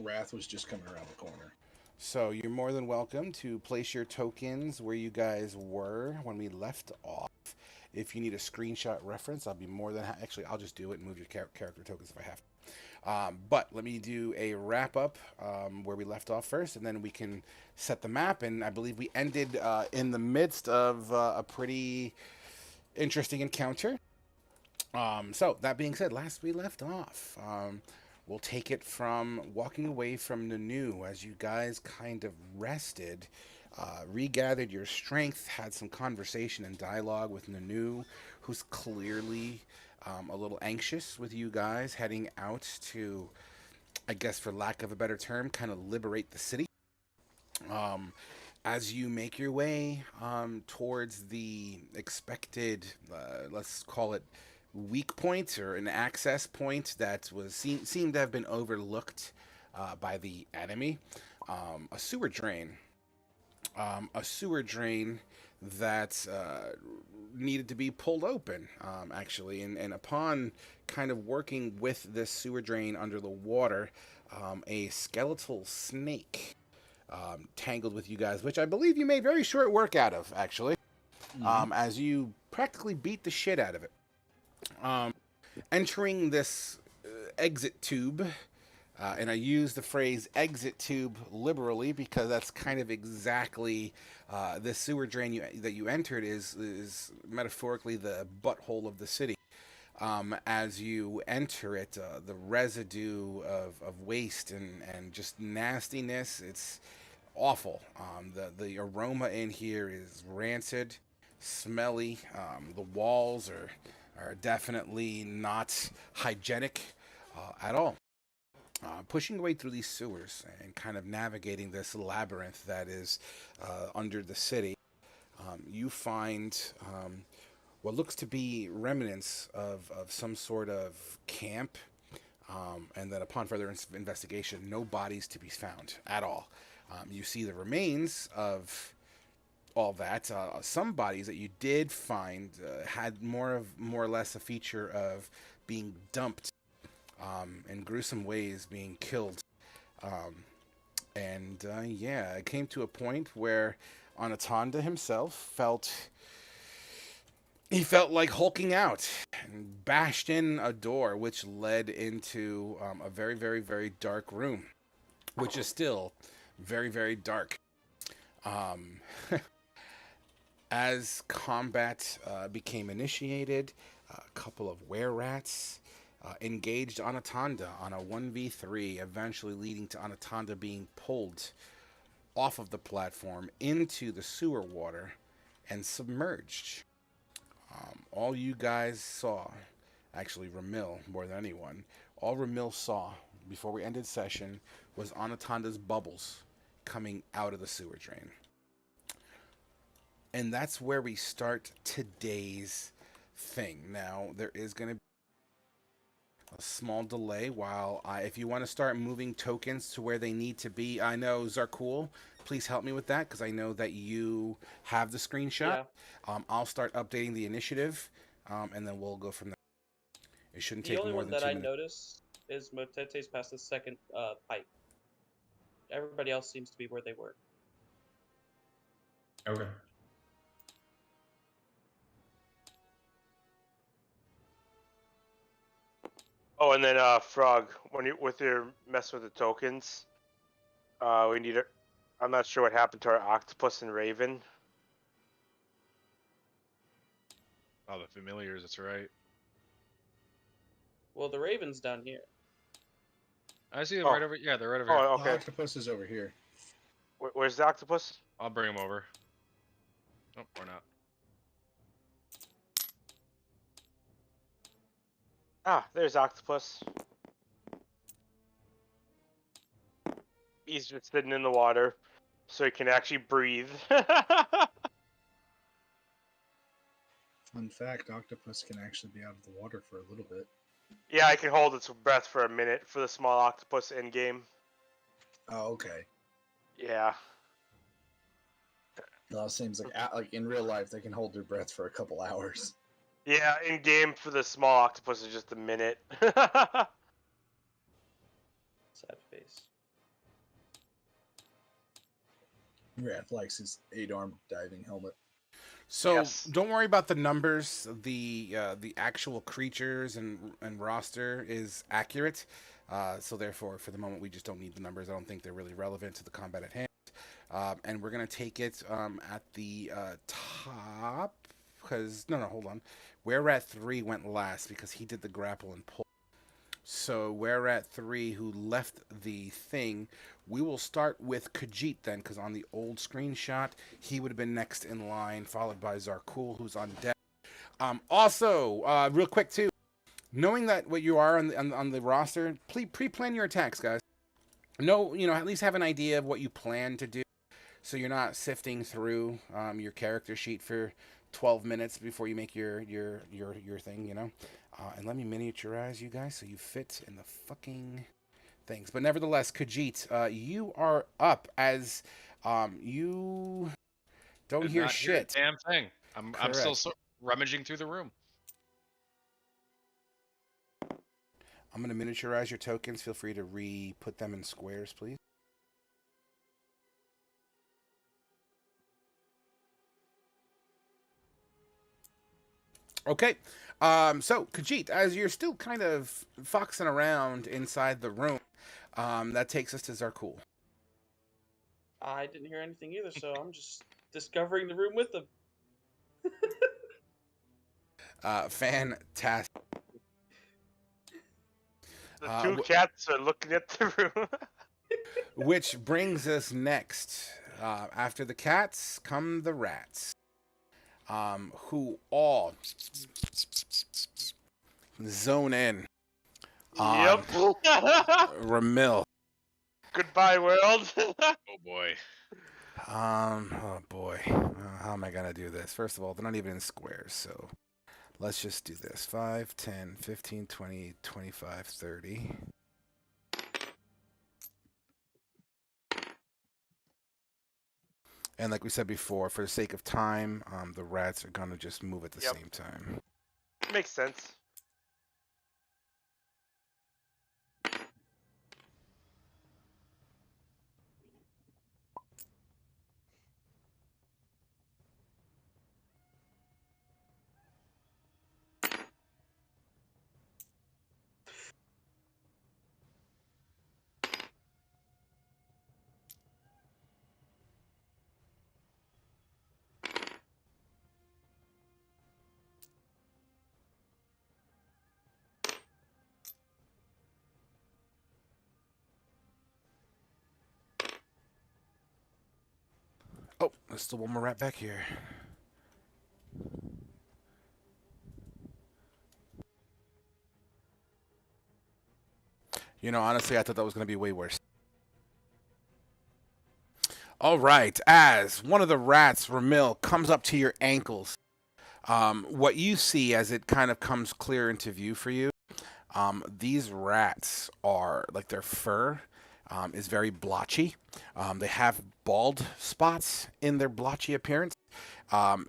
Wrath was just coming around the corner. So you're more than welcome to place your tokens where you guys were when we left off. If you need a screenshot reference, I'll be more than actually. I'll just do it and move your character tokens if I have to. But let me do a wrap up where we left off first, and then we can set the map. And I believe we ended in the midst of a pretty interesting encounter. So that being said, last we left off, we'll take it from walking away from Nanu as you guys kind of rested, regathered your strength, had some conversation and dialogue with Nanu, who's clearly a little anxious with you guys heading out to, I guess, for lack of a better term, kind of liberate the city. Um, as you make your way towards the expected, let's call it weak point or an access point that seemed to have been overlooked by the enemy, a sewer drain, a sewer drain that needed to be pulled open, actually. And upon kind of working with this sewer drain under the water, a skeletal snake tangled with you guys, which I believe you made very short work out of, actually, as you practically beat the shit out of it. Um, Entering this exit tube, and I use the phrase exit tube liberally because that's kind of exactly the sewer drain that you entered is metaphorically the butthole of the city. As you enter it, the residue of waste and just nastiness, it's awful. The aroma in here is rancid, smelly. The walls are definitely not hygienic at all. Pushing your way through these sewers and kind of navigating this labyrinth that is under the city, you find what looks to be remnants of some sort of camp, and that upon further investigation, no bodies to be found at all. You see the remains of all that. Some bodies that you did find had more or less a feature of being dumped in gruesome ways, being killed. Um, and yeah, it came to a point where Anatanda himself felt like hulking out and bashed in a door which led into a very, very, very dark room, which is still very, very dark. Um, as combat became initiated, a couple of were rats engaged Anatanda on a 1v3, eventually leading to Anatanda being pulled off of the platform into the sewer water and submerged. All you guys saw, actually Ramil more than anyone, all Ramil saw before we ended session was Anatanda's bubbles coming out of the sewer drain. And that's where we start today's thing. Now, there is going to be a small delay while if you want to start moving tokens to where they need to be, I know Zarkul, please help me with that because I know that you have the screenshot. Yeah. I'll start updating the initiative, and then we'll go from there. It shouldn't The take only more one than that 2 I minutes. notice is Motete's past the second pipe. Everybody else seems to be where they were. Okay. Oh, and then Frog, when you with your mess with the tokens, we need a. I'm not sure what happened to our octopus and raven. Oh, the familiars, that's right. Well, the Raven's down here. I see them Oh. right over. Yeah, they're right over here. Oh, The okay. octopus is over here. Where's the octopus? I'll bring them over. Oh, or not. Ah, there's octopus. He's just sitting in the water, so he can actually breathe. Fun fact, octopus can actually be out of the water for a little bit. Yeah, I can hold its breath for a minute for the small octopus in game. Oh, okay. Yeah. Well, it seems like in real life they can hold their breath for a couple hours. Yeah, in game for the small octopus is just a minute. Sad face. Wrath likes his 8-armed diving helmet. So Yes. don't worry about the numbers. The actual creatures and roster is accurate. So therefore, for the moment, we just don't need the numbers. I don't think they're really relevant to the combat at hand. And we're gonna take it at the top because no, hold on. Where at 3 went last because he did the grapple and pull. So we're at 3 who left the thing. We will start with Khajiit then, because on the old screenshot, he would have been next in line, followed by Zarkul, who's on deck. Also, real quick too, knowing that what you are on the roster, pre-plan your attacks, guys. No, at least have an idea of what you plan to do, so you're not sifting through your character sheet for 12 minutes before you make your thing. And let me miniaturize you guys so you fit in the fucking things. But nevertheless, Khajiit, you are up as you don't Did hear not hear a shit. damn thing. I'm still Correct. rummaging through the room. I'm going to miniaturize your tokens. Feel free to re-put them in squares, please. Okay. So, Khajiit, as you're still kind of foxing around inside the room, that takes us to Zarkul. I didn't hear anything either, so I'm just discovering the room with them. Fantastic. The two cats are looking at the room. Which brings us next. After the cats come the rats, who all zone in. Yep. Ramil. Goodbye, world. Oh boy. Oh boy. How am I gonna do this? First of all, they're not even in squares, so let's just do this. 5, 10, 15, 20, 25, 30. And like we said before, for the sake of time, the rats are gonna just move at the same time. Makes sense. Oh, there's still one more rat back here. Honestly, I thought that was going to be way worse. All right, as one of the rats, Ramil, comes up to your ankles, what you see as it kind of comes clear into view for you, these rats are, like their fur is very blotchy. They have bald spots in their blotchy appearance.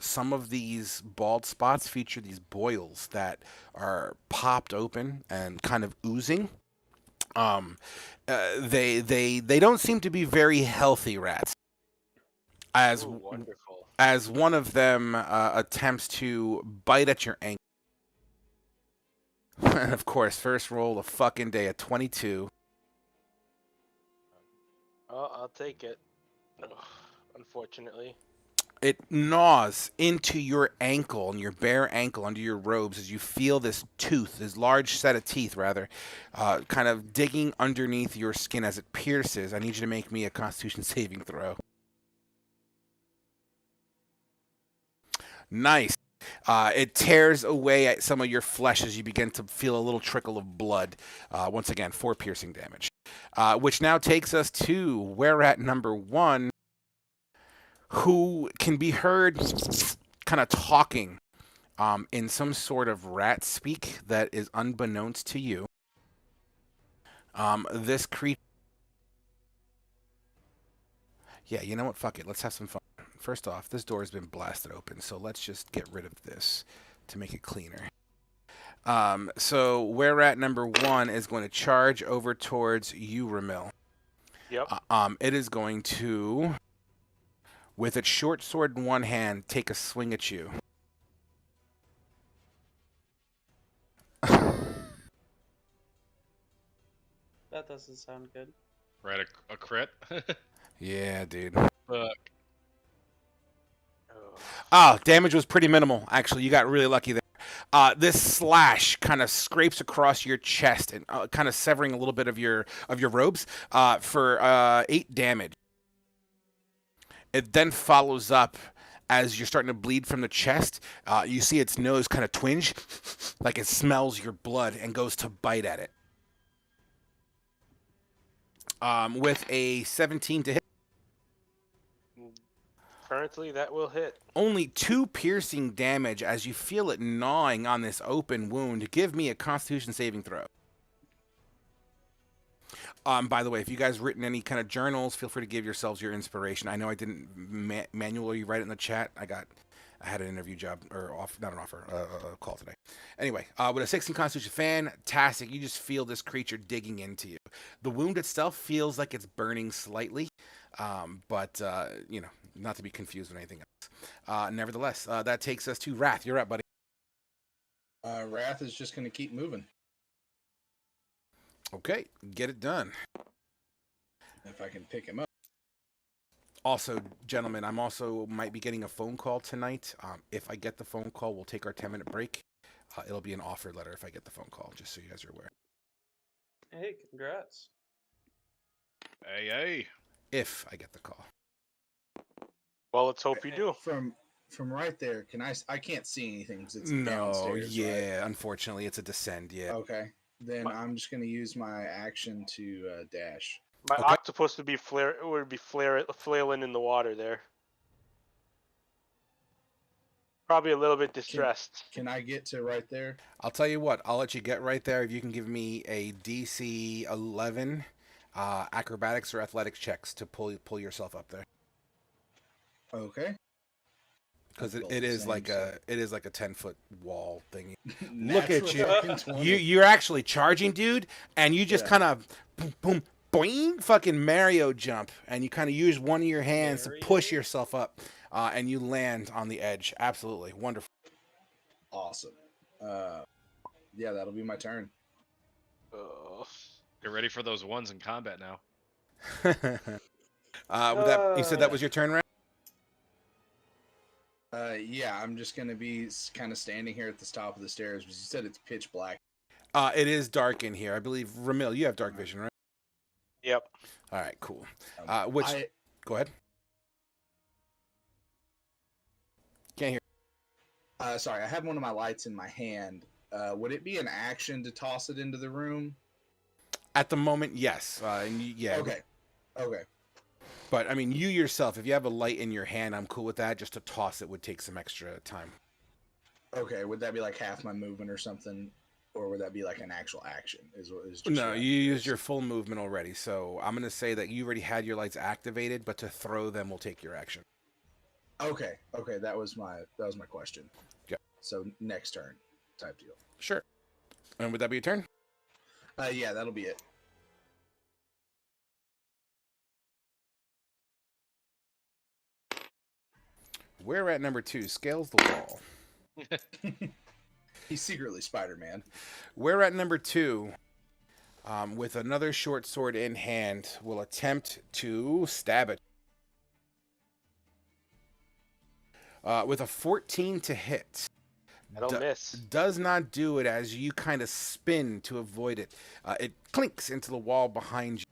Some of these bald spots feature these boils that are popped open and kind of oozing. They don't seem to be very healthy rats. Wonderful. As one of them attempts to bite at your ankle. And of course, first roll of fucking day at 22. Oh, I'll take it. Ugh, unfortunately. It gnaws into your ankle and your bare ankle under your robes as you feel this tooth, this large set of teeth, rather, kind of digging underneath your skin as it pierces. I need you to make me a Constitution saving throw. Nice. It tears away at some of your flesh as you begin to feel a little trickle of blood. Once again, 4 piercing damage. Which now takes us to were-rat number 1, who can be heard kind of talking in some sort of rat speak that is unbeknownst to you. This creature... Yeah, you know what? Fuck it. Let's have some fun. First off, this door has been blasted open, so let's just get rid of this to make it cleaner. So were-rat number 1 is going to charge over towards you, Ramil. Yep. It is going to With its short sword in one hand, take a swing at you. That doesn't sound good. Right, a crit. Yeah, dude. Fuck. Oh, damage was pretty minimal, actually. You got really lucky there. This slash kind of scrapes across your chest and kind of severing a little bit of your robes for 8 damage. It then follows up as you're starting to bleed from the chest. You see its nose kind of twinge, like it smells your blood and goes to bite at it. With a 17 to hit. Currently, that will hit. Only 2 piercing damage as you feel it gnawing on this open wound. Give me a Constitution saving throw. By the way, if you guys written any kind of journals, feel free to give yourselves your inspiration. I know I didn't manually write it in the chat. I had an interview job, or not an offer, a call today. Anyway, with a 16 Constitution, fantastic. You just feel this creature digging into you. The wound itself feels like it's burning slightly, but you know, not to be confused with anything else. Nevertheless, that takes us to Wrath. You're up, buddy. Wrath is just going to keep moving. Okay, get it done. If I can pick him up. Also, gentlemen, I'm also might be getting a phone call tonight. If I get the phone call, we'll take our 10-minute break. It'll be an offer letter if I get the phone call, just so you guys are aware. Hey, congrats. Hey. If I get the call. Well, let's hope you do. From right there, I can't see anything because it's No, downstairs, yeah, right? Unfortunately, it's a descend, yeah. Okay. Then I'm just going to use my action to dash. My Okay. octopus would be flailing in the water there. Probably a little bit distressed. Can I get to right there? I'll tell you what, I'll let you get right there if you can give me a DC 11 acrobatics or athletics checks to pull yourself up there. Okay. Because it is like a 10-foot wall thing. Look Natural at you. fucking 20. You're actually charging, dude, and you just kind of boom, boom, boing, fucking Mario jump, and you kind of use one of your hands to push yourself up, and you land on the edge. Absolutely wonderful. Awesome. Yeah, that'll be my turn. Get ready for those ones in combat now. You said that was your turn, right? Yeah, I'm just gonna be kind of standing here at the top of the stairs because you said it's pitch black. It is dark in here. I believe, Ramil, you have dark vision, right? Yep. All right, cool. Go ahead. Can't hear. Sorry, I have one of my lights in my hand. Would it be an action to toss it into the room? At the moment, yes. Yeah. Okay. But, I mean, you yourself, if you have a light in your hand, I'm cool with that. Just to toss it would take some extra time. Okay, would that be like half my movement or something? Or would that be like an actual action? No, you used your full movement already. So I'm going to say that you already had your lights activated, but to throw them will take your action. Okay, that was my question. Yeah. So next turn type deal. Sure. And would that be your turn? Yeah, that'll be it. We're at number 2. Scales the wall. He's secretly Spider-Man. We're at number 2. With another short sword in hand, will attempt to stab it. With a 14 to hit. That'll miss. Does not do it as you kind of spin to avoid it. It clinks into the wall behind you.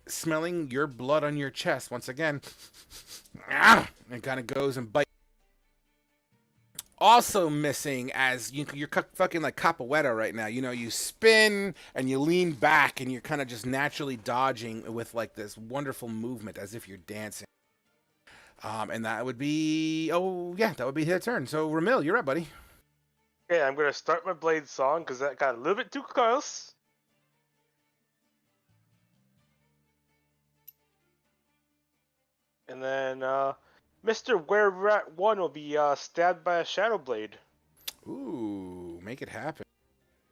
Smelling your blood on your chest once again. It kind of goes and bites. Also missing as you're fucking like Capoeira right now. You know, you spin and you lean back and you're kind of just naturally dodging with like this wonderful movement as if you're dancing. And that would be, that would be his turn. So Ramil, you're up, buddy. Okay, I'm gonna start my blade song because that got a little bit too close. And then Mr. Were Rat 1 will be stabbed by a shadow blade. Ooh, make it happen.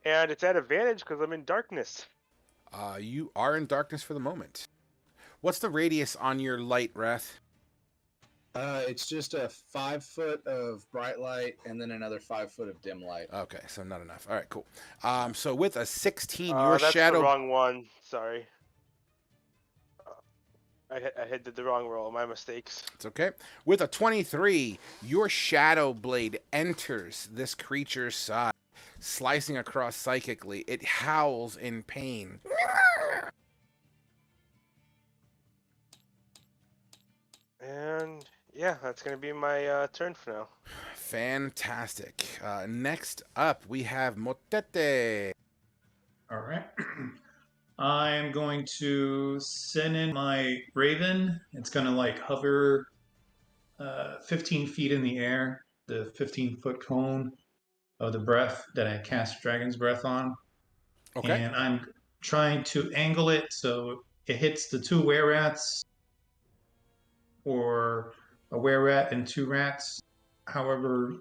And it's at advantage because I'm in darkness. You are in darkness for the moment. What's the radius on your light, Wrath? It's just a 5 foot of bright light and then another 5 foot of dim light. Okay, so not enough. All right, cool. So with a 16, your That's shadow. the wrong one. Sorry. I did the wrong roll. My mistakes. It's okay. With a 23, your shadow blade enters this creature's side, slicing across psychically. It howls in pain. And yeah, that's gonna be my turn for now. Fantastic. Next up, we have Motete. All right. I'm going to send in my raven. It's going to like hover 15 feet in the air, the 15-foot cone of the breath that I cast Dragon's Breath on. Okay. And I'm trying to angle it so it hits the 2 were rats or a were rat and 2 rats, however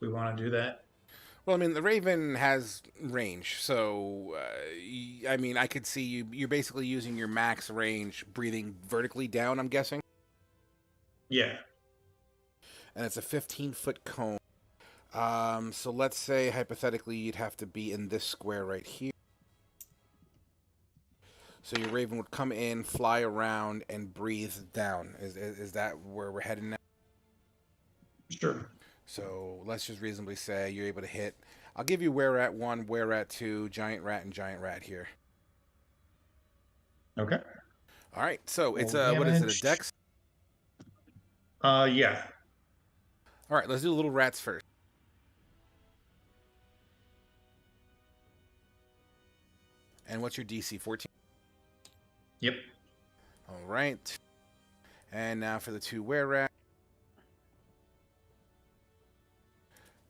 we want to do that. Well, I mean, the Raven has range, so I mean, I could see you. You're basically using your max range, breathing vertically down. I'm guessing. Yeah. And it's a 15-foot cone. So let's say hypothetically you'd have to be in this square right here. So your Raven would come in, fly around, and breathe down. Is that where we're heading now? Sure. So let's just reasonably say you're able to hit. I'll give you were rat 1, were rat 2, giant rat, and giant rat here. Okay. All right. So it's Roll what is it? A damage. dex? Yeah. All right. Let's do little rats first. And what's your DC? 14. Yep. All right. And now for the 2 were rat.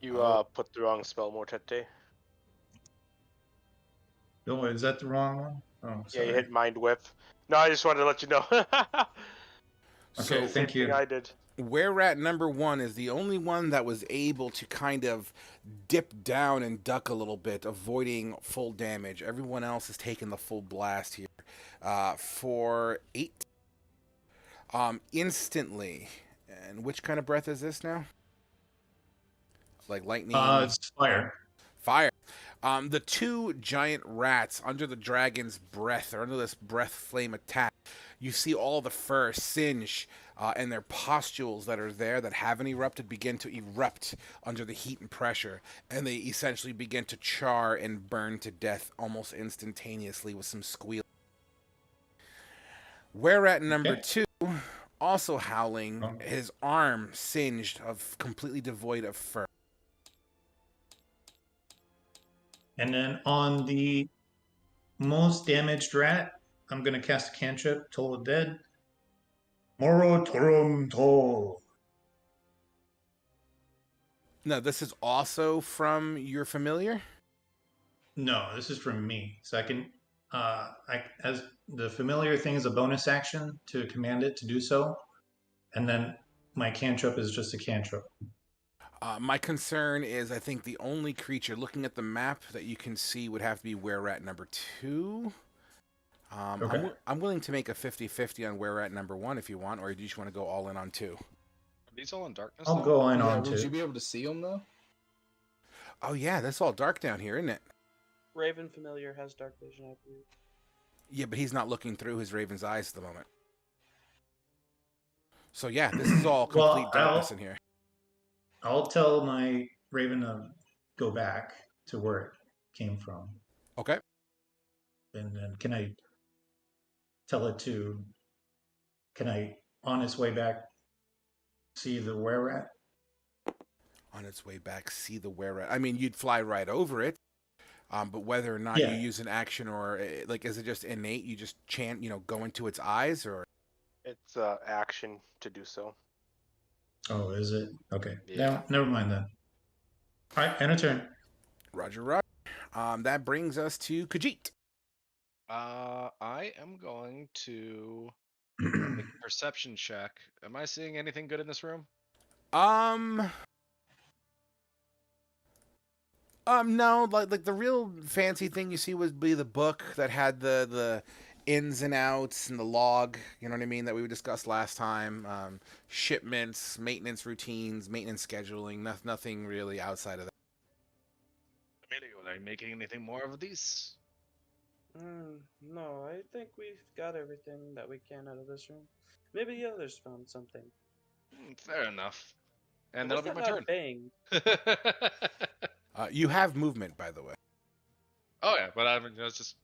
You put the wrong spell, Mortete. Oh, is that the wrong one? Oh, Yeah, sorry. you hit Mind Whip. No, I just wanted to let you know. Okay, So thank you. I did. were rat number 1 is the only one that was able to kind of dip down and duck a little bit, avoiding full damage. Everyone else has taken the full blast here. For 8. Instantly. And which kind of breath is this now? Like lightning? It's fire. Fire. The 2 giant rats under the dragon's breath, or under this breath flame attack, you see all the fur singe, and their pustules that are there that haven't erupted begin to erupt under the heat and pressure, and they essentially begin to char and burn to death almost instantaneously with some squeal. Were rat number 2, also howling, his arm singed, of completely devoid of fur. And then on the most damaged rat, I'm going to cast a cantrip, Toll of Dead. Moro Turum Toll. No, this is also from your familiar? No, this is from me. So I can, as the familiar thing is a bonus action to command it to do so. And then my cantrip is just a cantrip. My concern is I think the only creature looking at the map that you can see would have to be were rat number 2. Okay. I'm willing to make a 50-50 on were rat number 1 if you want, or do you just want to go all in on 2? Are these all in darkness? I'll now? go in Yeah, on would you 2. be able to see them though? Oh yeah, that's all dark down here, isn't it? Raven Familiar has dark vision, I believe. Yeah, but he's not looking through his raven's eyes at the moment. So yeah, this is all Well, complete darkness in here. I'll tell my raven to go back to where it came from. Okay. And then can I tell it to, on its way back, see the were rat? On its way back, see the were rat. I mean, you'd fly right over it. But whether or not Yeah. you use an action or like, is it just innate? You just chant, go into its eyes, or It's action to do so. Oh, is it? Okay. Yeah. Never mind then. All right, and a turn. Roger, Roger. That brings us to Khajiit. I am going to make a perception check. Am I seeing anything good in this room? No, like the real fancy thing you see would be the book that had the ins and outs and the log, you know what I mean, that we discussed last time. Shipments, maintenance routines, maintenance scheduling, nothing really outside of that. Emilio, are you making anything more of these? No, I think we've got everything that we can out of this room. Maybe the others found something. Fair enough. And What's that'll be that my loud turn. bang? You have movement, by the way. Oh yeah, but I mean, it's just.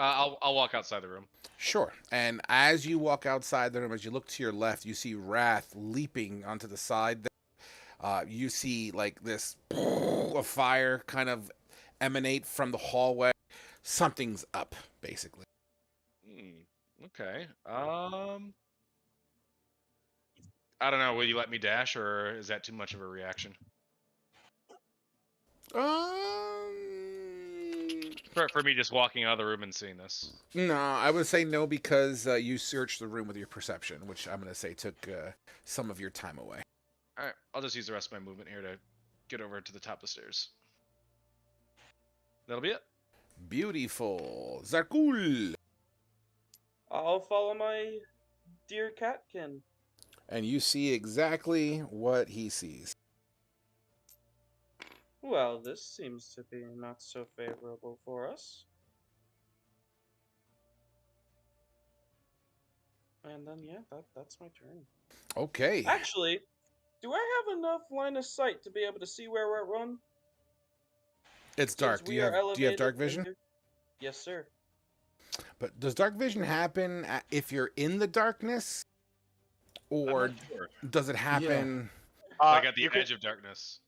I'll walk outside the room. Sure. And as you walk outside the room, as you look to your left, you see Wrath leaping onto the side there. You see like this of fire kind of emanate from the hallway. Something's up, basically. Okay. I don't know. Will you let me dash, or is that too much of a reaction? For me just walking out of the room and seeing this. No, I would say no because you searched the room with your perception, which I'm going to say took some of your time away. All right, I'll just use the rest of my movement here to get over to the top of the stairs. That'll be it. Beautiful. Zarkul. I'll follow my dear catkin. And you see exactly what he sees. Well, this seems to be not so favorable for us. And then, yeah, that's my turn. Okay. Actually, do I have enough line of sight to be able to see where we're run? It's dark. Do you have dark vision? Yes, sir. But does dark vision happen if you're in the darkness? Or Sure. does it happen... Like at the edge of darkness?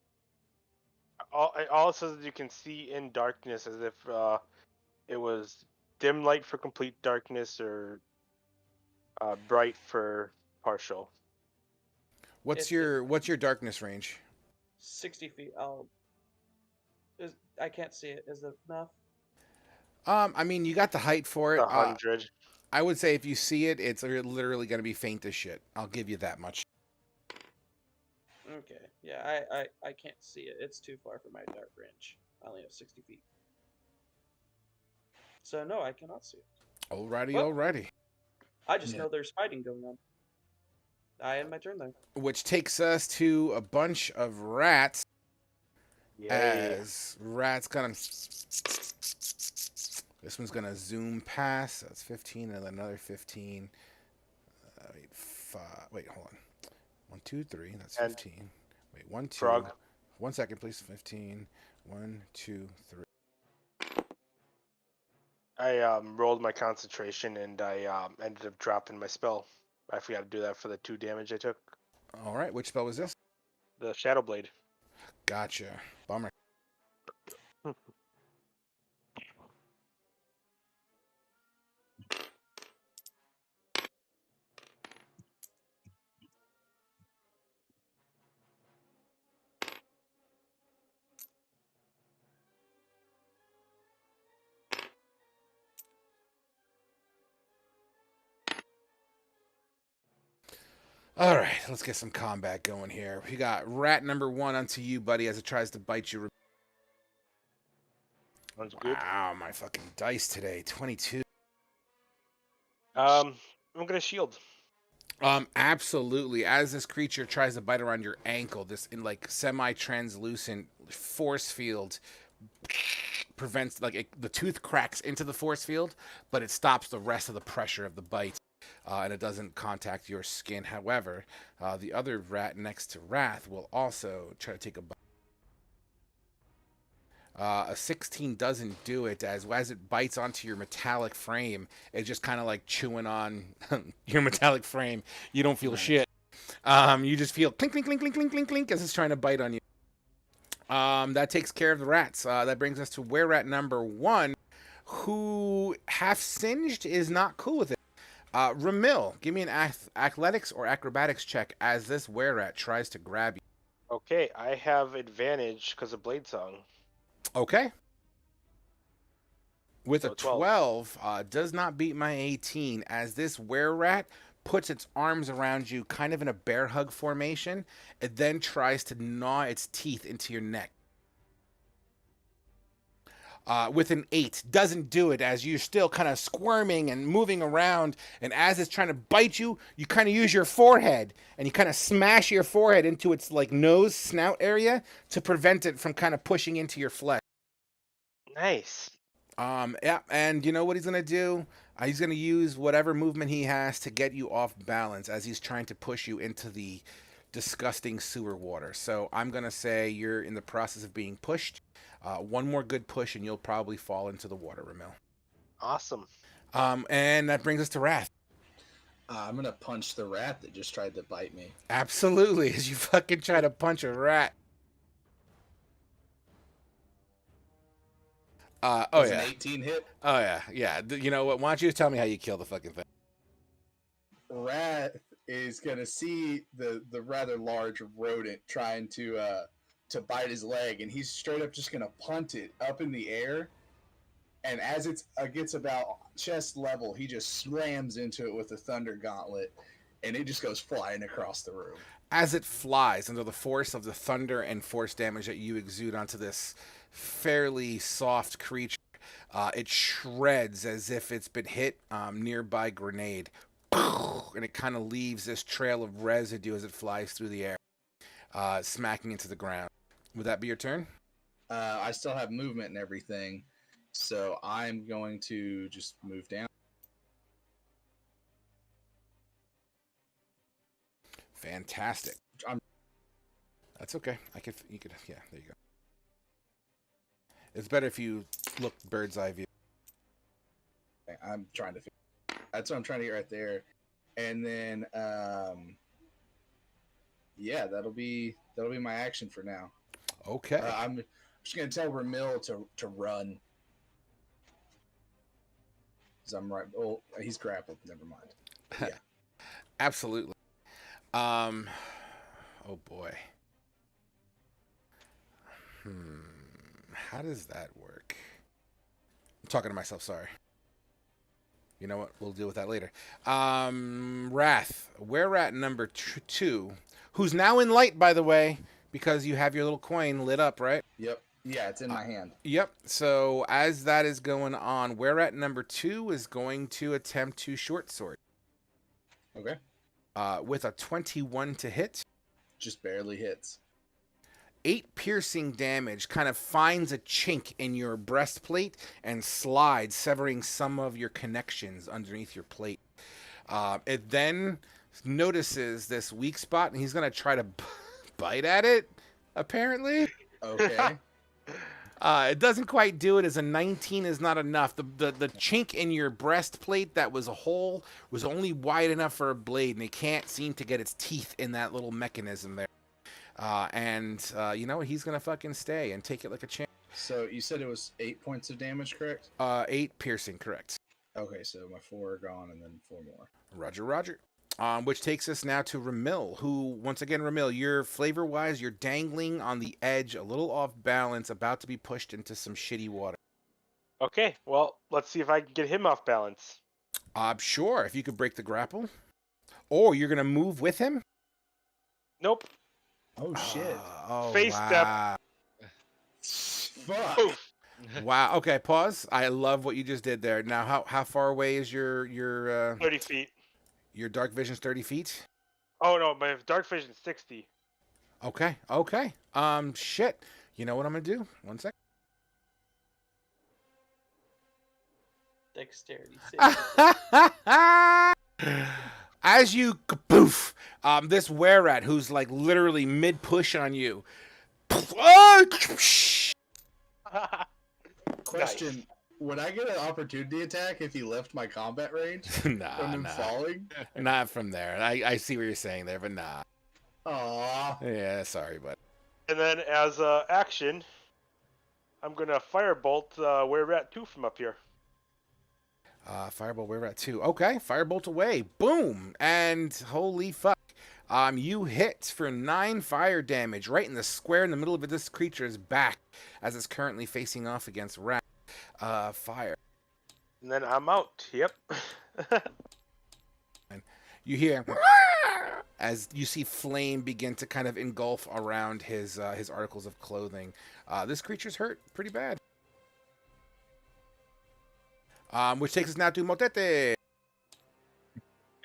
All it says is you can see in darkness as if it was dim light for complete darkness or bright for partial. What's your darkness range? 60 feet. I can't see it. Is it enough? I mean, you got the height for it. 100. I would say if you see it, it's literally going to be faint as shit. I'll give you that much. Okay. Yeah, I can't see it. It's too far for my dark range. I only have 60 feet. So no, I cannot see it. Alrighty, Well, alrighty. I just know there's fighting going on. I end my turn there. Which takes us to a bunch of rats. Yay. As rats kind of... This one's going to zoom past. That's 15 and another 15. Wait, hold on. 1, 2, 3. That's 15. Wait, 1, 2. Frog. 1 second, please. 15. 1, 2, 3. I rolled my concentration and I ended up dropping my spell. I forgot to do that for the 2 damage I took. All right, which spell was this? The Shadow Blade. Gotcha. Bummer. All right, let's get some combat going here. We got rat number 1 onto you, buddy, as it tries to bite you. Sounds good. Wow, my fucking dice today. 22. I'm gonna shield. Absolutely. As this creature tries to bite around your ankle, this in like semi-translucent force field prevents, like, the tooth cracks into the force field, but it stops the rest of the pressure of the bite. And it doesn't contact your skin. However, the other rat next to Wrath will also try to take a bite. A 16 doesn't do it, as it bites onto your metallic frame, it's just kind of like chewing on your metallic frame. You don't feel shit. You just feel clink, clink, clink, clink, clink, clink, clink as it's trying to bite on you. That takes care of the rats. That brings us to were-rat number 1, who, half singed, is not cool with it. Ramil, give me an athletics or acrobatics check as this were-rat tries to grab you. Okay, I have advantage because of Blade Song. Okay. With So a 12, does not beat my 18, as this were-rat puts its arms around you kind of in a bear hug formation. It then tries to gnaw its teeth into your neck. with an 8. Doesn't do it as you're still kind of squirming and moving around. And as it's trying to bite you, you kind of use your forehead and you kind of smash your forehead into its like nose, snout area to prevent it from kind of pushing into your flesh. Nice. Yeah, and you know what he's gonna do? He's gonna use whatever movement he has to get you off balance as he's trying to push you into the disgusting sewer water. So I'm gonna say you're in the process of being pushed. One more good push, and you'll probably fall into the water, Ramil. Awesome. And that brings us to Wrath. I'm gonna punch the rat that just tried to bite me. Absolutely, as you fucking try to punch a rat. Oh Does yeah. an 18 hit? Oh yeah, yeah. You know what? Why don't you tell me how you kill the fucking thing? Rat is gonna see the rather large rodent trying to bite his leg, and he's straight up just gonna punt it up in the air. And as it gets about chest level, he just slams into it with the thunder gauntlet, and it just goes flying across the room. As it flies under the force of the thunder and force damage that you exude onto this fairly soft creature, it shreds as if it's been hit nearby grenade, and it kind of leaves this trail of residue as it flies through the air, smacking into the ground. Would that be your turn? I still have movement and everything, so I'm going to just move down. Fantastic. That's okay. You could, yeah, there you go. It's better if you look bird's eye view. I'm trying to figure. That's what I'm trying to get right there. And then, yeah, that'll be my action for now. Okay. I'm just gonna tell Ramil to run. Cause I'm right. Oh, he's grappled. Never mind. Yeah. Absolutely. Oh boy. How does that work? I'm talking to myself, sorry. You know what? We'll deal with that later. Wrath. Were-rat number 2, who's now in light, by the way, because you have your little coin lit up, right? Yep. Yeah, it's in my hand. Yep. So as that is going on, Were-rat number 2 is going to attempt to short sword. Okay. With a 21 to hit. Just barely hits. 8 piercing damage kind of finds a chink in your breastplate and slides, severing some of your connections underneath your plate. It then notices this weak spot, and he's going to try to bite at it, apparently. Okay. It doesn't quite do it, as a 19 is not enough. The chink in your breastplate that was a hole was only wide enough for a blade, and it can't seem to get its teeth in that little mechanism there. You know, he's going to fucking stay and take it like a champ. So you said it was 8 points of damage, correct? 8 piercing, correct. Okay, so my 4 are gone and then 4 more. Roger, roger. Which takes us now to Ramil, who, once again, Ramil, you're flavor-wise, you're dangling on the edge, a little off balance, about to be pushed into some shitty water. Okay, well, let's see if I can get him off balance. Sure, if you could break the grapple. Or you're going to move with him? Nope. Oh, shit. Face step. Fuck. Oof. Wow. Okay, pause. I love what you just did there. Now, how far away is your 30 feet. Your dark vision's 30 feet? Oh, no, my dark vision's 60. Okay. Shit. You know what I'm going to do? 1 second. Dexterity. As you poof, this were-rat who's like literally mid-push on you. Question. Nice. Would I get an opportunity attack if he left my combat range Nah, from him falling? Not from there. I see what you're saying there, but nah. Aw. Yeah, sorry, but And then as action, I'm going to firebolt Were-rat 2 from up here. Firebolt, where we're at 2. Okay, firebolt away. Boom! And holy fuck. You hit for 9 fire damage right in the square in the middle of this creature's back as it's currently facing off against Rat. Fire. And then I'm out. Yep. You hear as you see flame begin to kind of engulf around his articles of clothing. This creature's hurt pretty bad. Which takes us now to Motete.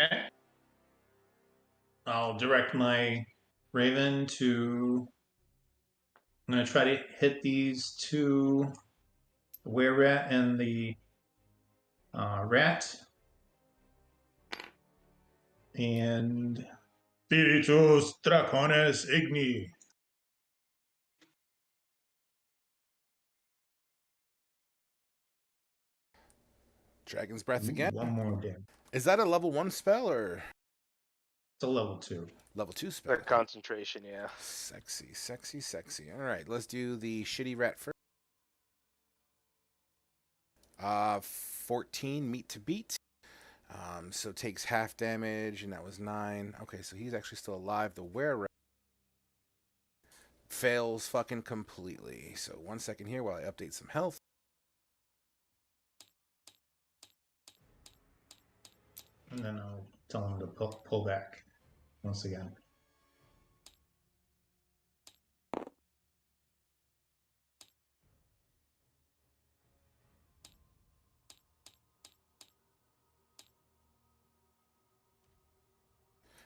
Okay. I'll direct my raven to. I'm going to try to hit these two, the were rat and the rat. And Spiritus Draconis Igni. Dragon's Breath Ooh, again. one more damage. Is that a level 1 spell or It's a level 2. level 2 spell? The concentration, yeah. Sexy, sexy, sexy. All right, let's do the shitty rat first. 14 meat to beat. So takes half damage, and that was 9. Okay, so he's actually still alive. The were rat fails fucking completely. So 1 second here while I update some health. And then I'll tell him to pull back once again.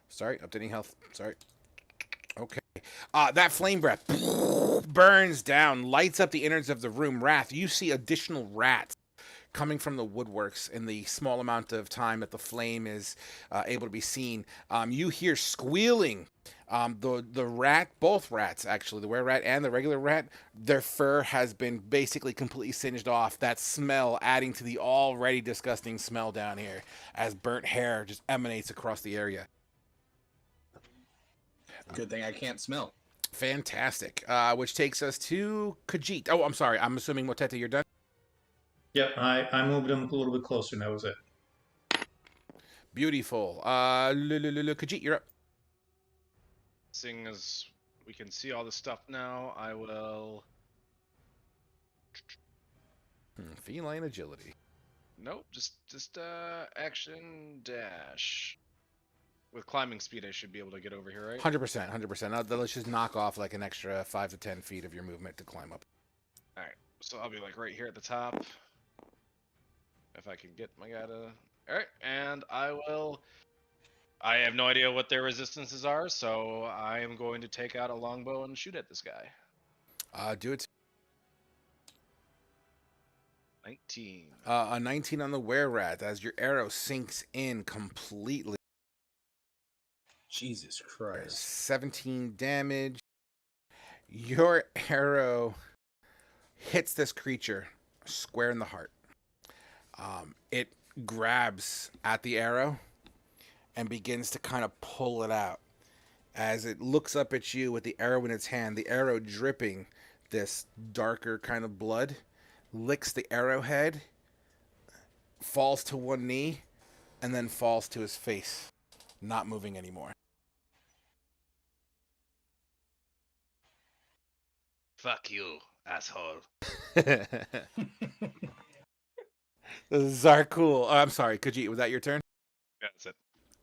Sorry, updating health. Sorry. Okay. That flame breath burns down, lights up the innards of the room. Wrath, you see additional rats coming from the woodworks in the small amount of time that the flame is able to be seen. You hear squealing. The rat, both rats actually, the were rat and the regular rat, their fur has been basically completely singed off. That smell adding to the already disgusting smell down here as burnt hair just emanates across the area. Good thing I can't smell. Fantastic. Which takes us to Khajiit. Oh, I'm sorry. I'm assuming Motete, you're done? Yep, I moved him a little bit closer, and that was it. Beautiful. Khajiit, you're up. Seeing as we can see all the stuff now, I will. Feline agility. Nope, just action dash. With climbing speed, I should be able to get over here, right? 100%, 100%. Let's just knock off like an extra 5 to 10 feet of your movement to climb up. All right, so I'll be like right here at the top. If I can get my guy to. All right, and I will. I have no idea what their resistances are, so I am going to take out a longbow and shoot at this guy. Do it. 19. A 19 on the were rat as your arrow sinks in completely. Jesus Christ. 17 damage. Your arrow hits this creature square in the heart. It grabs at the arrow and begins to kind of pull it out. As it looks up at you with the arrow in its hand, the arrow dripping this darker kind of blood, licks the arrowhead, falls to one knee, and then falls to his face, not moving anymore. Fuck you, asshole. Zarkul. Oh, I'm sorry, Khajiit, was that your turn? Yeah, that's it.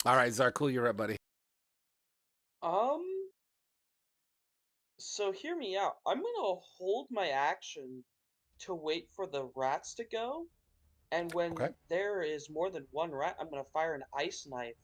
All right, Zarkul, you're up, buddy. So hear me out. I'm gonna hold my action to wait for the rats to go, and when Okay. there is more than one rat, I'm gonna fire an ice knife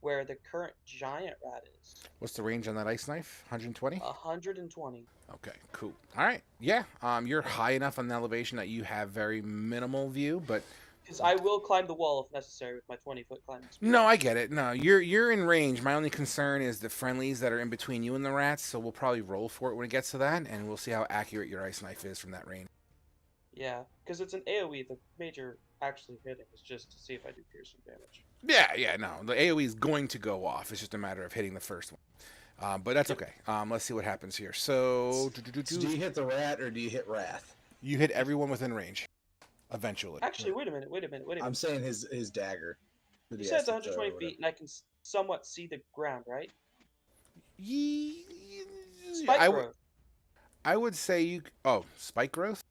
where the current giant rat is. What's the range on that ice knife? 120? 120. Okay, cool. All right, yeah. You're high enough on the elevation that you have very minimal view, but Because I will climb the wall if necessary with my 20-foot climbing speed. no, I get it. No, you're in range. My only concern is the friendlies that are in between you and the rats. So we'll probably roll for it when it gets to that, and we'll see how accurate your ice knife is from that range. Yeah, because it's an AoE. The major actually hitting is just to see if I do piercing damage. Yeah, no. The AoE is going to go off. It's just a matter of hitting the first one. But that's okay. Let's see what happens here. So, So do you hit the rat or do you hit Wrath? you hit everyone within range, eventually. Actually, wait a minute. I'm saying his dagger. that You he said has it's to 120 throw or feet, and I can somewhat see the ground, right? Spike I, growth. I would say you. Oh, spike growth.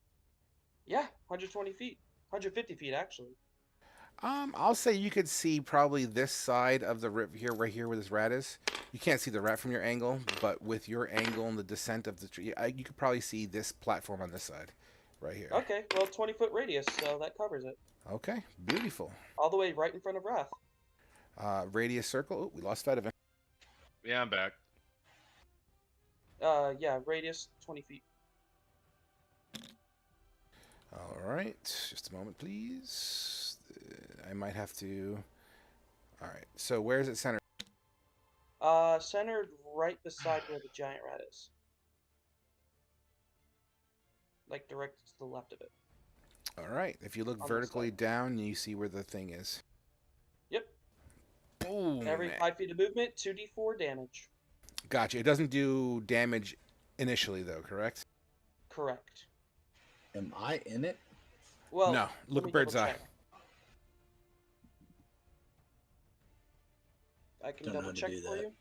Yeah, 120 feet. 150 feet, actually. I'll say you could see probably this side of the rip here, right here where this rat is. You can't see the rat from your angle, but with your angle and the descent of the tree, you could probably see this platform on this side. right here. Okay, well, 20-foot radius, so that covers it. Okay, beautiful. All the way right in front of Wrath. Radius circle. Oh, we lost Fed event. Yeah, I'm back. Yeah, radius 20 feet. All right, just a moment, please. I might have to. All right, so where is it centered? Centered right beside where the giant rat is. Like directed to the left of it. All right, if you look On this vertically side. down, you see where the thing is. Yep. Boom. Every 5 feet of movement, 2d4 damage. Gotcha. It doesn't do damage initially, though, correct? Correct. Am I in it? Well, No, let look me at bird's eye. double-check. I can Don't know how double to check do for that. you.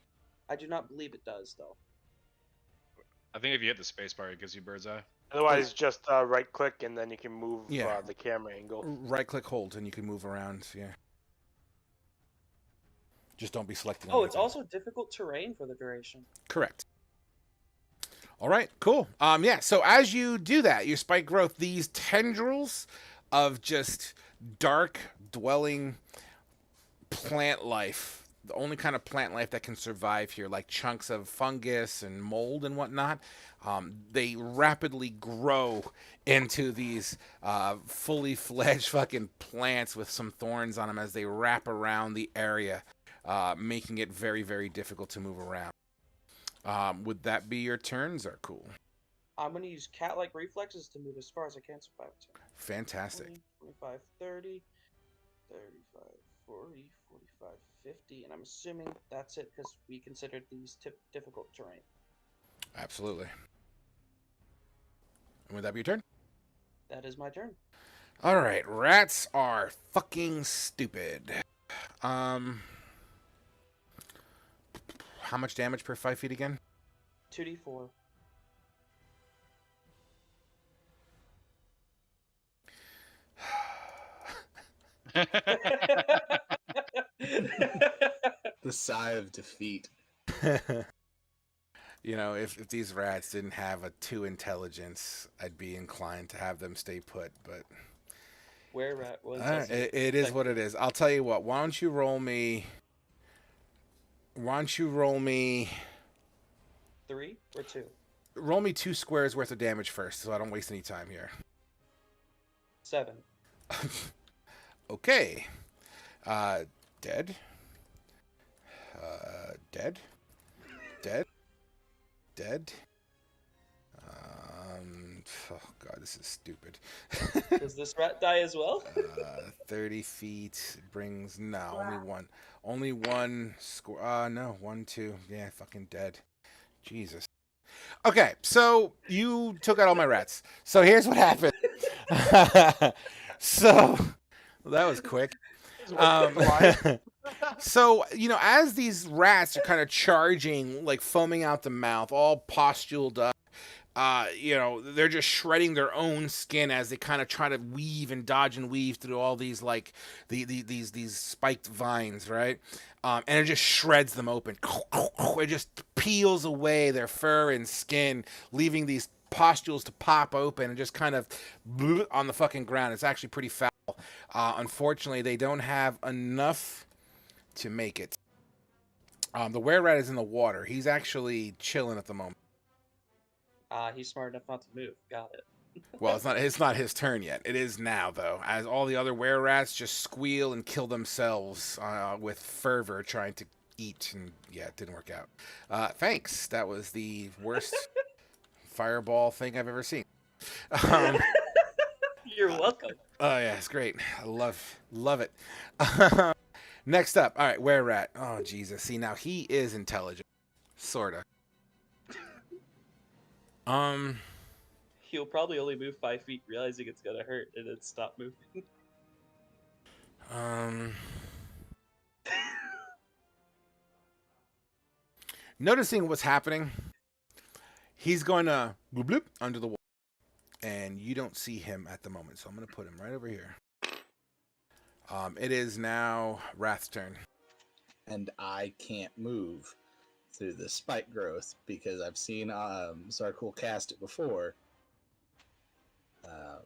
I do not believe it does, though. I think if you hit the space bar, it gives you bird's eye. Otherwise, just right click and then you can move Yeah. the camera angle. Right click hold and you can move around. Yeah. Just don't be selecting. Oh, it's anything. also difficult terrain for the duration. Correct. All right, cool. Yeah, so as you do that, your spike growth, these tendrils of just dark dwelling plant life, the only kind of plant life that can survive here, like chunks of fungus and mold and whatnot, they rapidly grow into these fully fledged fucking plants with some thorns on them as they wrap around the area, making it very, very difficult to move around. Would that be your turn, Zarkul? I'm going to use cat-like reflexes to move as far as I can, so 5, 10, Fantastic. 20, 25, 30, 35, 40, 45, 50, and I'm assuming that's it because we considered these difficult terrain. Absolutely. And would that be your turn? That is my turn. All right, rats are fucking stupid. How much damage per 5 feet again? 2d4. The sigh of defeat. You know, if these rats didn't have a 2 intelligence, I'd be inclined to have them stay put, but Where rat was it is what it is. I'll tell you what, why don't you roll me 3 or 2? roll me 2 squares worth of damage first so I don't waste any time here. 7. Okay. Dead. Dead. Dead. Dead. Oh god, this is stupid. Does this rat die as well? 30 feet brings only one. Only one score. No, 1, 2. Yeah, fucking dead. Jesus. Okay, so you took out all my rats. So here's what happened. So that was quick. So, you know, as these rats are kind of charging, like foaming out the mouth, all postuled up, you know, they're just shredding their own skin as they kind of try to weave and dodge and weave through all these, like, these spiked vines, right? And it just shreds them open. It just peels away their fur and skin, leaving these pustules to pop open and just kind of on the fucking ground. It's actually pretty foul. Unfortunately, they don't have enough to make it. The were-rat is in the water. He's actually chilling at the moment. He's smart enough not to move. Got it. Well, it's not his turn yet. It is now, though, as all the other were-rats just squeal and kill themselves with fervor trying to eat, and yeah, it didn't work out. Thanks. That was the worst fireball thing I've ever seen. You're welcome. Oh yeah, it's great. I love it. Next up, all right, were-rat. Oh Jesus, see now he is intelligent, sorta. He'll probably only move 5 feet, realizing it's gonna hurt, and then stop moving. Noticing what's happening, he's going to bloop bloop under the wall, and you don't see him at the moment. So I'm going to put him right over here. It is now Wrath's turn. And I can't move through the spike growth because I've seen Zarkul cast it before. Um,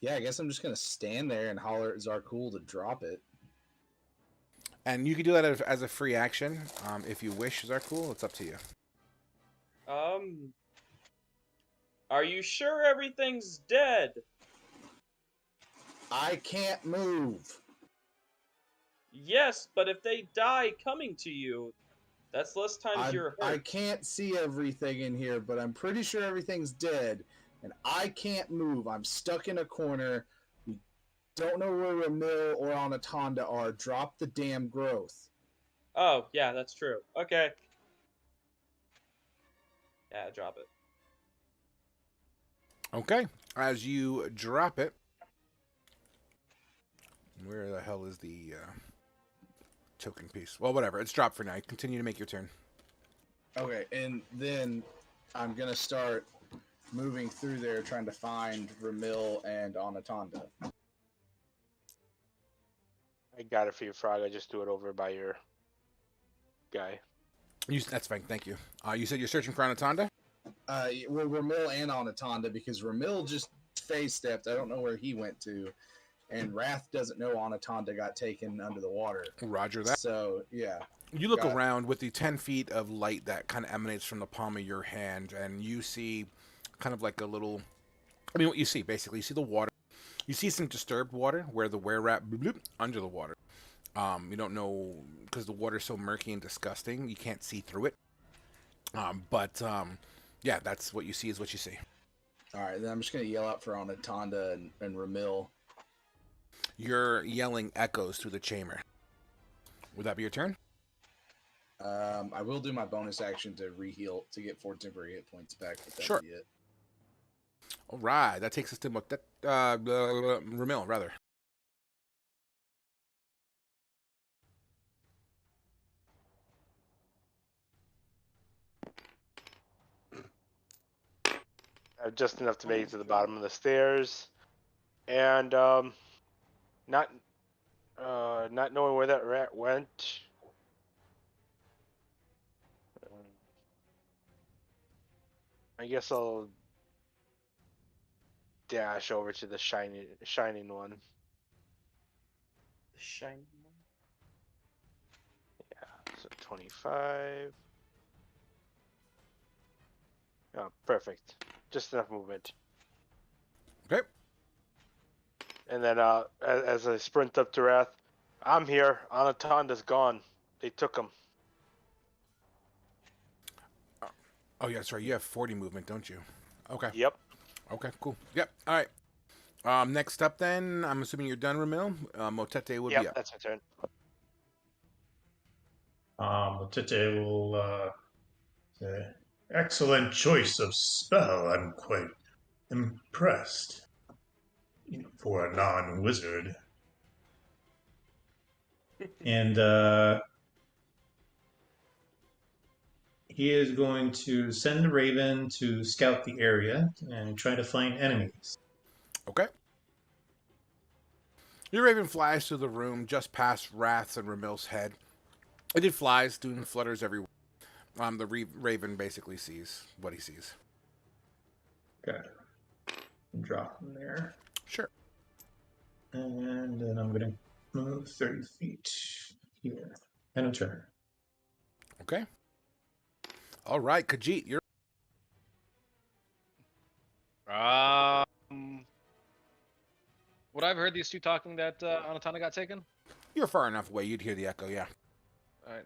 yeah, I guess I'm just gonna stand there and holler at Zarkul to drop it. And you can do that as a free action if you wish, Zarkul. It's up to you. Are you sure everything's dead? I can't move. Yes, but if they die coming to you, that's less times you're hurt. I can't see everything in here, but I'm pretty sure everything's dead, and I can't move. I'm stuck in a corner. We don't know where Ramil or Anatonda are. Drop the damn growth. Oh, yeah, that's true. Okay. Yeah, drop it. Okay. As you drop it, where the hell is the token piece? Well, whatever. It's dropped for now. Continue to make your turn. Okay, and then I'm gonna start moving through there trying to find Ramil and Anatonda. I got it for you, Frog. I just threw it over by your guy. That's fine. Thank you. You said you're searching for Anatonda? Well, Ramil and Anatonda, because Ramil just phase stepped. I don't know where he went to. And Wrath doesn't know Anatonda got taken under the water. Roger that. So, yeah. You look around with the 10 feet of light that kind of emanates from the palm of your hand, and you see kind of like a little... I mean, what you see, basically, you see the water. You see some disturbed water where the were-rat under the water. You don't know, because the water's so murky and disgusting, you can't see through it. Yeah, that's what you see is what you see. All right, then I'm just going to yell out for Anatonda and Ramil. Your yelling echoes through the chamber. Would that be your turn? I will do my bonus action to re-heal to get 4 temporary hit points back. But that'd Sure. be it. All right, that takes us to Ramil, rather. Just enough to make it to the bottom of the stairs, and not knowing where that rat went. I guess I'll dash over to the shining one. The shiny one? Yeah, so 25. Oh, perfect. Just enough movement. Okay. And then as I sprint up to Wrath, I'm here. Anatonda's gone. They took him. Oh, yeah, that's right. You have 40 movement, don't you? Okay. Yep. Okay, cool. Yep, all right. Next up, then, I'm assuming you're done, Ramil. Motete would be up. Yep, that's my turn. Tete will say, excellent choice of spell. I'm quite impressed for a non-wizard. And he is going to send the Raven to scout the area and try to find enemies. Okay. Your Raven flies through the room just past Wrath's and Ramil's head. It flies, doing flutters everywhere. The Raven basically sees what he sees. Okay. Drop him there. Sure. And then I'm going to move 30 feet here. And a turn. Okay. All right, Khajiit, you're... Would I have heard these two talking that Anatana got taken? You're far enough away, you'd hear the echo, yeah. Alright.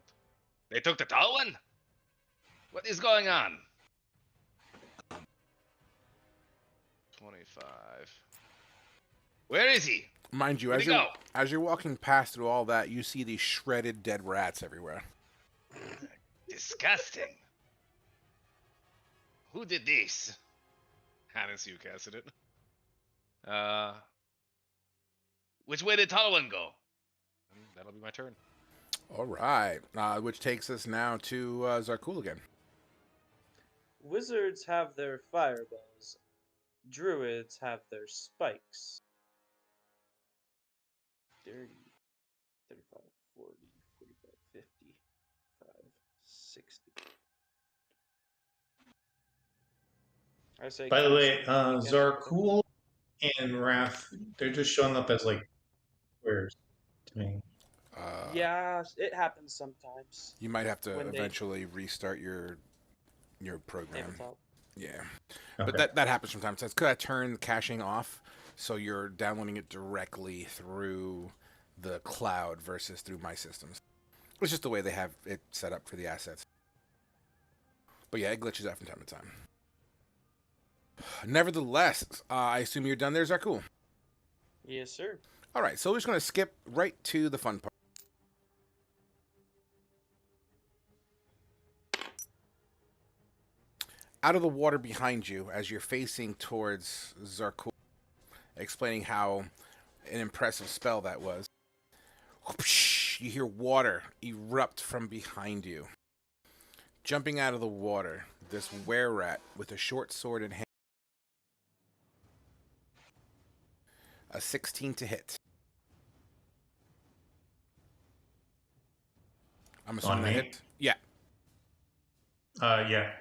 They took the tall one? What is going on? 25. Where is he? Mind you, as you're walking past through all that, you see these shredded dead rats everywhere. Disgusting. Who did this? I didn't see who casted it. Which way did tall one go? That'll be my turn. All right, which takes us now to Zarkul again. Wizards have their fireballs. Druids have their spikes. 30, 35, 40, 45, 50, 60. I say. By the keep way, shooting when you can. Zarkul and Wrath, they're just showing up as like squares to me. Yeah, it happens sometimes You might have to when they eventually restart your program. tabletop. Yeah, but Okay. that happens from time to time. Could I turn caching off so you're downloading it directly through the cloud versus through my systems? It's just the way they have it set up for the assets. But yeah, it glitches out from time to time. Nevertheless, I assume you're done there, Zarkul. Yes, sir. All right, so we're just going to skip right to the fun part. Out of the water behind you, as you're facing towards Zarkul, explaining how an impressive spell that was, you hear water erupt from behind you. Jumping out of the water, this were-rat with a short sword in hand. A 16 to hit. I'm assuming On that me? hit. Yeah. Yeah.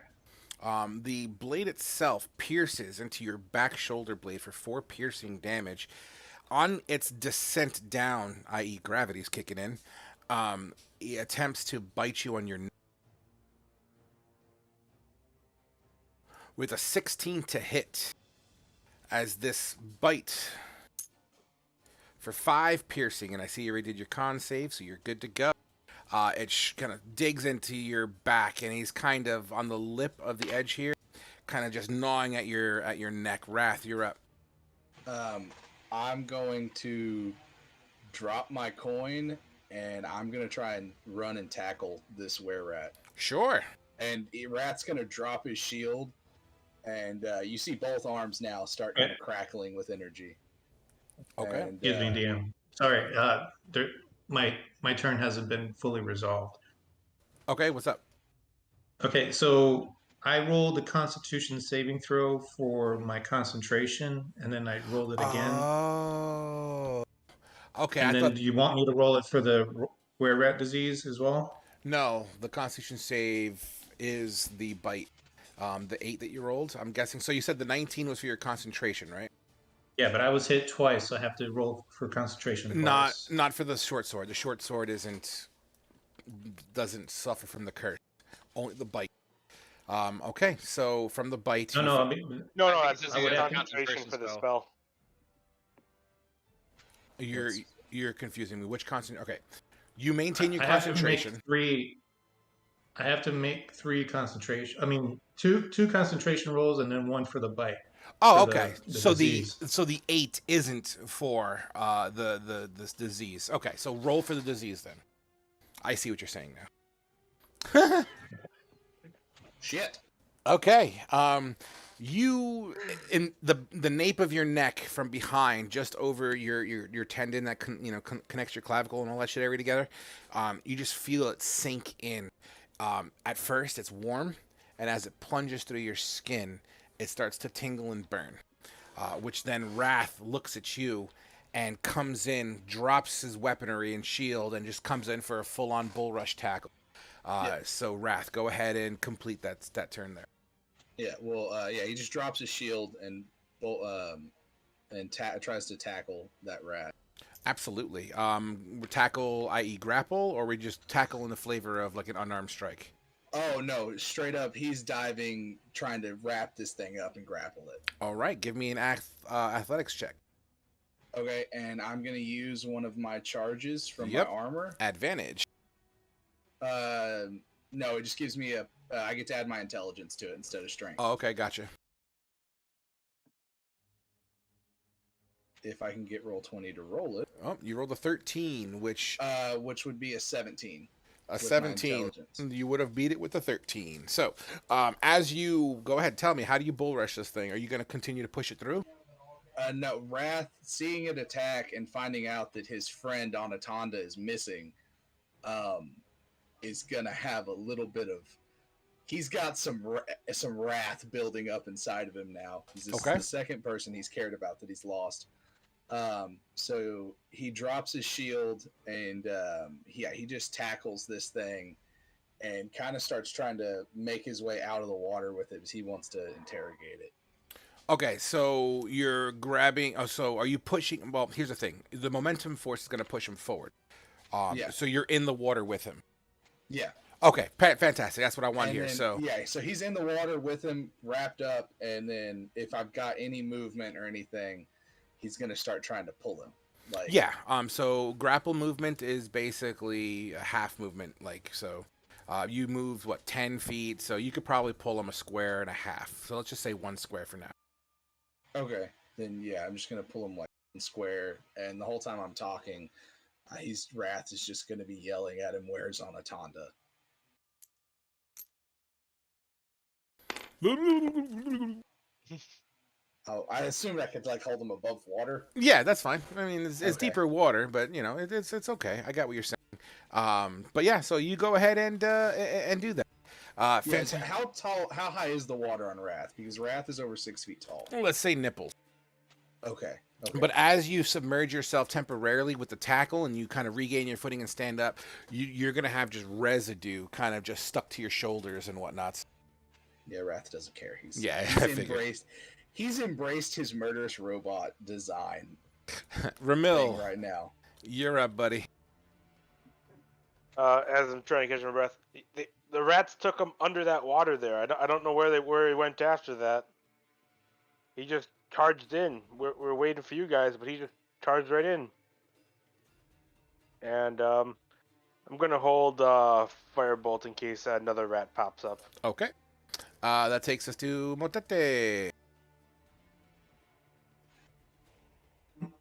The blade itself pierces into your back shoulder blade for 4 piercing damage. On its descent down, i.e., gravity's kicking in, it attempts to bite you on your neck. With a 16 to hit, as this bite for 5 piercing, and I see you already did your con save, so you're good to go. It kind of digs into your back, and he's kind of on the lip of the edge here, kind of just gnawing at your neck. Wrath, you're up. I'm going to drop my coin, and I'm going to try and run and tackle this were-rat. Sure. And Rat's going to drop his shield, and you see both arms now start kind of crackling with energy. Okay. And, Excuse me, DM. Sorry. My turn hasn't been fully resolved. Okay, what's up? Okay, so I rolled a Constitution saving throw for my concentration, and then I rolled it again. Oh. Okay, And I then thought... do you want me to roll it for the were-rat disease as well? No, the Constitution save is the bite. The 8 that you rolled, I'm guessing. So you said the 19 was for your concentration, right? Yeah, but I was hit twice, so I have to roll for concentration twice. Not for the short sword. The short sword doesn't suffer from the curse. Only the bite. Okay, so from the bite... No, I mean, No, I think that's it's just a concentration for the spell. spell. You're confusing me. Which concentration? Okay. You maintain your I have concentration. to make 3. I have to make 3 concentration. I mean, two concentration rolls and then 1 for the bite. Oh, for okay. the So disease. the 8 isn't for this disease. Okay, so roll for the disease then. I see what you're saying now. shit. Okay. You in the nape of your neck from behind, just over your tendon that connects your clavicle and all that shit area together. You just feel it sink in. At first, it's warm, and as it plunges through your skin, it starts to tingle and burn. Which then Wrath looks at you and comes in, drops his weaponry and shield, and just comes in for a full-on bull rush tackle. So Wrath, go ahead and complete that turn there. Yeah, well, he just drops his shield and tries to tackle that rat. Absolutely. Tackle, i.e., grapple, or we just tackle in the flavor of like an unarmed strike? Oh no, straight up, he's diving, trying to wrap this thing up and grapple it. All right, give me an athletics check. Okay, and I'm gonna use one of my charges from Yep. my armor. Advantage. No, it just gives me I get to add my intelligence to it instead of strength. Oh, okay, gotcha. If I can get roll 20 to roll it. Oh, you rolled a 13, which Which would be a 17. a 17. You would have beat it with a 13. So, as you go ahead, tell me, how do you bull rush this thing? Are you going to continue to push it through? No, Wrath, seeing it attack and finding out that his friend Anatonda is missing, is gonna have a little bit of. He's got some wrath building up inside of him now. This is the second person he's cared about that he's lost. So he drops his shield and he just tackles this thing and kind of starts trying to make his way out of the water with it as he wants to interrogate it. Okay, so you're grabbing. Oh, so are you pushing? Well, here's the thing: the momentum force is going to push him forward. Yeah. So you're in the water with him. Yeah. Okay, fantastic. That's what I want And here. then, So yeah, so he's in the water with him, wrapped up, and then if I've got any movement or anything, he's gonna start trying to pull him. Like, yeah. So grapple movement is basically a half movement. Like so. You moved 10 feet, so you could probably pull him a square and a half. So let's just say 1 square for now. okay, then yeah, I'm just gonna pull him like square, and the whole time I'm talking, he's Wrath is just gonna be yelling at him, "Where's Anatanda?" Oh, I assumed I could like hold him above water. Yeah, that's fine. I mean, it's Okay. deeper water, but you know, it's okay. I got what you're saying. But yeah, so you go ahead and do that. Yeah, so how high is the water on Wrath? Because Wrath is over 6 feet tall. Let's say nipples. Okay. Okay. But as you submerge yourself temporarily with the tackle and you kind of regain your footing and stand up, you're gonna have just residue kind of just stuck to your shoulders and whatnot. Yeah, Wrath doesn't care. He's figured. He's embraced his murderous robot design Ramil, thing right now. you're up, buddy. As I'm trying to catch my breath, the rats took him under that water there. I don't know where he went after that. He just charged in. We're waiting for you guys, but he just charged right in. And I'm gonna hold firebolt in case another rat pops up. Okay. That takes us to Motete.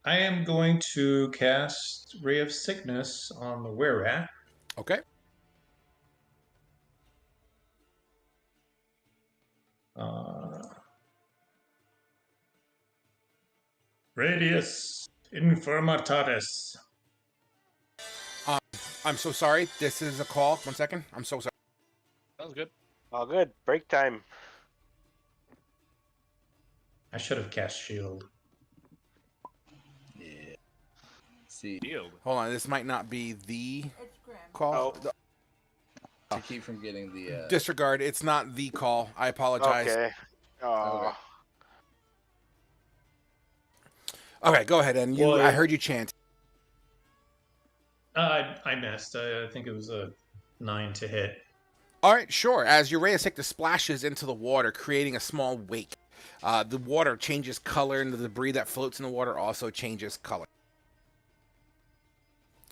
I am going to cast Ray of Sickness on the were-rat. Okay. Radius Infirmitatis. I'm so sorry. This is a call. 1 second. I'm so sorry. Sounds good. All good. Break time. I should have cast Shield. Yeah. See, Yield. Hold on. This might not be the It's Grim. call. Oh. to keep from getting the Disregard. It's not the call. I apologize. Okay. Okay. Okay, go ahead. And you, Well, I heard you chant. I missed. I think it was a 9 to hit. All right, sure. As your ray of sickness splashes into the water, creating a small wake, the water changes color, and the debris that floats in the water also changes color.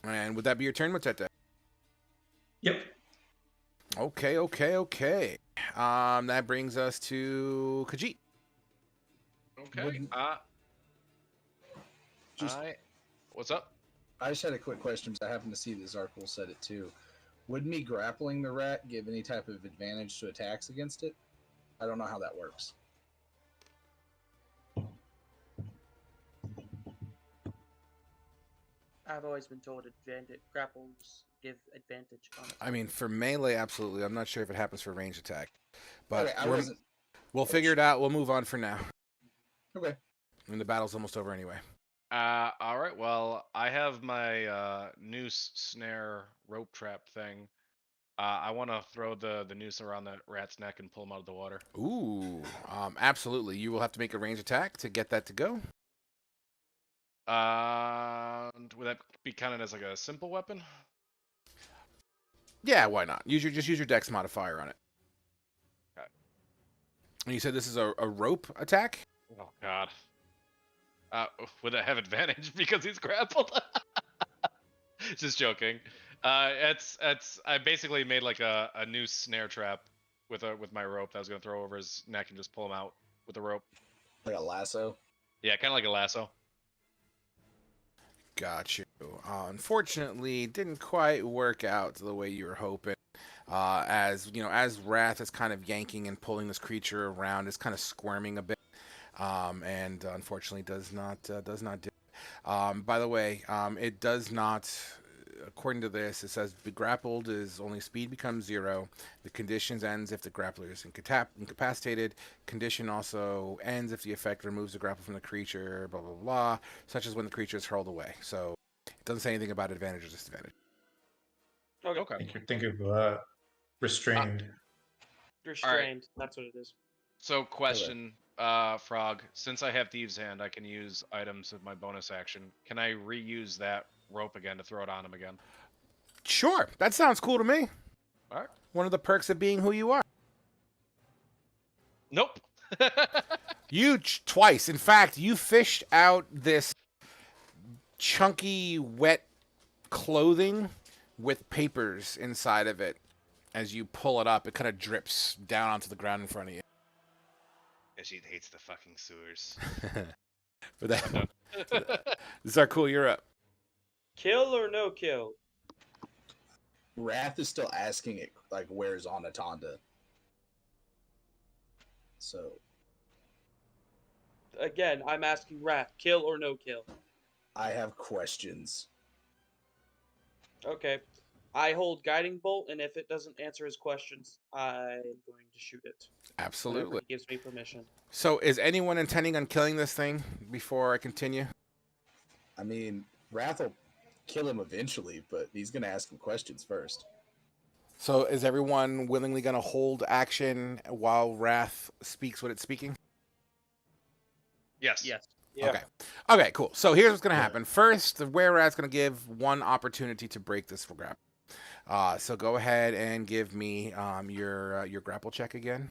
And would that be your turn, Matete? Yep. Okay. That brings us to Khajiit. Okay. just What's up? I just had a quick question because I happened to see this article said it too. Would me grappling the rat give any type of advantage to attacks against it? I don't know how that works. I've always been told grapples give advantage on it. I mean, for melee, absolutely. I'm not sure if it happens for range attack, but Okay, I wasn't. we'll figure it out. We'll move on for now. Okay. And the battle's almost over anyway. All right. Well, I have my noose, snare, rope trap thing. I want to throw the noose around that rat's neck and pull him out of the water. Ooh, absolutely. You will have to make a range attack to get that to go. Would that be counted as like a simple weapon? Yeah, why not? Just use your dex modifier on it. Okay. And you said this is a rope attack? Oh God. Would I have advantage because he's grappled? Just joking. It's I basically made like a noose snare trap with my rope that I was gonna throw over his neck and just pull him out with the rope. Like a lasso. Yeah, kind of like a lasso. Got you. Unfortunately, didn't quite work out the way you were hoping. As you know, as Wrath is kind of yanking and pulling this creature around, it's kind of squirming a bit, and unfortunately does not do it. By the way, it does not. According to this, it says the grappled is only speed becomes 0. The conditions ends if the grappler is incapacitated. Condition also ends if the effect removes the grapple from the creature, blah, blah, blah, such as when the creature is hurled away. So it doesn't say anything about advantage or disadvantage. Okay. Think of restrained. Restrained. That's what it is. So question, Frog, since I have Thieves' Hand, I can use items of my bonus action. Can I reuse that rope again to throw it on him again? Sure, that sounds cool to me. All right. One of the perks of being who you are. Nope. You twice. In fact, you fished out this chunky, wet clothing with papers inside of it. As you pull it up, it kind of drips down onto the ground in front of you. She hates the fucking sewers. But that, Zarkul, you're up. Kill or no kill? Wrath is still asking it, like, where's Anatonda? So, Again, I'm asking Wrath, kill or no kill? I have questions. Okay. I hold Guiding Bolt, and if it doesn't answer his questions, I'm going to shoot it. Whenever Absolutely. he gives me permission. So, is anyone intending on killing this thing before I continue? I mean, Wrath will kill him eventually, but he's going to ask him questions first. So, is everyone willingly going to hold action while Wrath speaks what it's speaking? Yes. Yes. Yeah. Okay. Okay, cool. So here's what's going to happen. First, the Were-Rat's going to give one opportunity to break this for grapple. So go ahead and give me your grapple check again.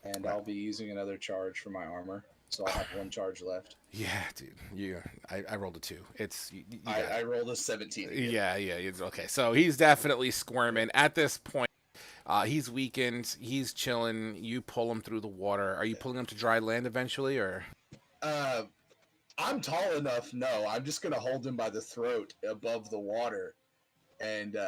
And I'll be using another charge for my armor, so I'll have one charge left. Yeah, dude. I rolled a 2. It's you I rolled a 17 again. Yeah. It's okay. So he's definitely squirming at this point. He's weakened. He's chilling. You pull him through the water. Are you pulling him to dry land eventually, or? I'm tall enough. No, I'm just gonna hold him by the throat above the water, and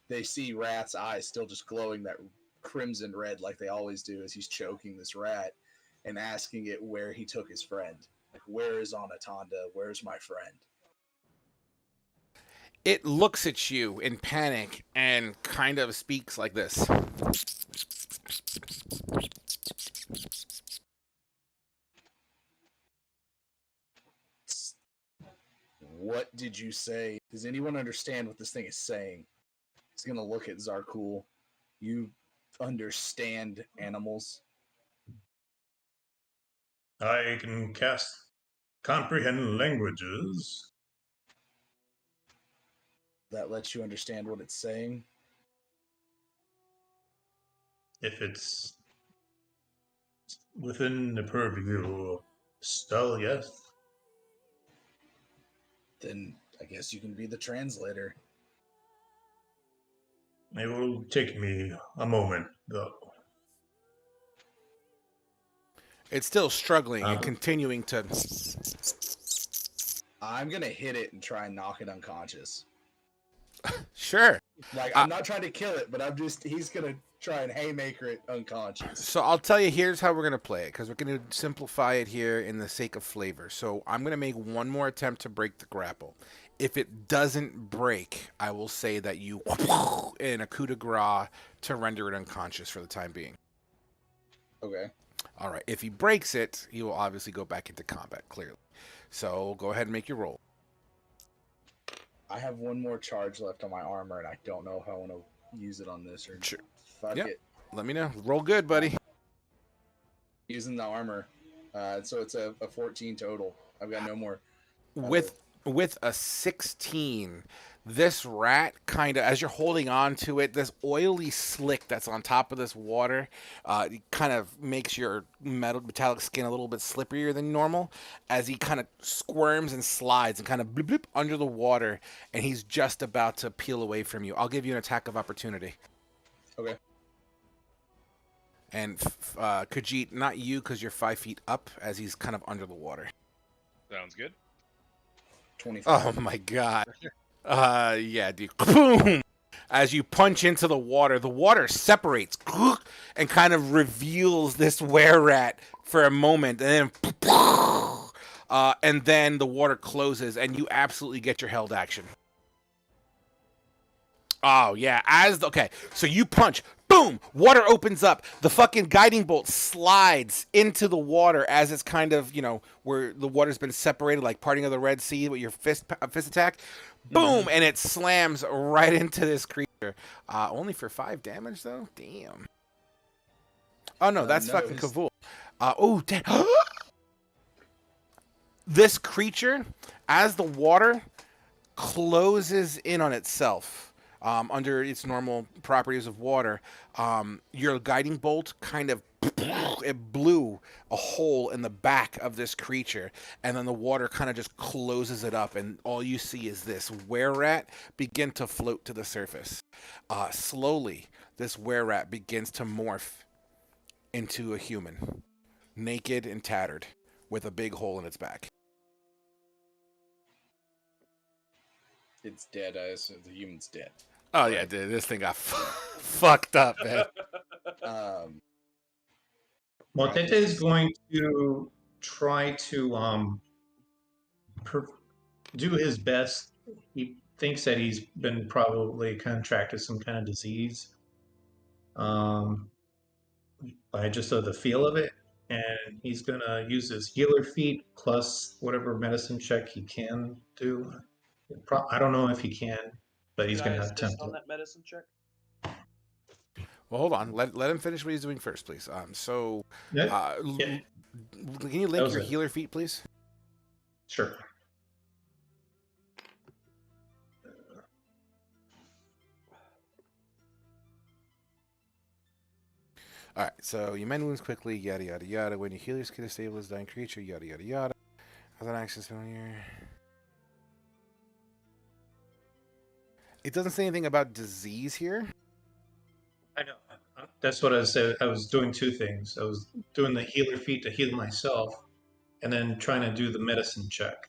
they see Rat's eyes still just glowing that crimson red like they always do as he's choking this rat and asking it where he took his friend. Like, where is Anatonda? Where's my friend? It looks at you in panic and kind of speaks like this. What did you say? Does anyone understand what this thing is saying? He's gonna look at Zarkul. You understand animals? I can cast comprehend languages. That lets you understand what it's saying? If it's within the purview of spell, yes. Then I guess you can be the translator. It will take me a moment, though. It's still struggling and continuing to. I'm gonna hit it and try and knock it unconscious. Sure. Like, I'm not trying to kill it, but he's gonna try and haymaker it unconscious. So I'll tell you, here's how we're going to play it, because we're going to simplify it here in the sake of flavor. So I'm going to make one more attempt to break the grapple. If it doesn't break, I will say that you in a coup de grace to render it unconscious for the time being. Okay. All right. If he breaks it, he will obviously go back into combat, clearly. So go ahead and make your roll. I have one more charge left on my armor, and I don't know how I want to use it on this. Or Sure. fuck Yep. it. Let me know. Roll good, buddy. Using the armor. So it's a 14 total. I've got no more. With a 16, this rat kind of, as you're holding on to it, this oily slick that's on top of this water kind of makes your metallic skin a little bit slipperier than normal as he kind of squirms and slides and kind of bloop, bloop under the water, and he's just about to peel away from you. I'll give you an attack of opportunity. Okay. And Khajiit, not you because you're 5 feet up as he's kind of under the water. Sounds good. 25. Oh my god. Yeah, dude. Boom! As you punch into the water separates and kind of reveals this were-rat for a moment, and then the water closes, and you absolutely get your held action. Oh yeah, okay. So you punch, boom! Water opens up. The fucking guiding bolt slides into the water as it's kind of, where the water's been separated, like parting of the Red Sea with your fist attack. Boom! And it slams right into this creature. Only for 5 damage though. Damn. Oh no, that's No, fucking Kavul. Oh, this creature, as the water closes in on itself under its normal properties of water, your guiding bolt kind of it blew a hole in the back of this creature, and then the water kind of just closes it up, and all you see is this were-rat begin to float to the surface. Slowly, this were-rat begins to morph into a human, naked and tattered, with a big hole in its back. It's dead. I assume the human's dead. Oh yeah, Right. dude, this thing got fucked up, man. Motete is going to try to per- do his best. He thinks that he's been probably contracted some kind of disease. By just the feel of it, and he's gonna use his healer feat plus whatever medicine check he can do. I don't know if he can, but he's Can I gonna assist attempt on it. that medicine check? Well, hold on. Let him finish what he's doing first, please. Yeah, Uh, yeah, can you that link was your it. healer feat, please? Sure. All right. So you mend wounds quickly, yada yada yada. When you heal your skin, stabilize dying creature, yada yada yada. Has an access failure. It doesn't say anything about disease here. I know. That's what I said. I was doing two things. I was doing the healer feat to heal myself, and then trying to do the medicine check,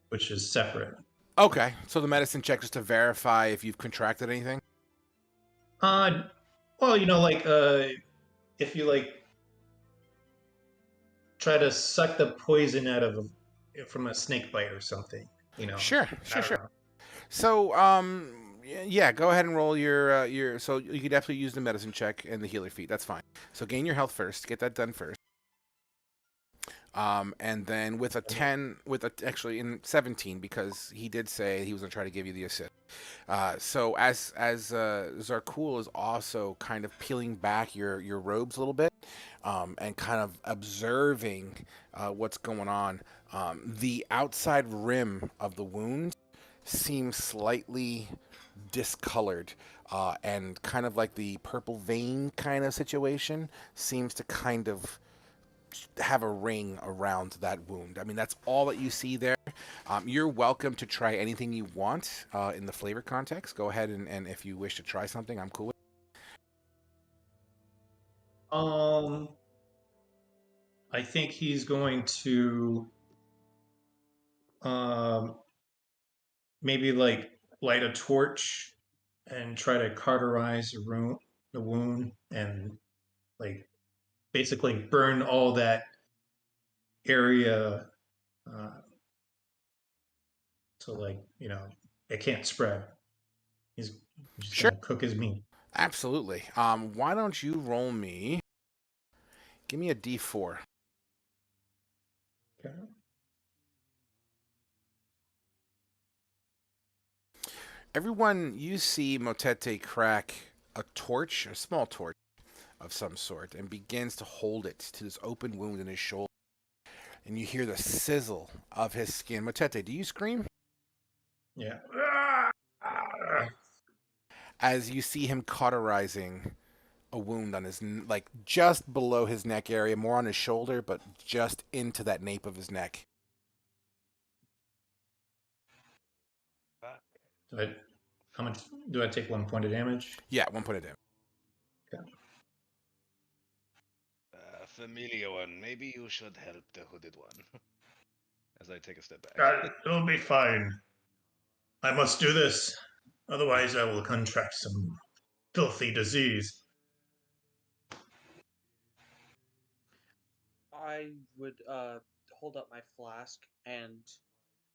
which is separate. Okay. So the medicine check is to verify if you've contracted anything. Well, if you try to suck the poison out of from a snake bite or something, Sure, I sure, don't sure. know. So, yeah, go ahead and roll your. So you could definitely use the medicine check and the healer feat. That's fine. So gain your health first. Get that done first. And then with a 10, actually in 17, because he did say he was gonna try to give you the assist. So as Zarkul is also kind of peeling back your robes a little bit, and kind of observing what's going on, the outside rim of the wound seems slightly discolored, and kind of like the purple vein kind of situation seems to kind of have a ring around that wound. I mean, that's all that you see there. You're welcome to try anything you want in the flavor context. Go ahead and if you wish to try something, I'm cool with Um, I think he's going to um, maybe light a torch and try to cauterize the wound, and like basically burn all that area, uh, so it can't spread. He's it. just Sure. gonna cook his meat. Absolutely. Why don't you roll me? Give me a D4. Okay. Everyone, you see Motete crack a torch, a small torch of some sort, and begins to hold it to this open wound in his shoulder. And you hear the sizzle of his skin. Motete, do you scream? Yeah. As you see him cauterizing a wound on his, like just below his neck area, more on his shoulder, but just into that nape of his neck. Do I, how much do I take? 1 point of damage? Yeah, 1 point of damage. Okay. Familiar one. Maybe you should help the hooded one. As I take a step back. It'll be fine. I must do this. Otherwise, I will contract some filthy disease. I would hold up my flask and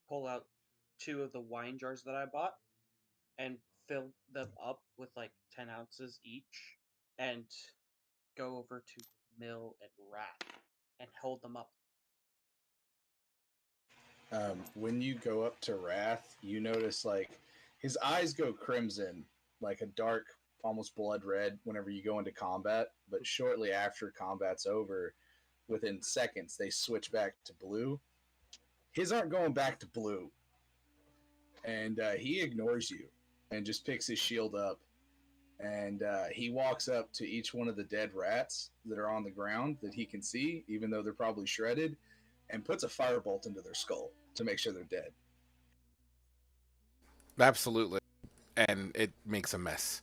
pull out two of the wine jars that I bought and fill them up with like 10 ounces each and go over to Mill and Wrath and hold them up. When you go up to Wrath, you notice like his eyes go crimson, like a dark almost blood red whenever you go into combat, but shortly after combat's over, within seconds, they switch back to blue. His aren't going back to blue. And he ignores you and just picks his shield up. And he walks up to each one of the dead rats that are on the ground that he can see, even though they're probably shredded, and puts a firebolt into their skull to make sure they're dead. Absolutely. And it makes a mess.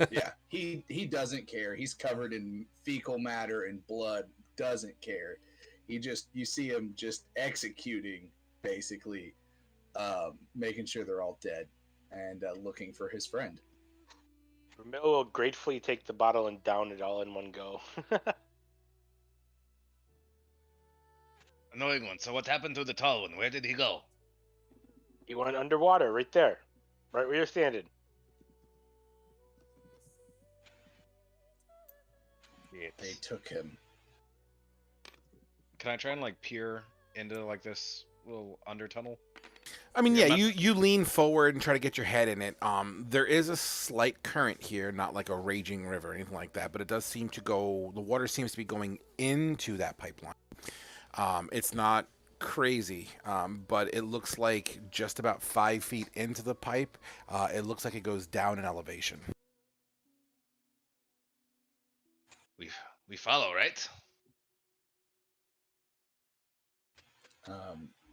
Yeah, he doesn't care. He's covered in fecal matter and blood. Doesn't care. You see him just executing, basically, making sure they're all dead and looking for his friend. Ramil will gratefully take the bottle and down it all in one go. Annoying one. So what happened to the tall one? Where did he go? He went underwater, right there, right where you're standing. They took him. Can I try and like peer into like this little under tunnel? I mean, Yeah, yeah, I'm you lean forward and try to get your head in it. There is a slight current here, not like a raging river or anything like that, but it does seem to go. The water seems to be going into that pipeline. It's not crazy, but it looks like just about 5 feet into the pipe, it looks like it goes down in elevation. We follow, right?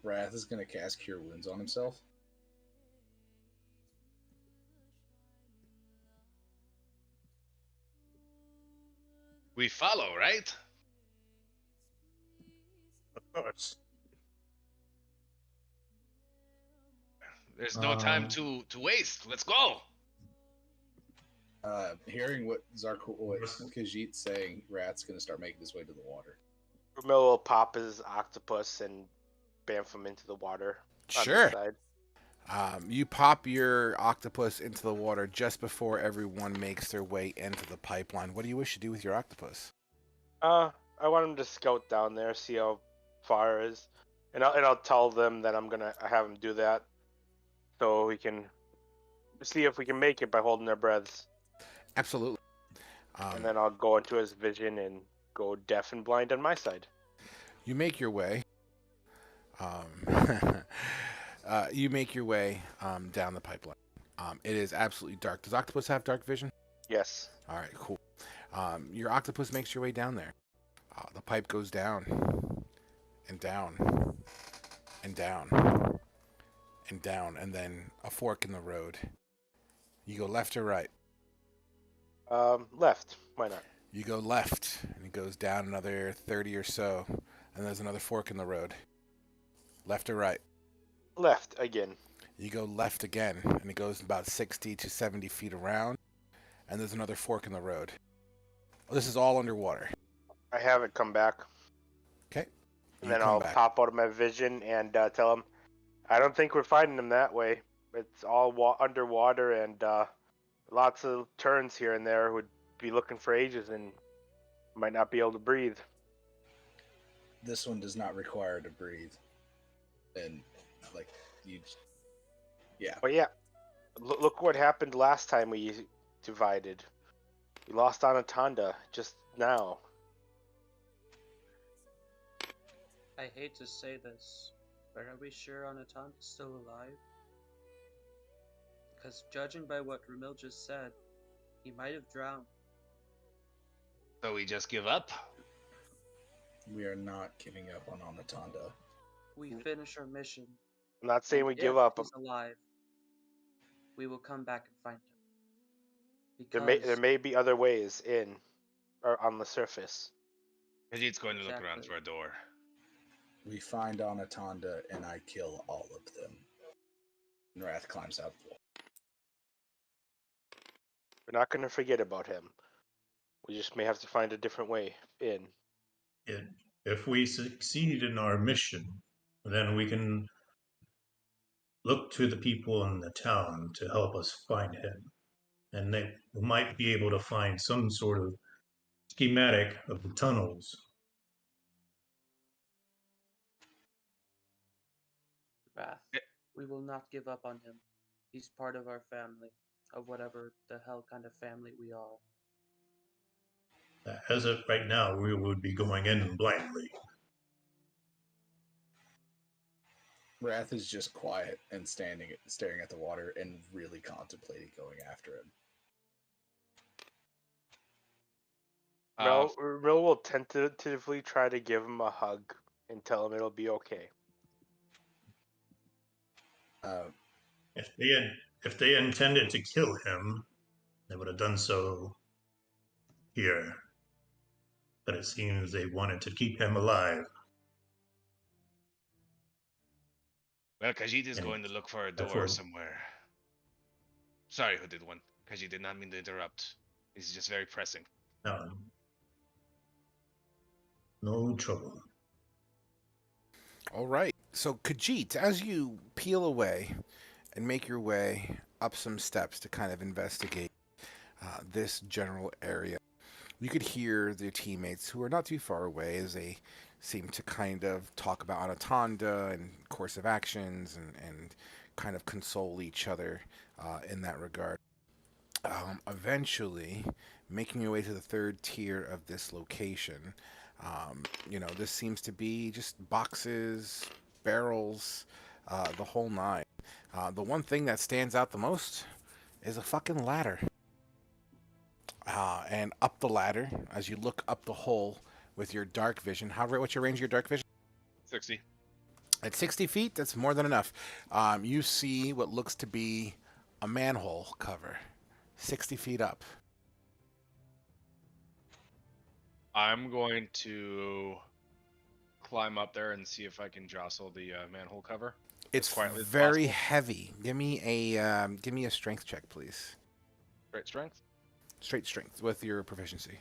Wrath is going to cast Cure Wounds on himself. We follow, right? Of course. There's no time to waste. Let's go. Hearing what Khajiit's saying, Wrath's going to start making his way to the water. Ramil will pop his octopus and bamf him into the water. Sure. On the side. You pop your octopus into the water just before everyone makes their way into the pipeline. What do you wish to do with your octopus? I want him to scout down there, see how far it is, and I'll tell them that I'm gonna have him do that, so we can see if we can make it by holding their breaths. Absolutely. And then I'll go into his vision and go deaf and blind on my side. You make your way. You make your way down the pipeline. It is absolutely dark. Does octopus have dark vision? Yes. All right, cool. Your octopus makes your way down there. The pipe goes down and down and down and down, and then a fork in the road. You go left or right? Left. Why not? You go left, and it goes down another 30 or so, and there's another fork in the road. Left or right? Left again. You go left again, and it goes about 60 to 70 feet around, and there's another fork in the road. This is all underwater. I have it come back. Okay. And then I'll pop out of my vision and tell him, I don't think we're finding him that way. It's all underwater and lots of turns here and there. Would be looking for ages and might not be able to breathe. This one does not require to breathe. And, like, yeah. But yeah, look what happened last time we divided. We lost Anatanda just now. I hate to say this, but are we sure Anatanda's still alive? Because judging by what Ramil just said, he might have drowned. So we just give up? We are not giving up on Anatanda. We finish our mission. I'm not saying we give if up. He's alive. We will come back and find him. Because There may be other ways in or on the surface. Khajiit's going to look around for a door. We find Anatanda and I kill all of them. And Wrath climbs out the wall. We're not going to forget about him. We just may have to find a different way in. If we succeed in our mission, then we can look to the people in the town to help us find him. And they might be able to find some sort of schematic of the tunnels. Wrath, we will not give up on him. He's part of our family. of whatever the hell kind of family we are. As of right now, we would be going in blindly. Wrath is just quiet and staring at the water and really contemplating going after him. Mel will tentatively try to give him a hug and tell him it'll be okay. If they intended to kill him, they would have done so here. But it seems they wanted to keep him alive. Well, Khajiit is And going to look for a door therefore- somewhere. Sorry, Hooded One. Khajiit did not mean to interrupt. This is just very pressing. No trouble. All right. So, Khajiit, as you peel away and make your way up some steps to kind of investigate this general area, you could hear their teammates who are not too far away as they seem to kind of talk about Anatanda and course of actions and kind of console each other in that regard. Eventually, making your way to the third tier of this location, this seems to be just boxes, barrels, the whole nine. The one thing that stands out the most is a fucking ladder. And up the ladder, as you look up the hole with your dark vision, what's your range of your dark vision? 60. At 60 feet, that's more than enough. You see what looks to be a manhole cover, 60 feet up. I'm going to climb up there and see if I can jostle the manhole cover. It's quietly as very possible. heavy. Give me a strength check, please. Great strength. Straight strength with your proficiency.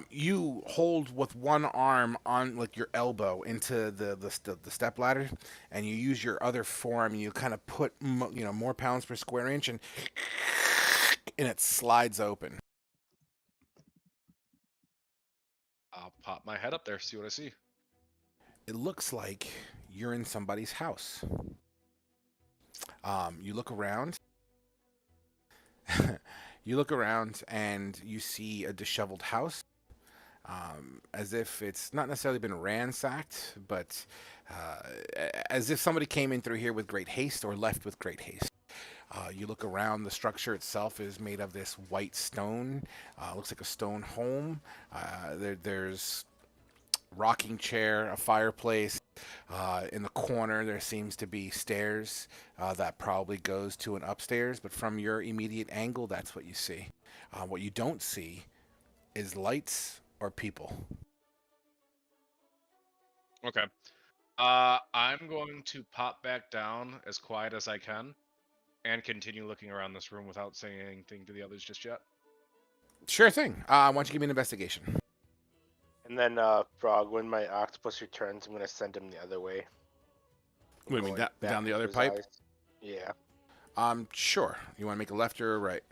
You hold with one arm on like your elbow into the step ladder, and you use your other forearm. And you kind of put more pounds per square inch, and it slides open. I'll pop my head up there, see what I see. It looks like you're in somebody's house. You look around. You look around and you see a disheveled house, as if it's not necessarily been ransacked, but as if somebody came in through here with great haste or left with great haste. You look around, the structure itself is made of this white stone. Looks like a stone home. There's rocking chair, a fireplace. In the corner, there seems to be stairs that probably goes to an upstairs, but from your immediate angle, that's what you see. What you don't see is lights or people. Okay. I'm going to pop back down as quiet as I can and continue looking around this room without saying anything to the others just yet. Sure thing. Why don't you give me an investigation? And then, Frog, when my octopus returns, I'm gonna send him the other way. What do you mean, Going back down the to other his pipe? eyes. Yeah. Sure. You want to make a left or a right?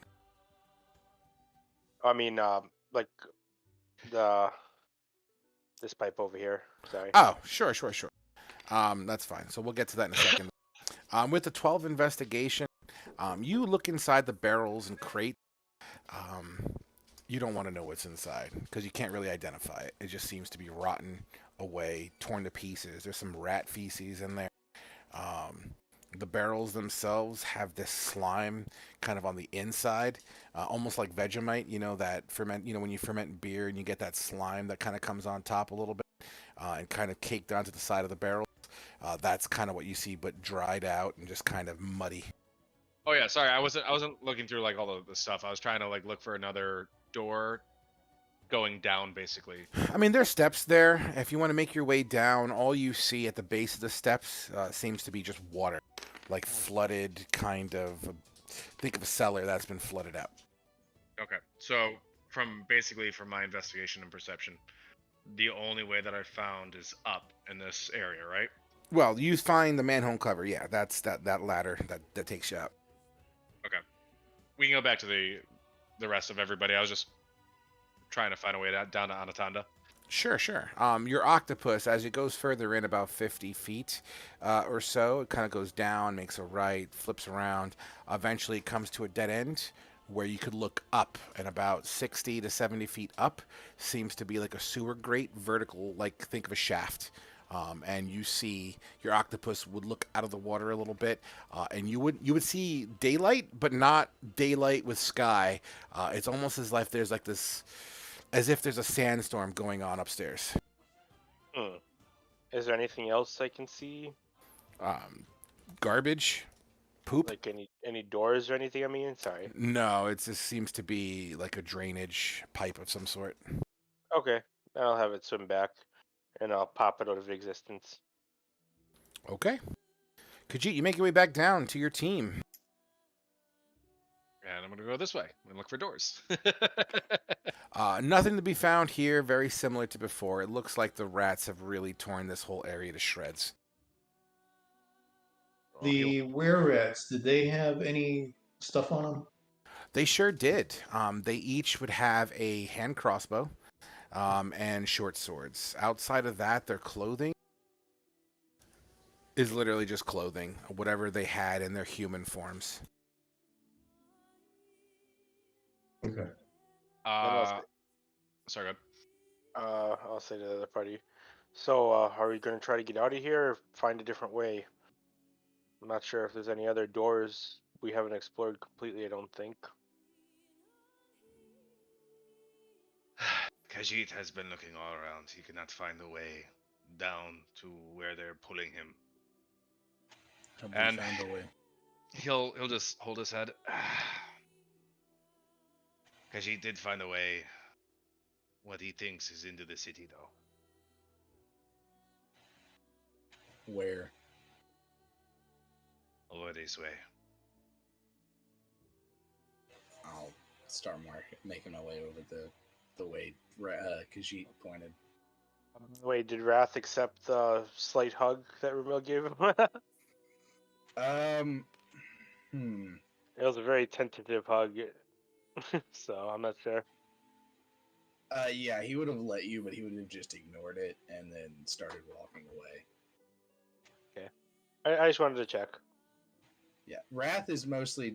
I mean, like this pipe over here. Sorry. Oh, sure. That's fine. So we'll get to that in a second. With the 12 investigation, you look inside the barrels and crates. You don't want to know what's inside because you can't really identify it. It just seems to be rotten away, torn to pieces. There's some rat feces in there. The barrels themselves have this slime kind of on the inside, almost like Vegemite, that ferment, when you ferment beer and you get that slime that kind of comes on top a little bit and kind of caked onto the side of the barrel. That's kind of what you see, but dried out and just kind of muddy. Oh yeah, sorry, I wasn't looking through like all of the stuff. I was trying to like look for another door going down, basically. I mean, there's steps there. If you want to make your way down, all you see at the base of the steps seems to be just water, like flooded kind of. Think of a cellar that's been flooded out. Okay, so from my investigation and perception, the only way that I found is up in this area, right? Well, you find the manhole cover. Yeah, that's that ladder that takes you up. Okay, we can go back to the rest of everybody. I was just trying to find a way down to Anatanda. Sure, sure. Your octopus, as it goes further in, about 50 feet or so, it kind of goes down, makes a right, flips around. Eventually, it comes to a dead end where you could look up, and about 60 to 70 feet up seems to be like a sewer grate, vertical, like think of a shaft. And you see your octopus would look out of the water a little bit, and you would see daylight, but not daylight with sky. It's almost as if there's a sandstorm going on upstairs. Hmm. Is there anything else I can see? Um, Garbage, poop. Like any doors or anything? I mean, sorry. No, it just seems to be like a drainage pipe of some sort. Okay, I'll have it swim back, and I'll pop it out of existence. Okay. Khajiit, you make your way back down to your team. And I'm gonna go this way and look for doors. Nothing to be found here, very similar to before. It looks like the rats have really torn this whole area to shreds. The were-rats, did they have any stuff on them? They sure did. They each would have a hand crossbow and short swords. Outside of that, their clothing is literally just clothing, whatever they had in their human forms. Okay. Sorry, go I'll say to the other party. So, are we gonna try to get out of here or find a different way? I'm not sure if there's any other doors we haven't explored completely. I don't think. Khajiit has been looking all around. He cannot find a way down to where they're pulling him. Have And- we found a way? He'll just hold his head. Khajiit did find a way. What he thinks is into the city, though. Where? Over this way. I'll start making my way over the way Khajiit pointed. Wait, did Wrath accept the slight hug that Ramil gave him? It was a very tentative hug, so I'm not sure. Yeah, he would have let you, but he would have just ignored it and then started walking away. I just wanted to check. Yeah, Wrath is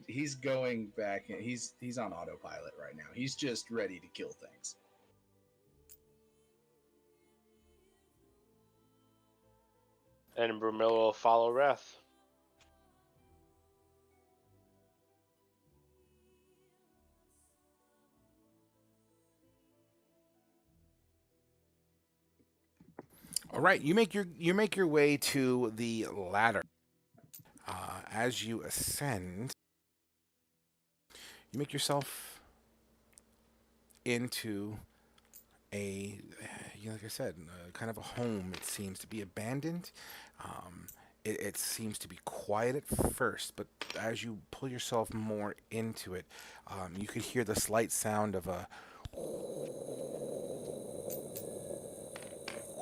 he's going back and he's on autopilot right now. He's just ready to kill things. And Ramil will follow Wrath. All right, you make your way to the ladder. As you ascend, you make yourself into like I said, kind of a home. It seems to be abandoned. It seems to be quiet at first, but as you pull yourself more into it, you could hear the slight sound of a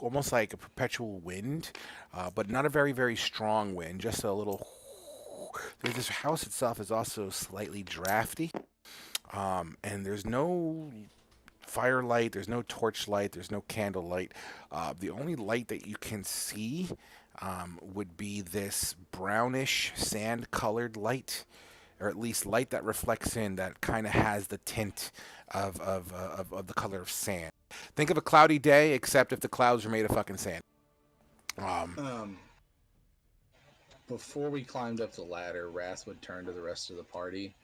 almost like a perpetual wind, but not a very, very strong wind, just a little. This house itself is also slightly drafty, and there's no firelight, there's no torchlight, there's no candlelight. The only light that you can see would be this brownish sand-colored light, or at least light that reflects in that kind of has the tint of the color of sand. Think of a cloudy day, except if the clouds were made of fucking sand. Before we climbed up the ladder, Wrath would turn to the rest of the party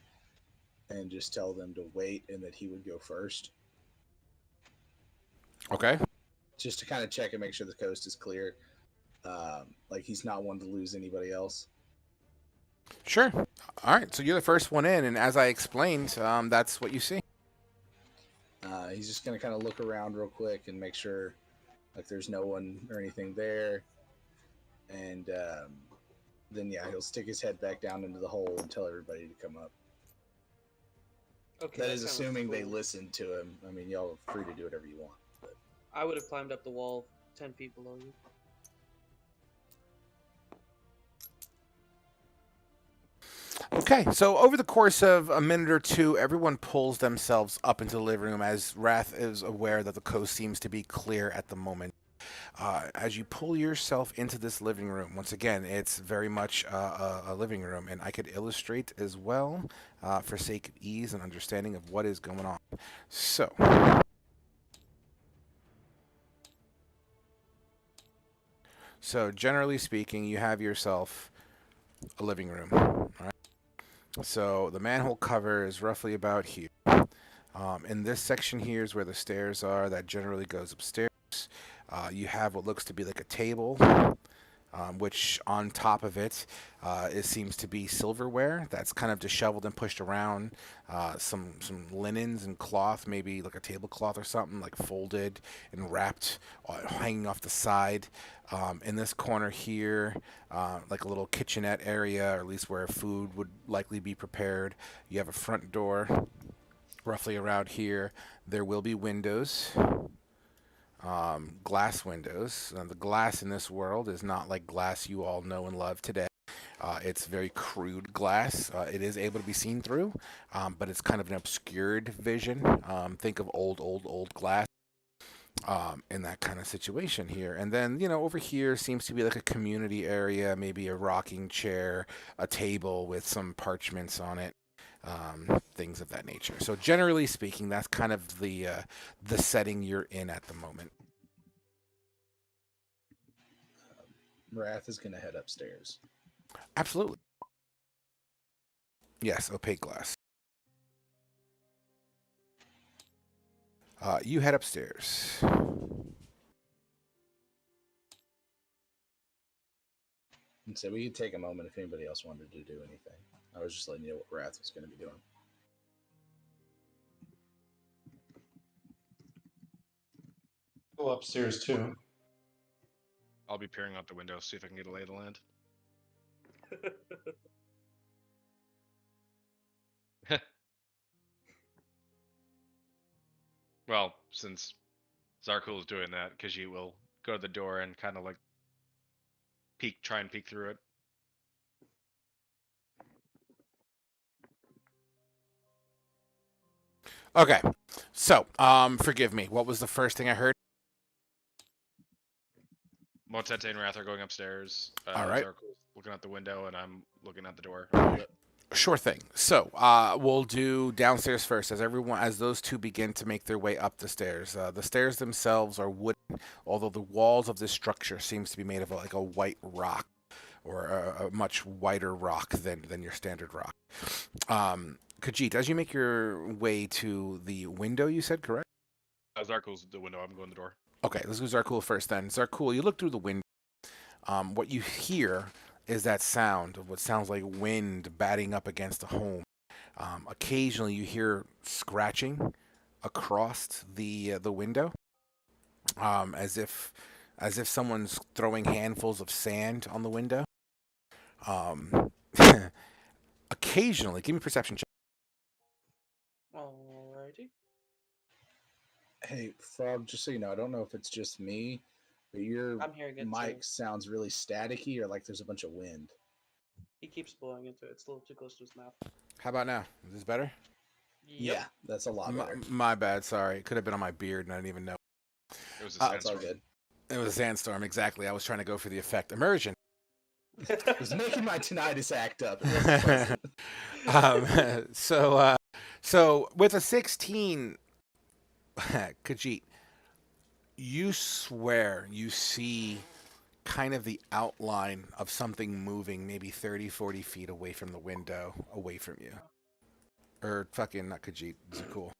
and just tell them to wait and that he would go first. Okay. Just to kind of check and make sure the coast is clear. Like he's not one to lose anybody else. Sure. All right. So you're the first one in, and as I explained, that's what you see. He's just going to kind of look around real quick and make sure like there's no one or anything there. And then, yeah, he'll stick his head back down into the hole and tell everybody to come up. Okay. That is sounds assuming they cool. listen to him. I mean, y'all are free to do whatever you want. But I would have climbed up the wall 10 feet below you. Okay, so over the course of a minute or two, everyone pulls themselves up into the living room as Wrath is aware that the coast seems to be clear at the moment. As you pull yourself into this living room, once again, it's very much a living room, and I could illustrate as well for sake of ease and understanding of what is going on. So generally speaking, you have yourself a living room. All right. So the manhole cover is roughly about here. In this section here is where the stairs are. That generally goes upstairs. You have what looks to be like a table, which on top of it, it seems to be silverware that's kind of disheveled and pushed around. Some linens and cloth, maybe like a tablecloth or something, like folded and wrapped, hanging off the side. In this corner here, like a little kitchenette area, or at least where food would likely be prepared. You have a front door, roughly around here. There will be windows. Glass windows. The glass in this world is not like glass you all know and love today. It's very crude glass. It is able to be seen through, but it's kind of an obscured vision. Think of old glass in that kind of situation here. And then, over here seems to be like a community area, maybe a rocking chair, a table with some parchments on it. Things of that nature. So generally speaking, that's kind of the setting you're in at the moment. Wrath is going to head upstairs. Absolutely. Yes, opaque glass. You head upstairs. And so we could take a moment if anybody else wanted to do anything. I was just letting you know what Wrath was going to be doing. Go upstairs too. I'll be peering out the window, see if I can get a lay of the land. Well, since Zarkul's doing that, Khajiit will go to the door and kind of like try and peek through it. Okay. So, forgive me. What was the first thing I heard? Motete and Wrath are going upstairs. All right. Zarkul's looking out the window, and I'm looking at the door. Sure thing. So, we'll do downstairs first, as those two begin to make their way up the stairs. The stairs themselves are wooden, although the walls of this structure seems to be made of like a white rock, or a much whiter rock than your standard rock. Khajiit, as you make your way to the window, you said, correct? Zarkul's the window. I'm going the door. Okay, let's go Zarkul first then. Zarkul, you look through the window. What you hear is that sound of what sounds like wind batting up against a home. Occasionally, you hear scratching across the window, as if someone's throwing handfuls of sand on the window. Occasionally, give me a perception check. Alrighty. Hey, Frog, just so you know, I don't know if it's just me, but your I'm hearing it mic too. sounds really staticky or like there's a bunch of wind. He keeps blowing into it. It's a little too close to his mouth. How about now? Is this better? Yep. Yeah, that's a lot better. My bad, sorry. It could have been on my beard and I didn't even know. It was a That's all sandstorm. good. It was a sandstorm, exactly. I was trying to go for the effect. Immersion. It was making my tinnitus act up. It wasn't So with a 16, Khajiit, you swear you see kind of the outline of something moving maybe 30, 40 feet away from the window, away from you. Or fucking, not Khajiit, Zakul.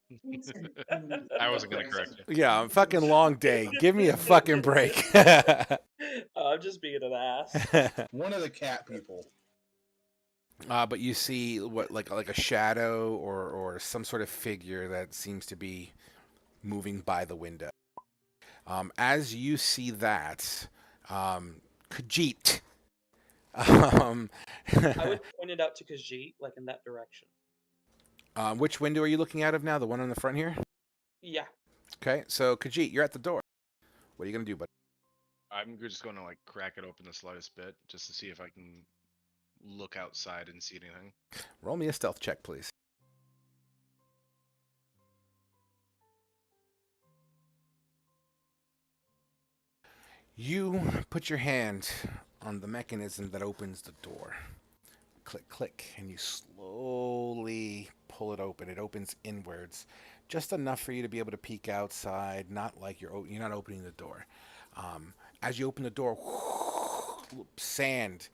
I wasn't going to correct you. Yeah, fucking long day. Give me a fucking break. I'm just being an ass. One of the cat people. But you see what like a shadow or some sort of figure that seems to be moving by the window. As you see that, Khajiit. I would point it out to Khajiit, like in that direction. Which window are you looking out of now? The one in the front here? Yeah. Okay, so Khajiit, you're at the door. What are you gonna do, buddy? I'm just going to like crack it open the slightest bit just to see if I can look outside and see anything. Roll me a stealth check, please. You put your hand on the mechanism that opens the door. Click, click, and you slowly pull it open. It opens inwards, just enough for you to be able to peek outside. Not like you're not opening the door. As you open the door, sand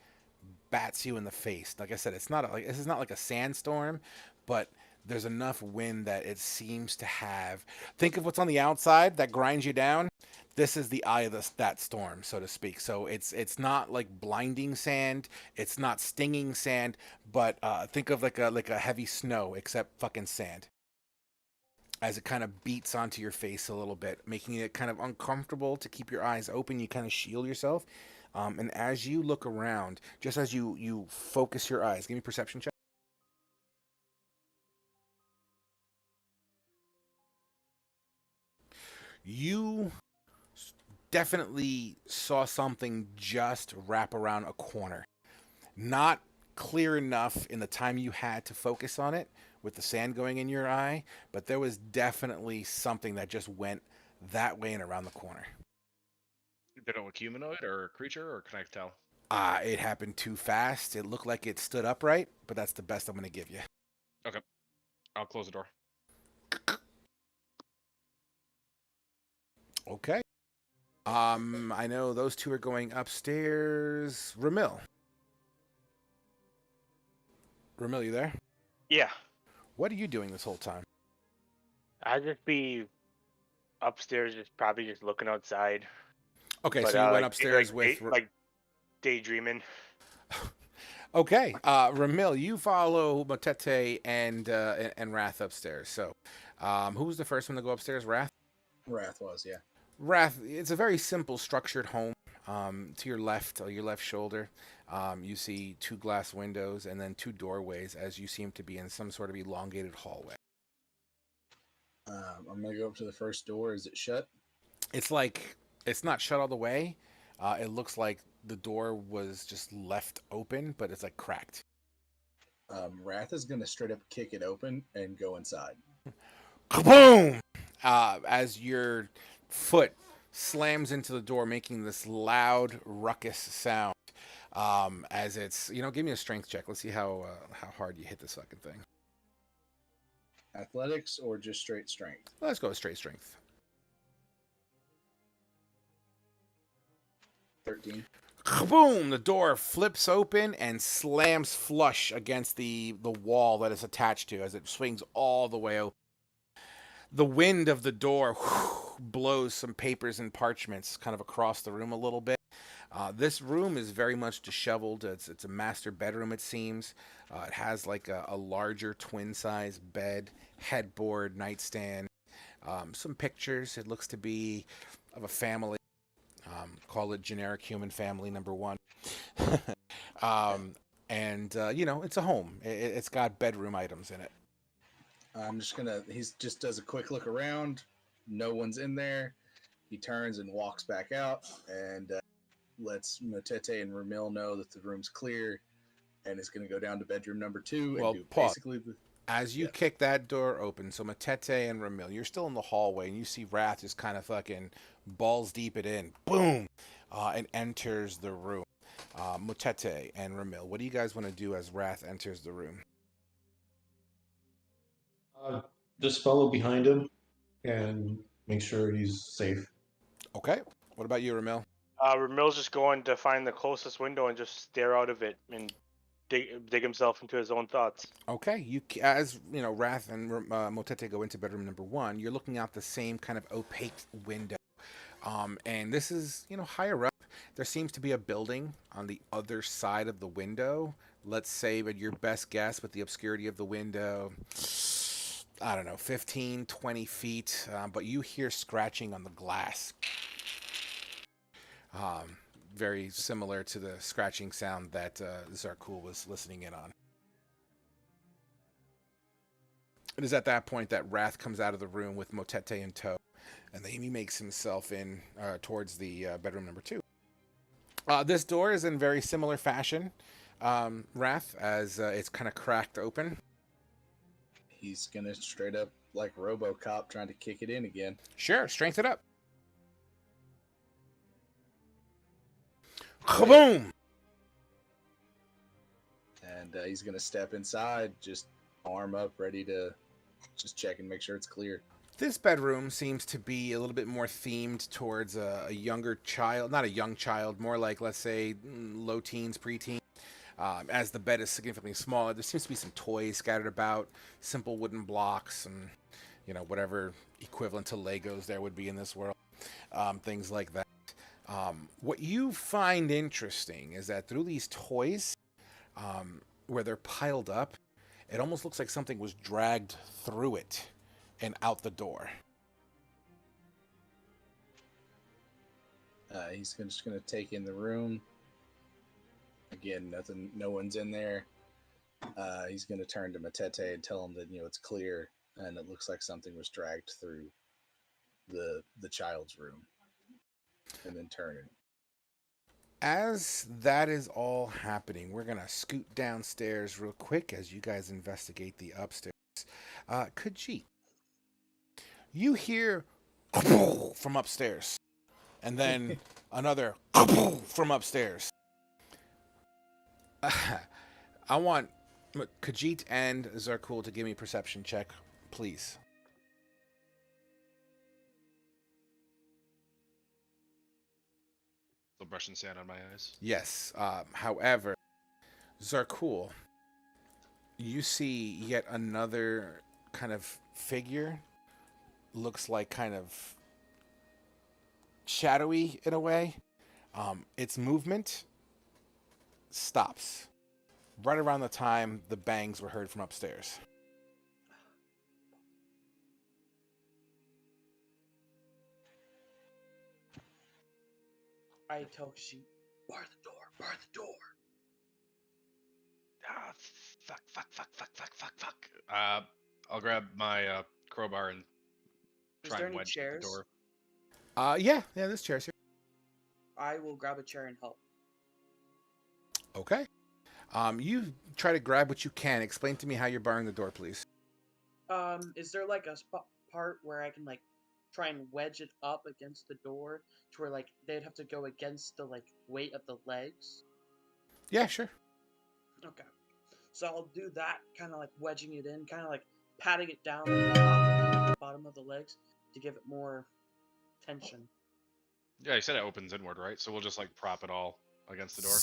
bats you in the face. Like I said, this is not like a sandstorm, but there's enough wind that it seems to have. Think of what's on the outside that grinds you down. This is the eye of that storm, so to speak. So it's not like blinding sand, it's not stinging sand, but think of like a heavy snow, except fucking sand. As it kind of beats onto your face a little bit, making it kind of uncomfortable to keep your eyes open. You kind of shield yourself. And as you look around, just as you focus your eyes, give me a perception check. You definitely saw something just wrap around a corner. Not clear enough in the time you had to focus on it with the sand going in your eye, but there was definitely something that just went that way and around the corner. Did it look humanoid or creature, or can I tell? It happened too fast. It looked like it stood upright, but that's the best I'm going to give you. Okay. I'll close the door. Okay. I know those two are going upstairs. Ramil, you there? Yeah. What are you doing this whole time? I'd just be upstairs, probably just looking outside. Okay, But, so you went like, upstairs with... like daydreaming. Okay, Ramil, you follow Motete and Wrath upstairs. So, who was the first one to go upstairs? Wrath? Wrath was, yeah. Wrath, it's a very simple, structured home. To your left shoulder, you see 2 glass windows and then 2 doorways as you seem to be in some sort of elongated hallway. I'm going to go up to the first door. Is it shut? It's not shut all the way. It looks like the door was just left open, but it's like cracked. Wrath is going to straight up kick it open and go inside. Kaboom! As your foot slams into the door, making this loud, ruckus sound. As it's, give me a strength check. Let's see how hard you hit this fucking thing. Athletics or just straight strength? Let's go with straight strength. 13. Kaboom! The door flips open and slams flush against the wall that it's attached to as it swings all the way open. The wind of the door blows some papers and parchments kind of across the room a little bit. This room is very much disheveled. It's a master bedroom, it seems. It has like a larger twin-size bed, headboard, nightstand, some pictures. It looks to be of a family. Call it generic human family number 1. It's a home. It's got bedroom items in it. He just does a quick look around. No one's in there. He turns and walks back out and lets Motete and Ramil know that the room's clear and is going to go down to bedroom number 2 and do Paul, basically as you kick that door open, so Motete and Ramil, you're still in the hallway and you see Wrath just kind of fucking balls deep it in. Boom! And enters the room. Motete and Ramil, what do you guys want to do as Wrath enters the room? Just follow behind him and make sure he's safe. Okay. What about you, Ramil? Ramil's just going to find the closest window and just stare out of it and dig himself into his own thoughts. Okay. As Wrath and Motete go into bedroom number 1, you're looking out the same kind of opaque window. And this is, higher up. There seems to be a building on the other side of the window. Let's say, but your best guess with the obscurity of the window, I don't know, 15, 20 feet. But you hear scratching on the glass. Very similar to the scratching sound that Zarkul was listening in on. It is at that point that Wrath comes out of the room with Motete in tow, and then he makes himself in towards the bedroom number 2. This door is in very similar fashion. Wrath, as it's kind of cracked open. He's gonna straight up like RoboCop trying to kick it in again. Sure, strength it up. Kaboom! And he's gonna step inside, just arm up, ready to just check and make sure it's clear. This bedroom seems to be a little bit more themed towards a younger child, not a young child, more like, let's say, low teens, preteen. As the bed is significantly smaller, there seems to be some toys scattered about, simple wooden blocks, and whatever equivalent to Legos there would be in this world, things like that. What you find interesting is that through these toys, where they're piled up, it almost looks like something was dragged through it and out the door. He's just gonna take in the room. Again, no one's in there. He's gonna turn to Matete and tell him that it's clear, and it looks like something was dragged through the child's room, and then turn it. As that is all happening, we're gonna scoot downstairs real quick as you guys investigate the upstairs. Khajiit, you hear from upstairs, and then another from upstairs. I want Khajiit and Zarkul to give me a perception check, please. Still brushing sand on my eyes. Yes. However, Zarkul, you see yet another kind of figure. Looks like kind of shadowy in a way. Its movement stops right around the time the bangs were heard from upstairs. I tell she, bar the door. Ah, fuck. I'll grab my crowbar and Is try there and any wedge chairs? the door. Yeah, this chair's here. I will grab a chair and help. Okay. You try to grab what you can. Explain to me how you're barring the door, please. Is there like a part where I can like try and wedge it up against the door to where like they'd have to go against the like weight of the legs? Yeah, sure. Okay. So I'll do that, kind of like wedging it in, kind of like patting it down on the top and the bottom of the legs to give it more tension. Yeah, you said it opens inward, right? So we'll just like prop it all against the door.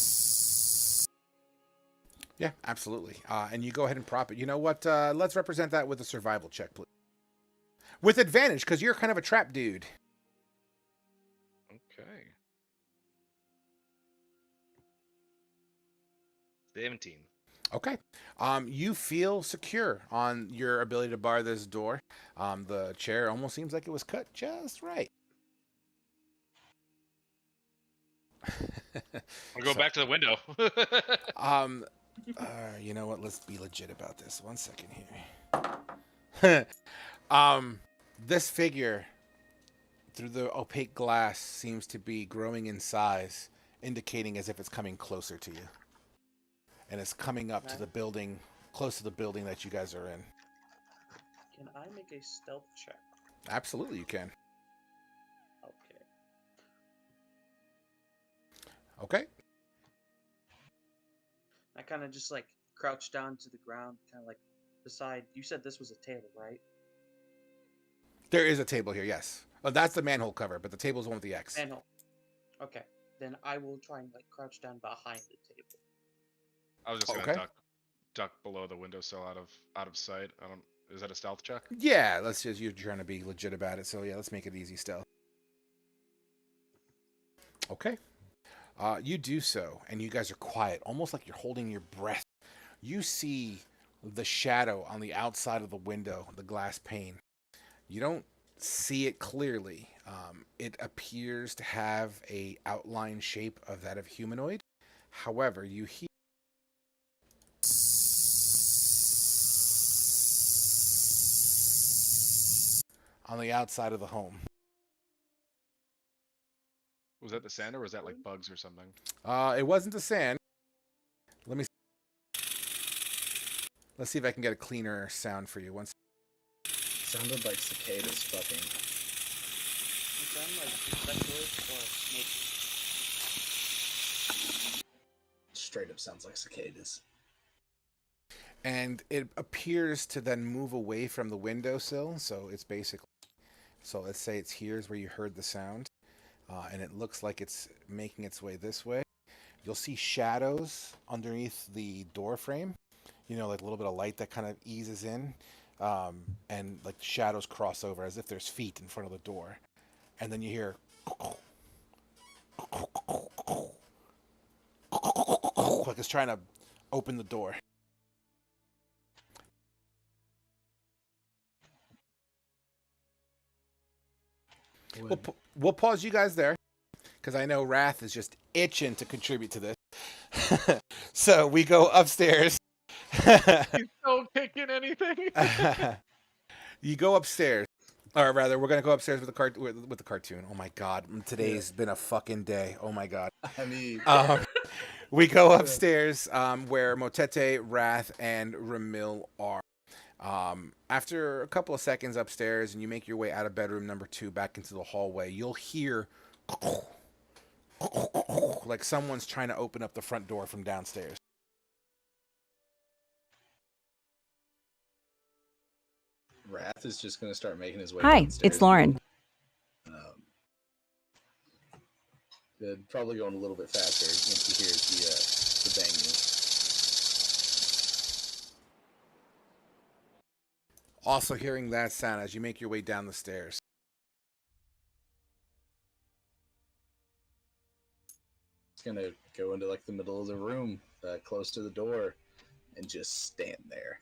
Yeah, absolutely. And you go ahead and prop it. You know what? Let's represent that with a survival check, please. With advantage, because you're kind of a trap dude. Okay. 17. Okay. You feel secure on your ability to bar this door. The chair almost seems like it was cut just right. I'll go back to the window. You know what? Let's be legit about this. 1 second here. This figure through the opaque glass seems to be growing in size, indicating as if it's coming closer to you. And it's coming up to the building, close to the building that you guys are in. Can I make a stealth check? Absolutely, you can. Okay. Okay. I kind of just like crouch down to the ground, kind of like beside. You said this was a table, right? There is a table here, yes. Oh, that's the manhole cover, but the table's the one with the X. Manhole. Okay. Then I will try and like crouch down behind the table. I was just gonna Okay. duck below the windowsill out of sight. I don't. Is that a stealth check? Yeah, let's just, you're trying to be legit about it, so yeah, let's make it easy stealth. Okay. You do so, and you guys are quiet, almost like you're holding your breath. You see the shadow on the outside of the window, the glass pane. You don't see it clearly. It appears to have a outline shape of that of humanoid. However, you hear on the outside of the home. Was that the sand or was that like bugs or something? It wasn't the sand. Let me Let's see if I can get a cleaner sound for you. Once. Sounded like cicadas fucking. It sound like specklers or snakes. Straight up sounds like cicadas. And it appears to then move away from the windowsill. So it's basically. So let's say it's here's where you heard the sound. And it looks like it's making its way this way. You'll see shadows underneath the door frame. You know, like a little bit of light that kind of eases in. And like shadows cross over as if there's feet in front of the door. And then you hear like it's trying to open the door. We'll pause you guys there because I know Wrath is just itching to contribute to this. So we go upstairs. He's still kicking anything. You go upstairs, or rather, we're gonna go upstairs with the cartoon. Oh my god, today's been a fucking day. Oh my god. I mean, we go upstairs where Motete, Wrath, and Ramil are. After a couple of seconds upstairs, and you make your way out of bedroom number 2 back into the hallway, you'll hear like someone's trying to open up the front door from downstairs. Wrath is just going to start making his way Hi, downstairs. it's Lauren. Probably going a little bit faster once he hears the banging. Also hearing that sound as you make your way down the stairs. He's going to go into like the middle of the room, close to the door, and just stand there.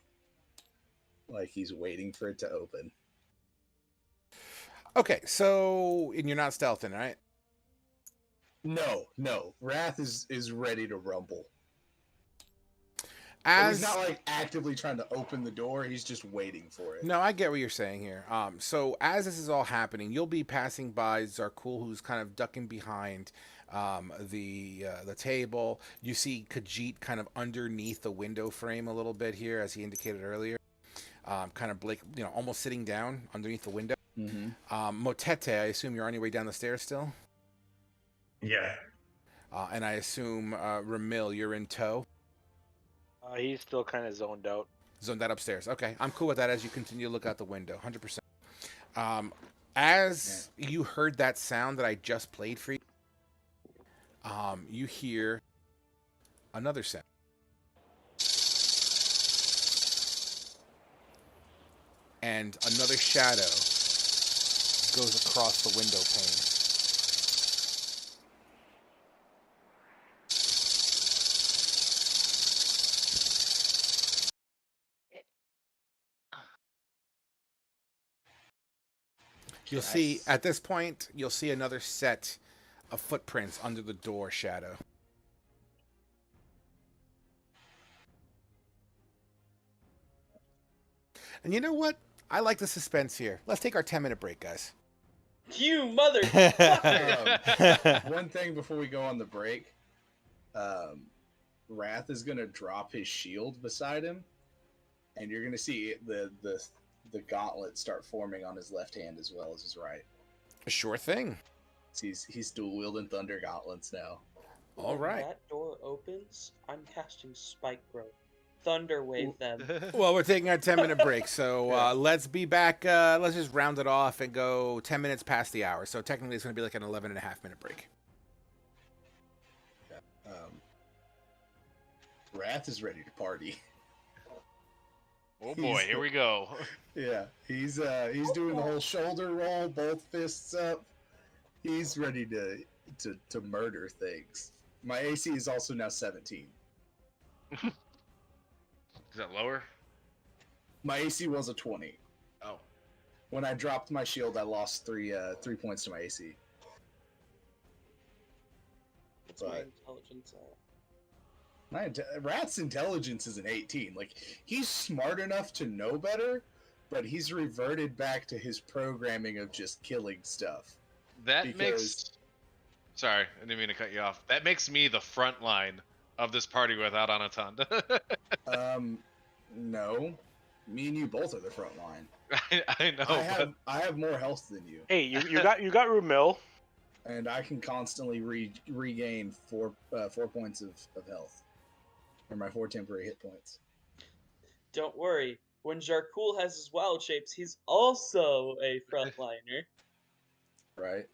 Like he's waiting for it to open. Okay, so and you're not stealthing, right? No. Wrath is ready to rumble. As he's not like actively trying to open the door. He's just waiting for it. No, I get what you're saying here. So as this is all happening, you'll be passing by Zarkul, who's kind of ducking behind the table. You see Khajiit kind of underneath the window frame a little bit here, as he indicated earlier. Kind of almost sitting down underneath the window. Mm-hmm. Motete, I assume you're on your way down the stairs still? Yeah. And I assume, Ramil, you're in tow? He's still kind of zoned out. Zoned out upstairs. Okay, I'm cool with that as you continue to look out the window, 100%. As you heard that sound that I just played for you, you hear another sound. And another shadow goes across the window pane. You'll see, at this point, you'll see another set of footprints under the door shadow. And you know what? I like the suspense here. Let's take our 10-minute break, guys. You mother. One thing before we go on the break, Wrath is gonna drop his shield beside him, and you're gonna see the gauntlet start forming on his left hand as well as his right. Sure thing. He's dual wielding thunder gauntlets now. All right. When that door opens, I'm casting Spike Growth. Thunder wave them. Well, we're taking our 10-minute break, so let's be back. Let's just round it off and go 10 minutes past the hour. So technically, it's going to be like an 11.5-minute break. Yeah. Wrath is ready to party. Oh boy, here we go. Yeah, he's doing the whole shoulder roll, both fists up. He's ready to murder things. My AC is also now 17. Is that lower? My AC was a 20. Oh. When I dropped my shield, I lost 3 points to my AC. What's my intelligence at? Rat's intelligence is an 18. Like, he's smart enough to know better, but he's reverted back to his programming of just killing stuff. That makes... Sorry, I didn't mean to cut you off. That makes me the front line of this party without Anatanda. No, me and you both are the front line. I know, I have more health than you. Hey, you got Rumil. And I can constantly regain 4 points of health, or my 4 temporary hit points. Don't worry. When Jarkul has his wild shapes, he's also a frontliner. Right.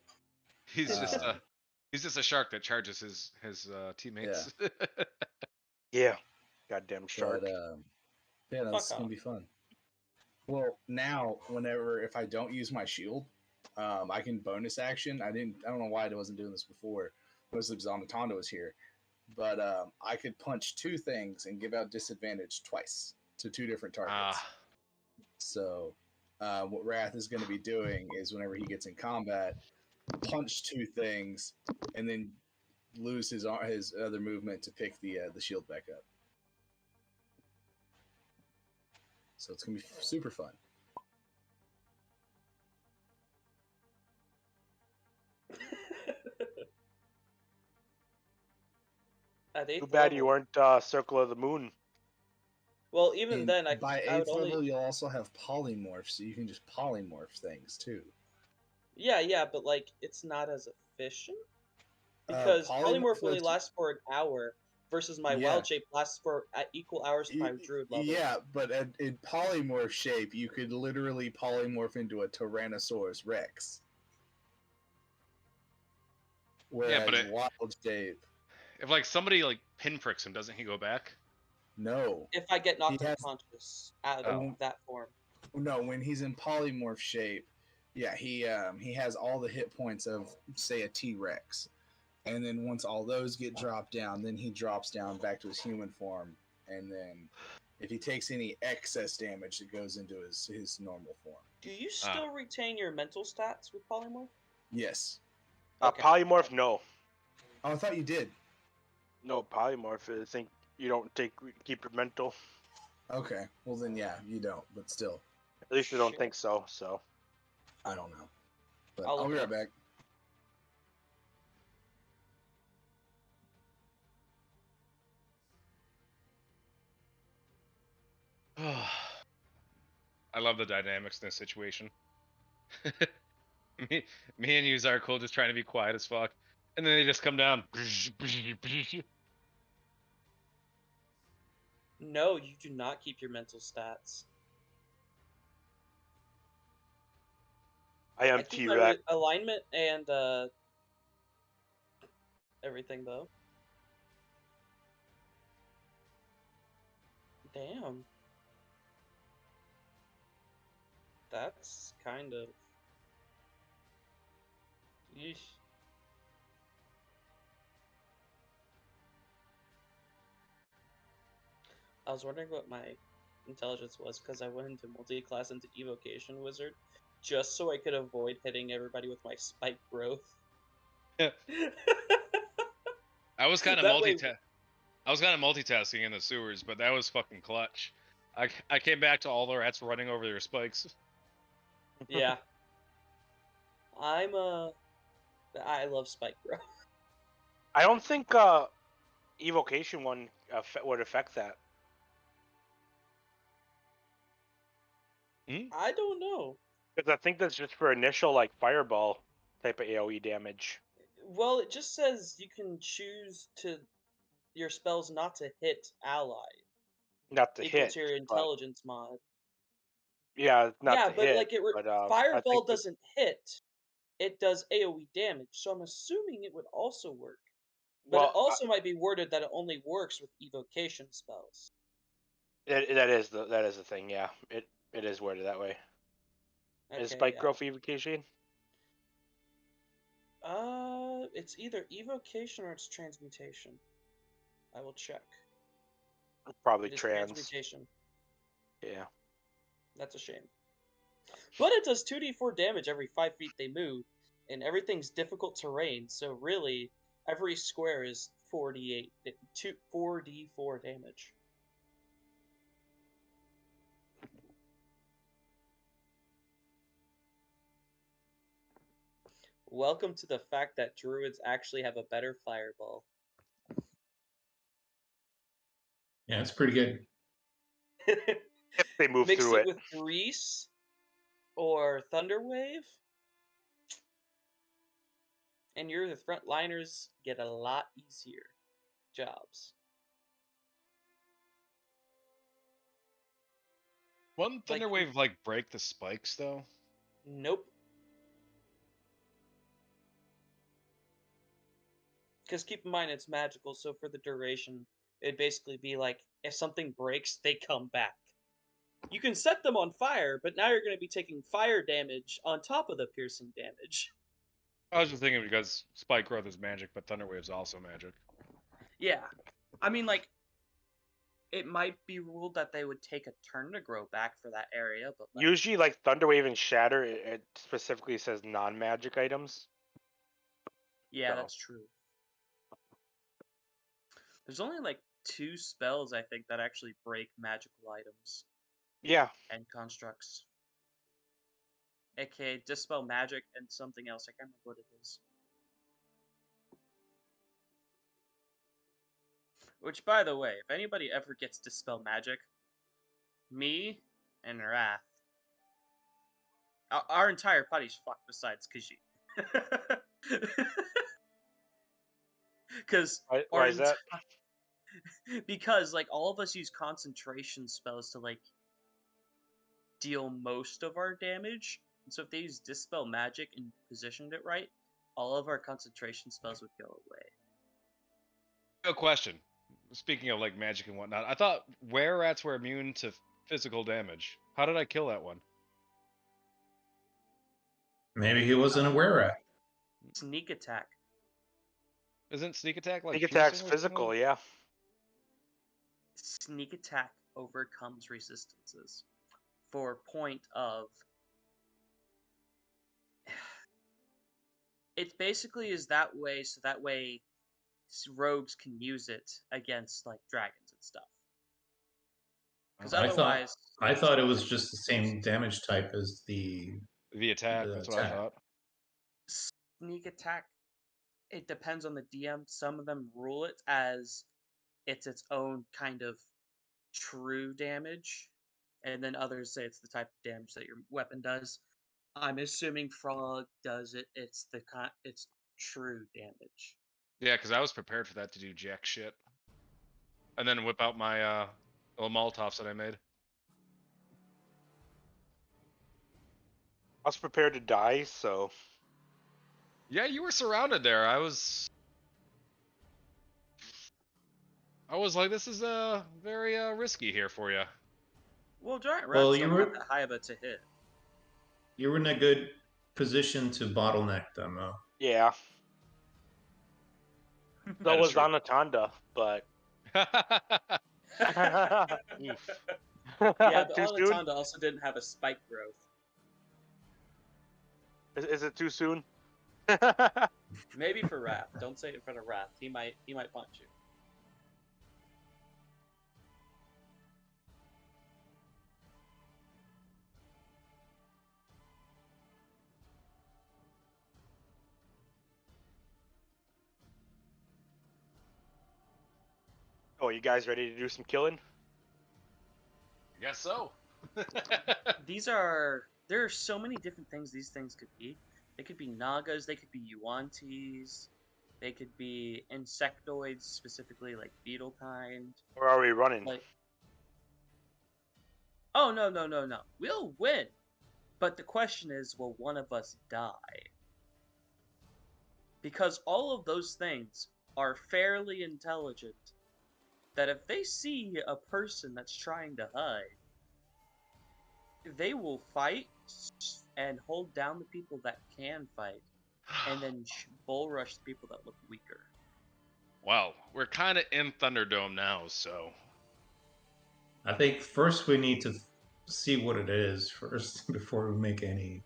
he's just a shark that charges his teammates. Yeah. Goddamn shark. But yeah, that's Fuck gonna off. be fun. Well, now if I don't use my shield, I can bonus action. I don't know why I wasn't doing this before, mostly because Amatanda was here. But I could punch 2 things and give out disadvantage twice to 2 different targets. So what Wrath is going to be doing is whenever he gets in combat, punch 2 things and then lose his other movement to pick the shield back up. So it's going to be super fun. Too bad you weren't Circle of the Moon. Well, even And then, by I would 8th level, only... you'll also have polymorph, so you can just polymorph things too. Yeah, but like it's not as efficient because polymorph only lasts for an hour versus my wild shape lasts for equal hours to my druid level. Yeah, but in polymorph shape, you could literally polymorph into a Tyrannosaurus Rex. Whereas wild shape, if like somebody like pinpricks him, doesn't he go back? No. If I get knocked unconscious out of that form. No, when he's in polymorph shape, yeah, he has all the hit points of, say, a T-Rex. And then once all those get dropped down, then he drops down back to his human form. And then if he takes any excess damage, it goes into his normal form. Do you still retain your mental stats with polymorph? Yes. Okay. Polymorph, no. Oh, I thought you did. No, polymorph. I think you don't keep your mental. Okay. Well, then, yeah, you don't. But still. At least you don't think so. So. I don't know. But I'll be right back. I love the dynamics in this situation. me and you, Zarkul, just trying to be quiet as fuck, and then they just come down. No, you do not keep your mental stats. I am T-Rex. Alignment and everything though. Damn. That's kind of... Yeesh. I was wondering what my intelligence was because I went into multi-class into Evocation Wizard just so I could avoid hitting everybody with my spike growth. I was kind of multitasking in the sewers, but that was fucking clutch. I came back to all the rats running over their spikes. Yeah. I love spike growth. I don't think Evocation one would affect that. I don't know. Because I think that's just for initial like fireball type of AoE damage. Well, it just says you can choose your spells not to hit ally. Not to equal hit. to your intelligence mod. Yeah, not to but hit. Like but fireball doesn't hit. It does AoE damage, so I'm assuming it would also work. But it also might be worded that it only works with evocation spells. That is the thing. Yeah, it is worded that way. Okay, is spike growth evocation? It's either evocation or it's transmutation. I will check. Probably transmutation. Yeah. That's a shame. But it does 2d4 damage every 5 feet they move, and everything's difficult terrain, so really, every square is 4d4 damage. Welcome to the fact that druids actually have a better fireball. Yeah, it's pretty good. If they move Mix through it it. with Grease or Thunderwave, and the frontliners get a lot easier jobs. Wouldn't Like- Thunderwave like break the spikes though? Nope. Because keep in mind, it's magical, so for the duration, it'd basically be like, if something breaks, they come back. You can set them on fire, but now you're going to be taking fire damage on top of the piercing damage. I was just thinking because spike growth is magic, but Thunderwave's also magic. Yeah. I mean, like, it might be ruled that they would take a turn to grow back for that area, but like, Usually, like Thunderwave and Shatter, it specifically says non-magic items. yeah, So. that's true. There's only like 2 spells, I think, that actually break magical items Yeah. and constructs. AKA Dispel Magic and something else. I can't remember what it is. Which, by the way, if anybody ever gets Dispel Magic, me and Wrath, our entire party's fucked besides Khajiit. Because Why is that? because like all of us use concentration spells to like deal most of our damage. And so if they use Dispel Magic and positioned it right, all of our concentration spells would go away. No question. Speaking of like magic and whatnot, I thought were rats were immune to physical damage. How did I kill that one? Maybe he wasn't aware of it. Sneak attack. Isn't sneak attack like Sneak attack's piercing or something? physical, yeah. Sneak attack overcomes resistances for point of. It basically is that way, so that way rogues can use it against like dragons and stuff. Because otherwise, I thought it was just the same damage type as the attack. The That's what I attack. thought. sneak attack. It depends on the DM. Some of them rule it as it's its own kind of true damage, and then others say it's the type of damage that your weapon does. I'm assuming Frog does it. It's true damage. Yeah, because I was prepared for that to do jack shit. And then whip out my little Molotovs that I made. I was prepared to die, so Yeah, you were surrounded there. I was like, this is very risky here for you. Well, giant Well, rats you don't were- have that high of a to hit. You were in a good position to bottleneck them, though. yeah. That So is was true. Anatanda, but Oof. Yeah, but too soon? Anatanda also didn't have a spike growth. Is it too soon? Maybe for Wrath. Don't say it in front of Wrath. He might punch you. Oh, you guys ready to do some killing? I guess so. There are so many different things these things could be. They could be Nagas, they could be Yuan-Tis, they could be insectoids, specifically like beetle kind. Or are we running? Like, oh no. We'll win. But the question is, will one of us die? Because all of those things are fairly intelligent. That if they see a person that's trying to hide, they will fight and hold down the people that can fight, and then bull rush the people that look weaker. Well, we're kind of in Thunderdome now, so. I think first we need to see what it is first before we make any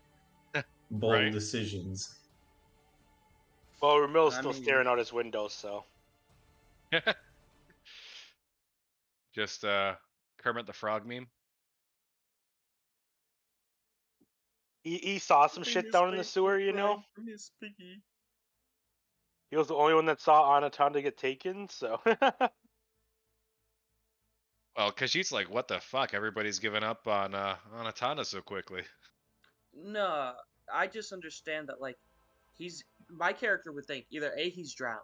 bold Right. decisions. Well, Ramil's I still mean- staring out his window, so Just Kermit the Frog meme. he saw some shit down in the sewer, you know. Miss Piggy. He was the only one that saw Anatanda get taken, so Well, Kashit's like, what the fuck? Everybody's given up on Atana so quickly. No, I just understand that like my character would think either A, he's drowned.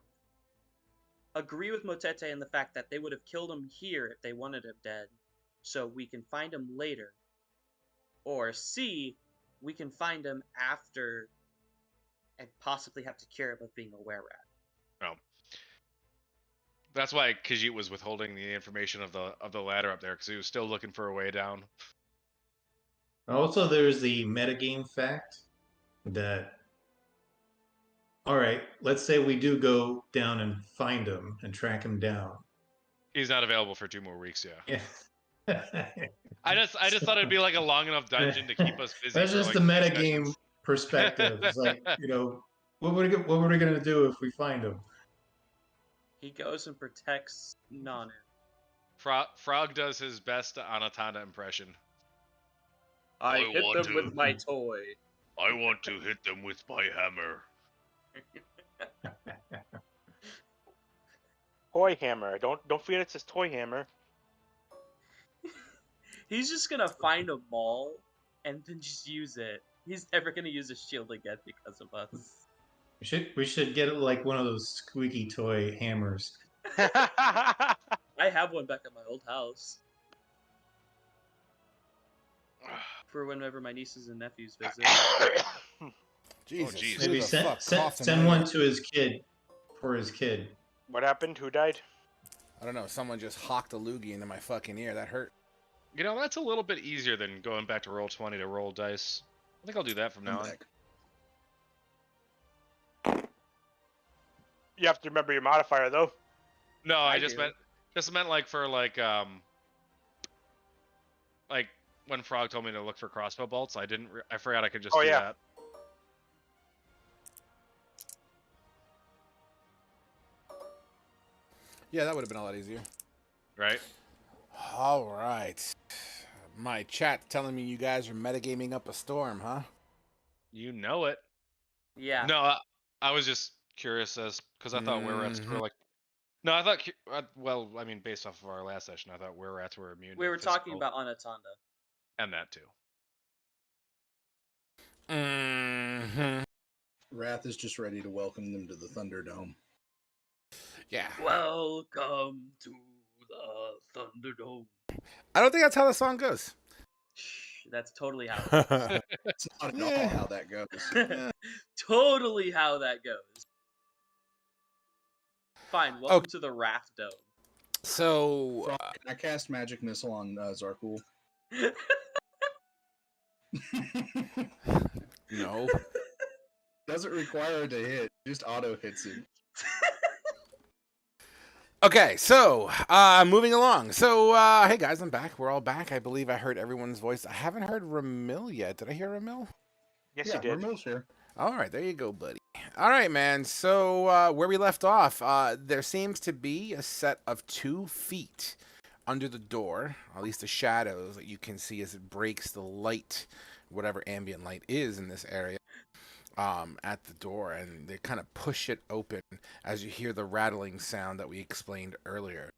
Agree with Motete in the fact that they would have killed him here if they wanted him dead, so we can find him later. Or C, we can find him after and possibly have to cure him of being a were rat. No. That's why Khajiit was withholding the information of the ladder up there, because he was still looking for a way down. Also, there's the metagame fact that, all right, let's say we do go down and find him and track him down. He's not available for 2 more weeks, yeah. Yeah. I just thought it'd be like a long enough dungeon to keep us busy. That's for, just like, the 2 metagame sessions. perspective. It's like, what were we gonna do if we find him? He goes and protects Nanu. Frog does his best Anatana impression. I I hit want them to- with my toy. I want to hit them with my hammer. Toy hammer. Don't forget it's his toy hammer. He's just gonna find a mall and then just use it. He's never gonna use a shield again because of us. We should get like one of those squeaky toy hammers. I have one back at my old house for whenever my nieces and nephews visit. Jesus. jeez. who Maybe the send, fuck send, coughed send tonight? one to his kid for his kid. What happened? Who died? I don't know. Someone just hawked a loogie into my fucking ear. That hurt. You know, that's a little bit easier than going back to roll 20 to roll dice. I think I'll do that from now on. You have to remember your modifier though. No, I I just do. meant like for like when Frog told me to look for crossbow bolts, I forgot I could just Oh, do yeah. that. Yeah, that would have been a lot easier. Right? All right. My chat telling me you guys are metagaming up a storm, huh? You know it. Yeah. No, I was just curious because I thought were-rats were like. No, I thought. Well, I mean, based off of our last session, I thought were-rats were immune. We to were talking physical- about Anatanda. and that too. Mm-hmm. Wrath is just ready to welcome them to the Thunderdome. Yeah. Welcome to the Thunderdome. I don't think that's how the song goes. Shh, that's totally how it goes. It's not at all Yeah. how that goes. Totally how that goes. Fine, welcome to the Wrath Dome. So, Frog, can I cast Magic Missile on Zarkul? no. Doesn't require it to hit, just auto hits it. Okay, so moving along. So, hey guys, I'm back. We're all back. I believe I heard everyone's voice. I haven't heard Ramil yet. Did I hear Ramil? Yes, Yeah, you did. Ramil's here. All right, there you go, buddy. All right, man. So, where we left off, there seems to be a set of 2 feet under the door, at least the shadows that you can see as it breaks the light, whatever ambient light is in this area, at the door, and they kind of push it open as you hear the rattling sound that we explained earlier.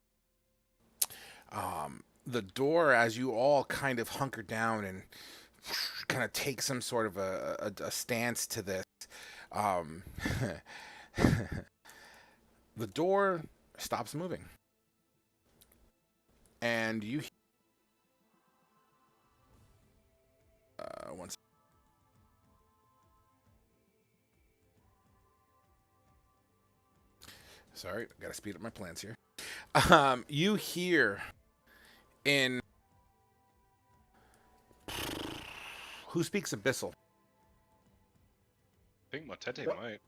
The door, as you all kind of hunker down and kind of take some sort of a stance to this, the door stops moving, and you once. Sorry, I gotta speed up my plans here. You hear in who speaks Abyssal? I think Motete What? might.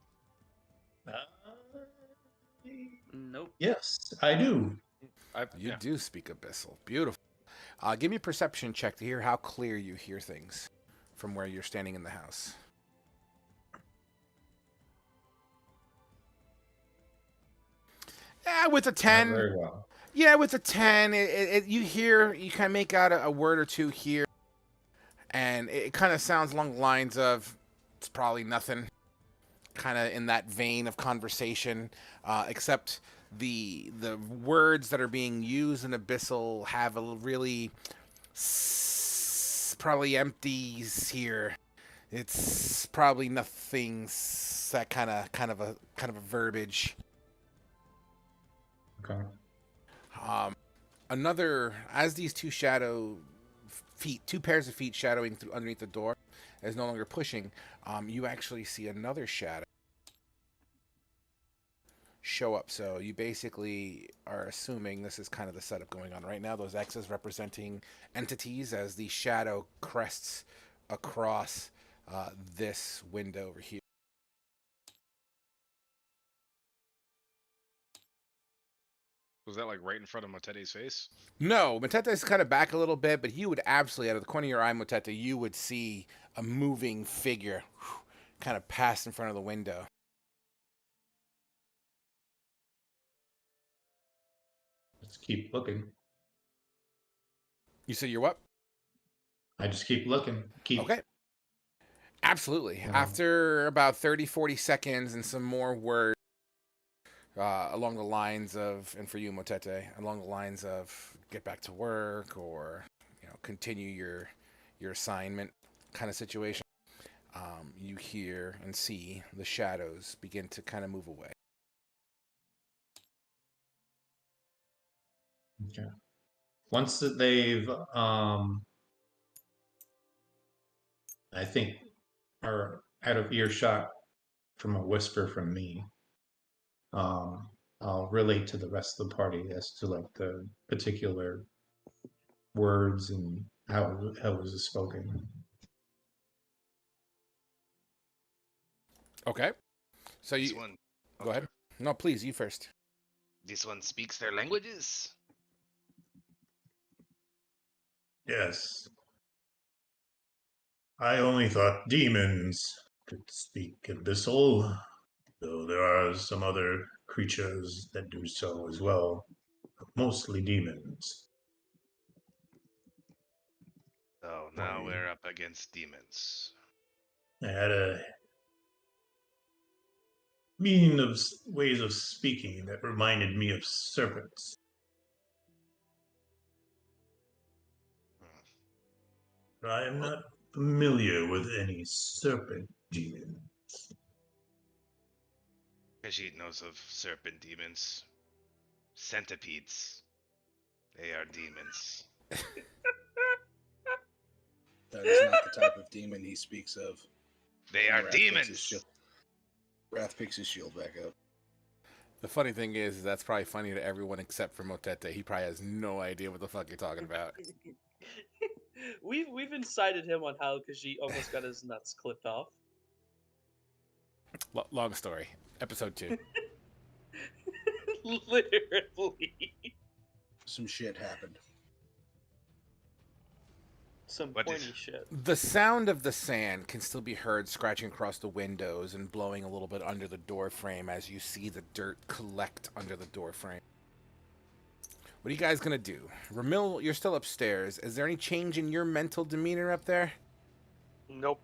Nope. Yes, I do. You Yeah. do speak Abyssal. Beautiful. Give me a perception check to hear how clear you hear things from where you're standing in the house. Yeah, with a 10. Not very well. Yeah, with a 10, you kind of make out a word or two here, and it kind of sounds along the lines of, it's probably nothing, kind of in that vein of conversation, except the words that are being used in Abyssal have a really probably empties here. It's probably nothing that kind of a verbiage. Okay. Another as these two pairs of feet shadowing through underneath the door, is no longer pushing. You actually see another shadow show up. So you basically are assuming this is kind of the setup going on right now. Those X's representing entities as the shadow crests across this window over here. Was that like right in front of Motetti's face? No, Motetta's kind of back a little bit, but you would absolutely, out of the corner of your eye, Motetta, you would see a moving figure kind of pass in front of the window. Let's keep looking. You said you're what? I just keep looking. Okay. Absolutely. Wow. After about 30, 40 seconds and some more words along the lines of, and for you, Motete, along the lines of get back to work or, continue your assignment kind of situation, you hear and see the shadows begin to kind of move away. Okay. Once that they've, I think, are out of earshot from a whisper from me, I'll relate to the rest of the party as to like the particular words and how it was spoken. Okay. So This you one. go ahead. No, please, you first. This one speaks their languages. Yes. I only thought demons could speak abyssal, though there are some other creatures that do so as well, but mostly demons. So now we're up against demons. I had a meaning of ways of speaking that reminded me of serpents. But I am not familiar with any serpent demon. Khajiit knows of serpent demons. Centipedes. They are demons. That is not the type of demon he speaks of. They are demons! Wrath picks his shield back up. The funny thing is that's probably funny to everyone except for Motete. He probably has no idea what the fuck you're talking about. We've incited him on how Khajiit almost got his nuts clipped off. Long story. Episode 2. Literally. Some shit happened. Some What pointy is- shit. The sound of the sand can still be heard scratching across the windows and blowing a little bit under the door frame as you see the dirt collect under the door frame. What are you guys gonna do? Ramil, you're still upstairs. Is there any change in your mental demeanor up there? Nope.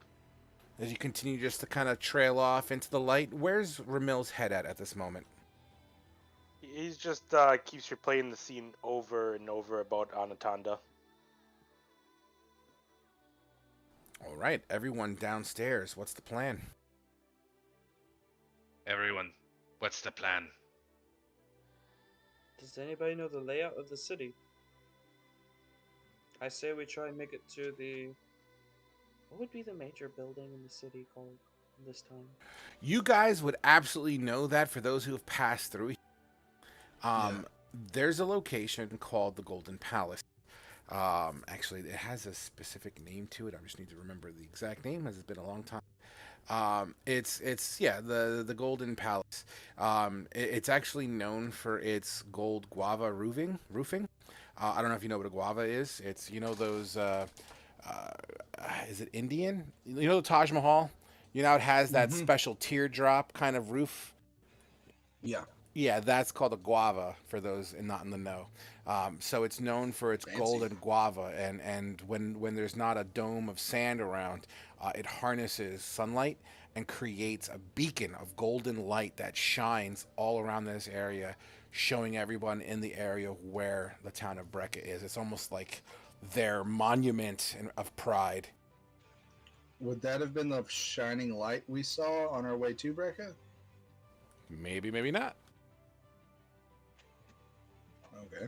As you continue just to kind of trail off into the light, where's Ramil's head at this moment? He's just keeps replaying the scene over and over about Anatanda. All right, everyone downstairs. What's the plan? Everyone, what's the plan? Does anybody know the layout of the city? I say we try and make it to the... What would be the major building in the city called this time? You guys would absolutely know that for those who have passed through. There's a location called the Golden Palace. Actually, it has a specific name to it. I just need to remember the exact name, as it's been a long time. It's the Golden Palace. It's actually known for its gold guava roofing. I don't know if you know what a guava is. It's those. Is it Indian? You know the Taj Mahal. It has that special teardrop kind of roof. Yeah. Yeah, that's called a guava for those not in the know. So it's known for its Fancy. golden guava, and when there's not a dome of sand around, it harnesses sunlight and creates a beacon of golden light that shines all around this area showing everyone in the area where the town of Brecca is. It's almost like their monument of pride. Would that have been the shining light we saw on our way to Brecca? Maybe, maybe not. Okay.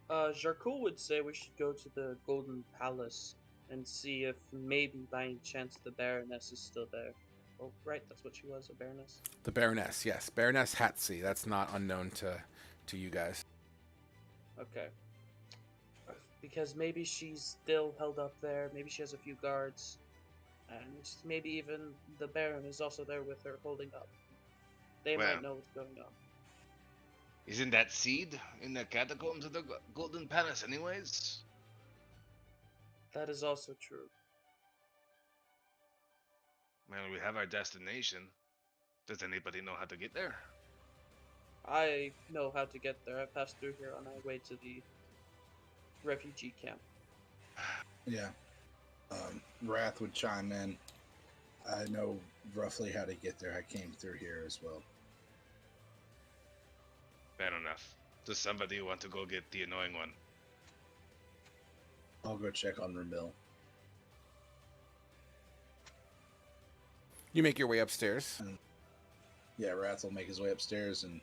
Jarkul would say we should go to the Golden Palace and see if maybe by any chance the Baroness is still there. Oh, right, that's what she was, a Baroness. The Baroness, yes. Baroness Hatsy. That's not unknown to you guys. Okay. Because maybe she's still held up there, maybe she has a few guards, and maybe even the Baron is also there with her holding up. They Well. might know what's going on. Isn't that seed in the catacombs of the Golden Palace, anyways? That is also true. Well, we have our destination. Does anybody know how to get there? I know how to get there. I passed through here on my way to the refugee camp. Yeah. Wrath would chime in. I know roughly how to get there. I came through here as well. Fair enough. Does somebody want to go get the annoying one? I'll go check on Ramil. You make your way upstairs. Yeah, Wrath will make his way upstairs and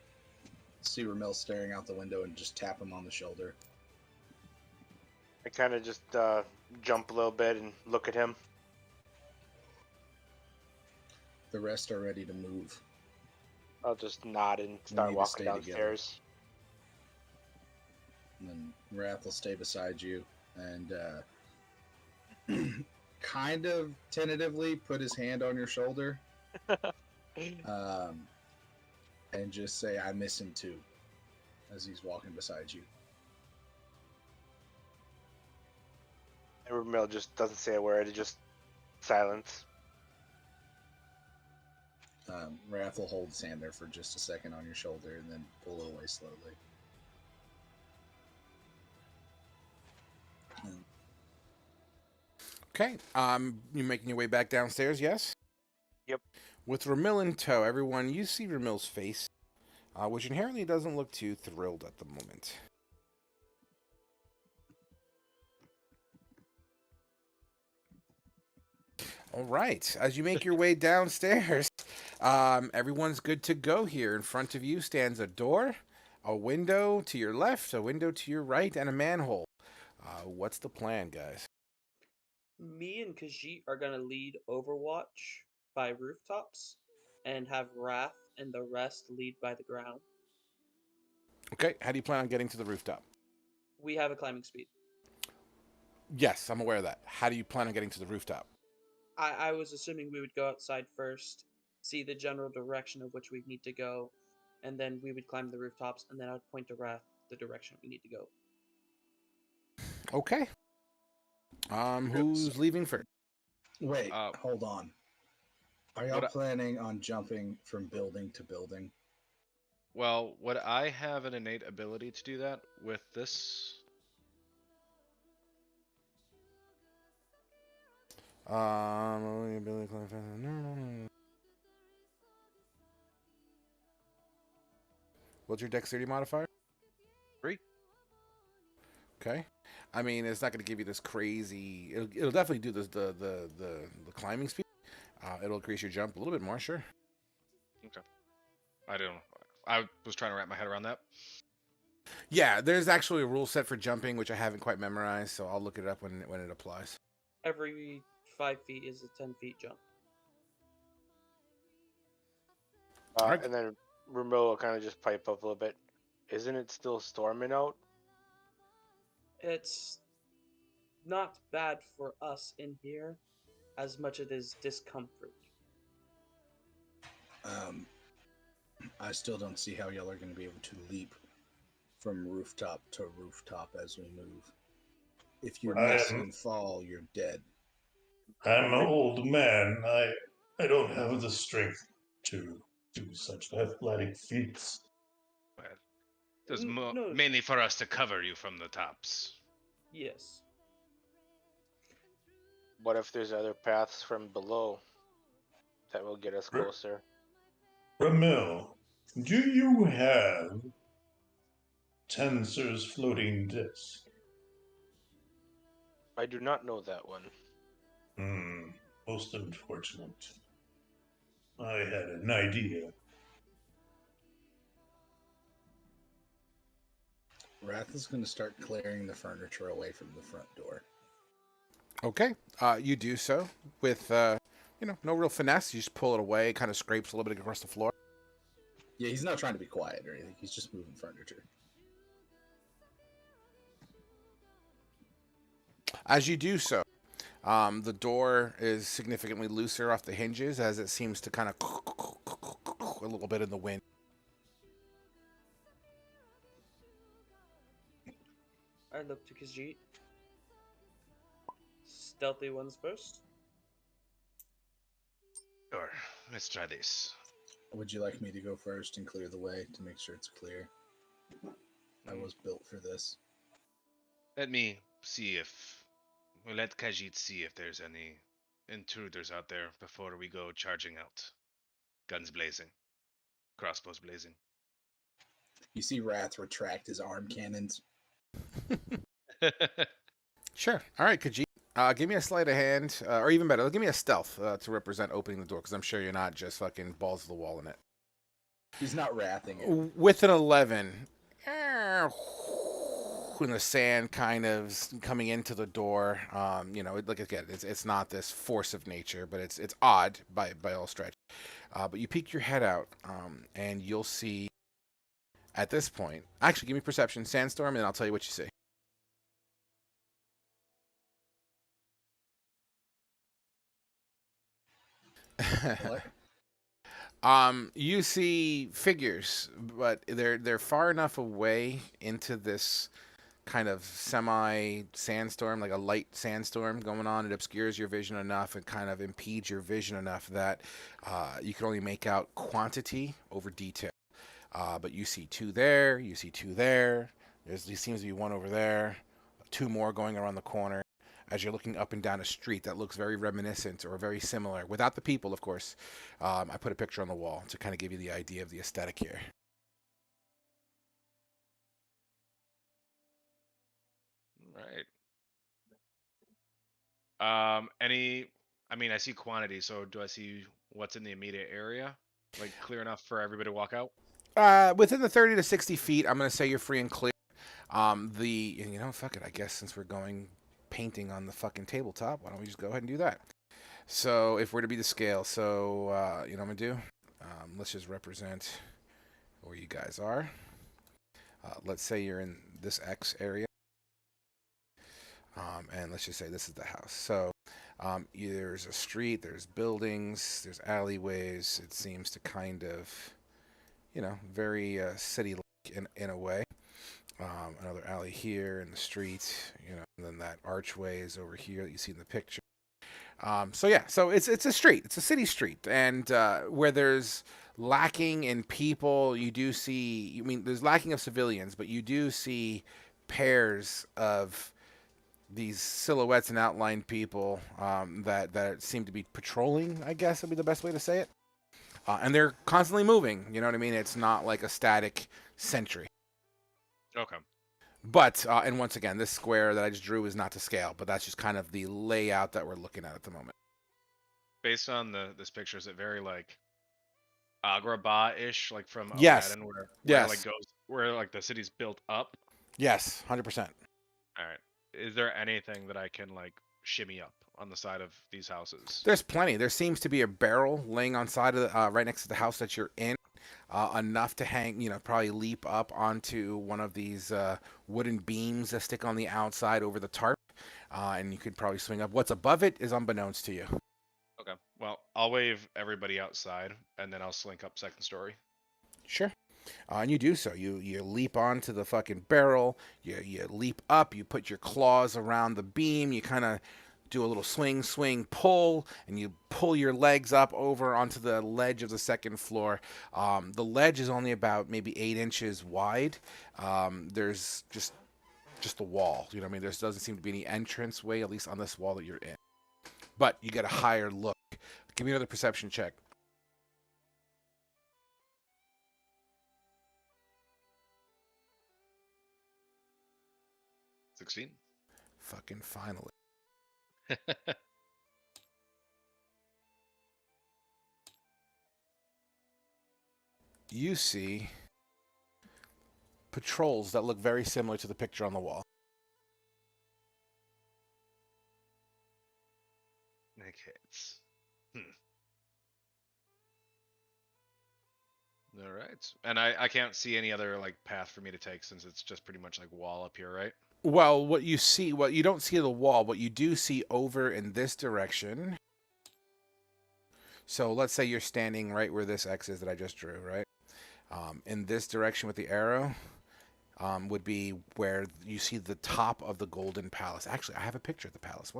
see Ramil staring out the window and just tap him on the shoulder. I kind of just jump a little bit and look at him. The rest are ready to move. I'll just nod and start need to walking stay downstairs. And then Wrath will stay beside you and kind of tentatively put his hand on your shoulder and just say, I miss him too, as he's walking beside you. And Ramil just doesn't say a word, just silence. Wrath will hold his hand there for just a second on your shoulder and then pull it away slowly. Okay. You're making your way back downstairs, yes? Yep. With Ramil in tow, everyone, you see Ramil's face, which inherently doesn't look too thrilled at the moment. All right. As you make your way downstairs, everyone's good to go here. In front of you stands a door, a window to your left, a window to your right, and a manhole. What's the plan, guys? Me and Khajiit are gonna lead Overwatch by rooftops, and have Wrath and the rest lead by the ground. Okay. How do you plan on getting to the rooftop? We have a climbing speed. Yes, I'm aware of that. How do you plan on getting to the rooftop? I was assuming we would go outside first, see the general direction of which we need to go, and then we would climb the rooftops, and then I would point to Wrath the direction we need to go. Okay. Who's leaving first? Wait, hold on. Are y'all planning on jumping from building to building? Well, would I have an innate ability to do that with this? What's your dexterity modifier? 3. Okay. I mean, it's not going to give you this crazy. It'll definitely do this the climbing speed. It'll increase your jump a little bit more, sure. Okay. I don't know. I was trying to wrap my head around that. Yeah, there's actually a rule set for jumping, which I haven't quite memorized, so I'll look it up when it applies. Every 5 feet is a 10 feet jump. Alright. And then Ramil will kind of just pipe up a little bit. Isn't it still storming out? It's not bad for us in here as much as it is discomfort. I still don't see how y'all are going to be able to leap from rooftop to rooftop as we move. If you miss and fall, you're dead. I'm an old man. I don't have the strength to do such athletic feats. Well, it was No. mainly for us to cover you from the tops. Yes. What if there's other paths from below that will get us closer? Ramil, do you have Tensor's floating disk? I do not know that one. Most unfortunate. I had an idea. Wrath is going to start clearing the furniture away from the front door. Okay, you do so with, no real finesse. You just pull it away, kind of scrapes a little bit across the floor. Yeah, he's not trying to be quiet or anything. He's just moving furniture. As you do so, the door is significantly looser off the hinges as it seems to kind of a little bit in the wind. I look to Khajiit. Stealthy ones first. Sure, let's try this. Would you like me to go first and clear the way to make sure it's clear? I was built for this. Let me see if... We'll let Khajiit see if there's any intruders out there before we go charging out. Guns blazing. Crossbows blazing. You see Wrath retract his arm cannons. Sure. All right, Khajiit. Give me a sleight of hand, or even better, give me a stealth to represent opening the door, because I'm sure you're not just fucking balls to the wall in it. He's not wrathing it. With an 11, when the sand kind of coming into the door, like again, it's not this force of nature, but it's odd by all stretch. But you peek your head out, and you'll see at this point. Actually, give me perception, sandstorm, and I'll tell you what you see. You see figures, but they're far enough away into this kind of semi sandstorm, like a light sandstorm going on. It obscures your vision enough and kind of impedes your vision enough that you can only make out quantity over detail. But you see two there, you see two there. There seems to be one over there, two more going around the corner. As you're looking up and down a street that looks very reminiscent or very similar, without the people, of course. I put a picture on the wall to kind of give you the idea of the aesthetic here. Right. I see quantity, so do I see what's in the immediate area? Like clear enough for everybody to walk out? Within the 30 to 60 feet, I'm going to say you're free and clear. Fuck it, I guess since we're going painting on the fucking tabletop, why don't we just go ahead and do that? So if we're to be the scale, what I'm gonna do? Let's just represent where you guys are. Let's say you're in this X area, and let's just say this is the house. So there's a street, there's buildings, there's alleyways. It seems to kind of, very city-like in a way. Another alley here in the street, and then that archway is over here that you see in the picture. So it's a street, it's a city street, and where there's lacking in people, you do see. There's lacking of civilians, but you do see pairs of these silhouettes and outlined people that seem to be patrolling. I guess would be the best way to say it. And they're constantly moving. You know what I mean? It's not like a static sentry. Okay. But, and once again, this square that I just drew is not to scale, but that's just kind of the layout that we're looking at the moment. Based on this picture, is it very like Agrabah-ish, like from Yes. Aladdin, where Yes. it like goes, where like the city's built up? Yes, 100%. All right. Is there anything that I can like shimmy up on the side of these houses? There's plenty. There seems to be a barrel laying on side of the, right next to the house that you're in. Enough to hang, probably leap up onto one of these wooden beams that stick on the outside over the tarp, and you could probably swing up. What's above it is unbeknownst to you. Okay. Well, I'll wave everybody outside, and then I'll slink up second story. Sure. And you do so. You leap onto the fucking barrel. You leap up. You put your claws around the beam. You kind of do a little swing, pull, and you pull your legs up over onto the ledge of the second floor. The ledge is only about maybe 8 inches wide. There's just the wall. You know what I mean? There doesn't seem to be any entrance way, at least on this wall that you're in. But you get a higher look. Give me another perception check. 16. Fucking finally. You see patrols that look very similar to the picture on the wall. Okay. All right. And I can't see any other like path for me to take since it's just pretty much like wall up here, right? Well, what you don't see the wall, what you do see over in this direction. So let's say you're standing right where this X is that I just drew, right? In this direction with the arrow would be where you see the top of the Golden Palace. Actually, I have a picture of the palace.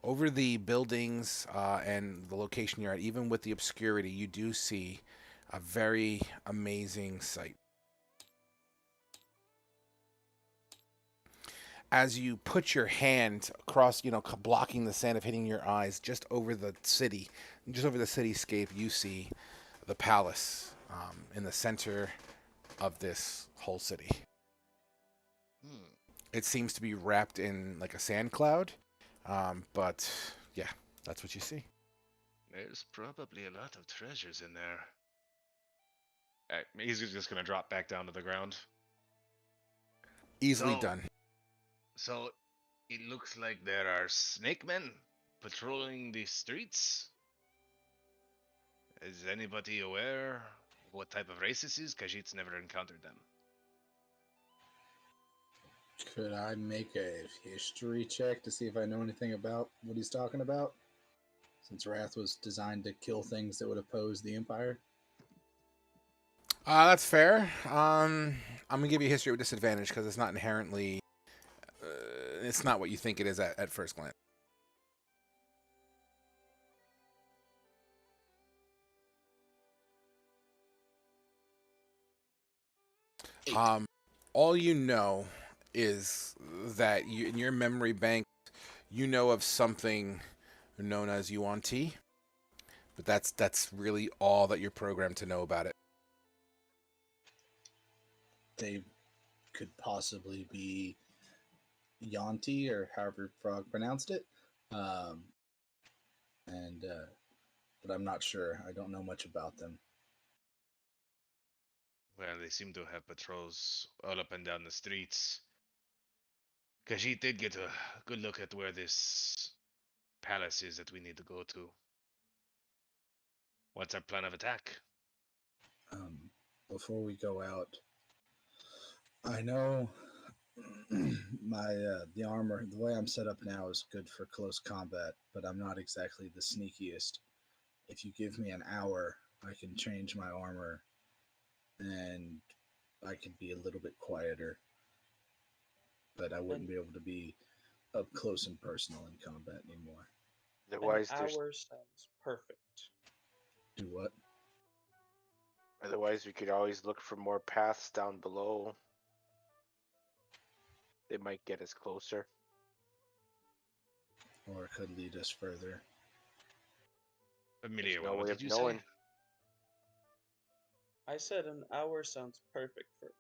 Over the buildings and the location you're at, even with the obscurity, you do see a very amazing sight. As you put your hand across, blocking the sand of hitting your eyes, just over the cityscape, you see the palace in the center of this whole city. It seems to be wrapped in like a sand cloud, but yeah, that's what you see. There's probably a lot of treasures in there. He's just gonna drop back down to the ground. Easily done. So, it looks like there are snake men patrolling the streets. Is anybody aware what type of race this is? Khajiit's never encountered them. Could I make a history check to see if I know anything about what he's talking about? Since Wrath was designed to kill things that would oppose the Empire. That's fair. I'm gonna give you history with disadvantage because it's not inherently. It's not what you think it is at first glance. All you know is that in your memory bank, you know of something known as Yuan-Ti, but that's really all that you're programmed to know about it. They could possibly be Yuan-Ti, or however Frog pronounced it, but I'm not sure. I don't know much about them. Well, they seem to have patrols all up and down the streets. Khajiit did get a good look at where this palace is that we need to go to. What's our plan of attack? Before we go out, I know my the armor, the way I'm set up now, is good for close combat, but I'm not exactly the sneakiest. If you give me an hour, I can change my armor, and I could be a little bit quieter, but I wouldn't be able to be up close and personal in combat anymore. An hour sounds perfect. Do what? Otherwise, we could always look for more paths down below. They might get us closer. Or it could lead us further. Amelia, no what way did of you knowing. say? I said an hour sounds perfect for me.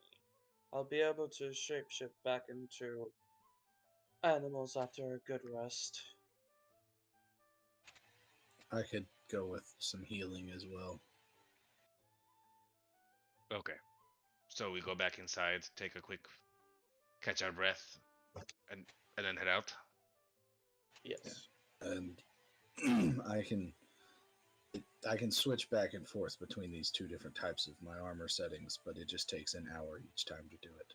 I'll be able to shapeshift back into animals after a good rest. I could go with some healing as well. Okay. So we go back inside, take a quick catch our breath, and then head out. Yes. Yeah. And I can switch back and forth between these two different types of my armor settings, but it just takes an hour each time to do it.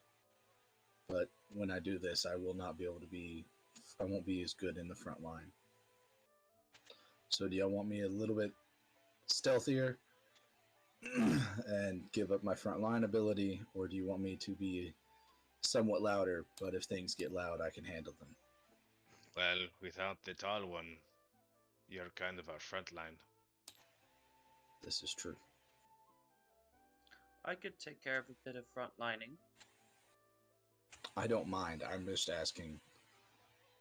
But when I do this, I will not be able to I won't be as good in the front line. So do y'all want me a little bit stealthier and give up my front line ability, or do you want me to be somewhat louder, but if things get loud, I can handle them? Well, without the tall one, you're kind of our front line. This is true. I could take care of a bit of front lining. I don't mind. I'm just asking.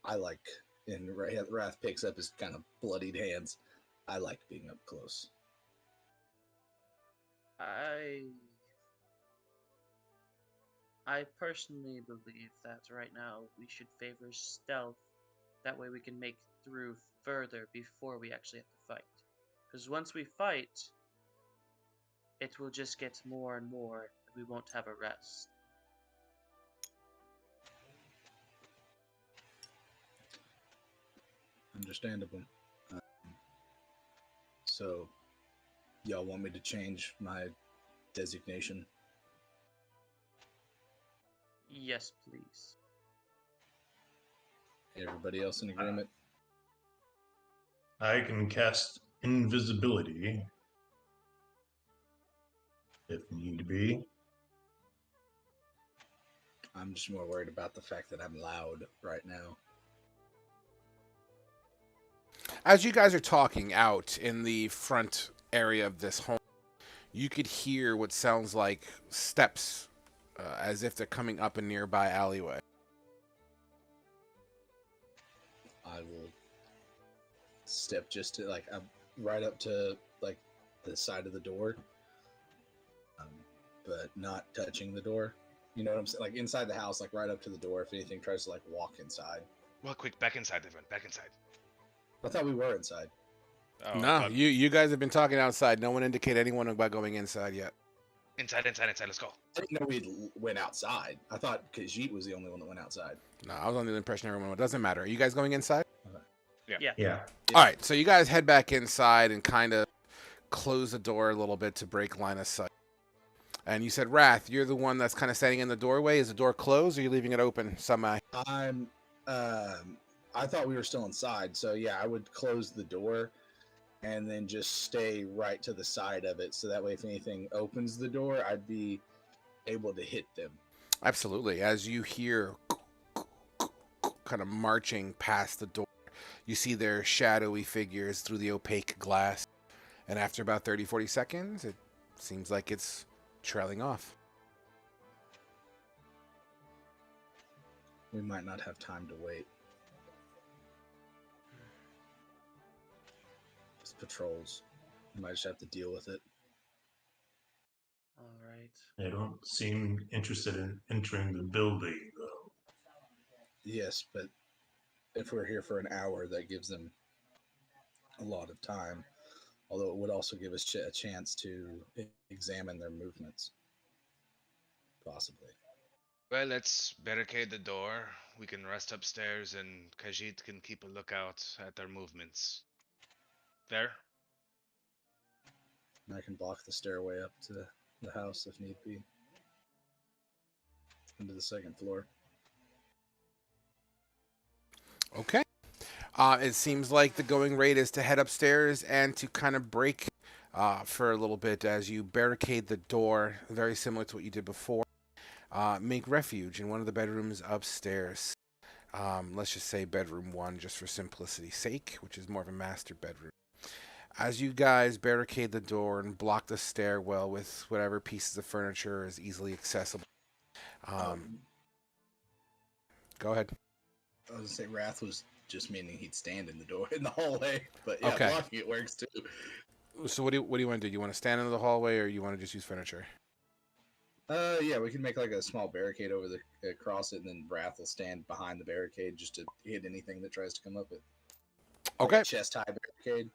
And Wrath picks up his kind of bloodied hands. I like being up close. I personally believe that right now we should favor stealth. That way we can make through further before we actually have to fight. Because once we fight, it will just get more and more, and we won't have a rest. Understandable. So, y'all want me to change my designation? Yes, please. Everybody else in agreement? I can cast invisibility if need be. I'm just more worried about the fact that I'm loud right now. As you guys are talking out in the front area of this home, you could hear what sounds like steps, as if they're coming up a nearby alleyway. I will step just to I'm right up to the side of the door, but not touching the door. You know what I'm saying? Like inside the house, like right up to the door. If anything tries to walk inside. Well, quick, back inside, everyone. Back inside. I thought we were inside. Oh, I No, thought- you guys have been talking outside. No one indicated anyone about going inside yet. Inside. Let's go. I didn't know we went outside. I thought Khajiit was the only one that went outside. No, I was under the impression everyone. It doesn't matter. Are you guys going inside? Yeah. All right, so you guys head back inside and kind of close the door a little bit to break line of sight. And you said, Wrath, you're the one that's kind of standing in the doorway. Is the door closed, or are you leaving it open semi? I thought we were still inside, so yeah, I would close the door and then just stay right to the side of it, so that way if anything opens the door, I'd be able to hit them. Absolutely. As you hear kind of marching past the door, you see their shadowy figures through the opaque glass. And after about 30, 40 seconds, it seems like it's trailing off. We might not have time to wait. It's patrols. We might just have to deal with it. All right. They don't seem interested in entering the building, though. Yes, but if we're here for an hour, that gives them a lot of time. Although it would also give us a chance to examine their movements. Possibly. Well, let's barricade the door. We can rest upstairs, and Khajiit can keep a lookout at their movements. There? And I can block the stairway up to the house if need be. Into the second floor. Okay. It seems like the going rate is to head upstairs and to kind of break for a little bit as you barricade the door, very similar to what you did before. Make refuge in one of the bedrooms upstairs. Let's just say bedroom 1, just for simplicity's sake, which is more of a master bedroom. As you guys barricade the door and block the stairwell with whatever pieces of furniture is easily accessible. Go ahead. I was going to say Wrath was just meaning he'd stand in the door in the hallway, but yeah, Okay. blocking it works too. So what do you want to do? You want to stand in the hallway, or you want to just use furniture? Yeah, we can make a small barricade over across it, and then Wrath will stand behind the barricade just to hit anything that tries to come up it. Okay. Chest high barricade.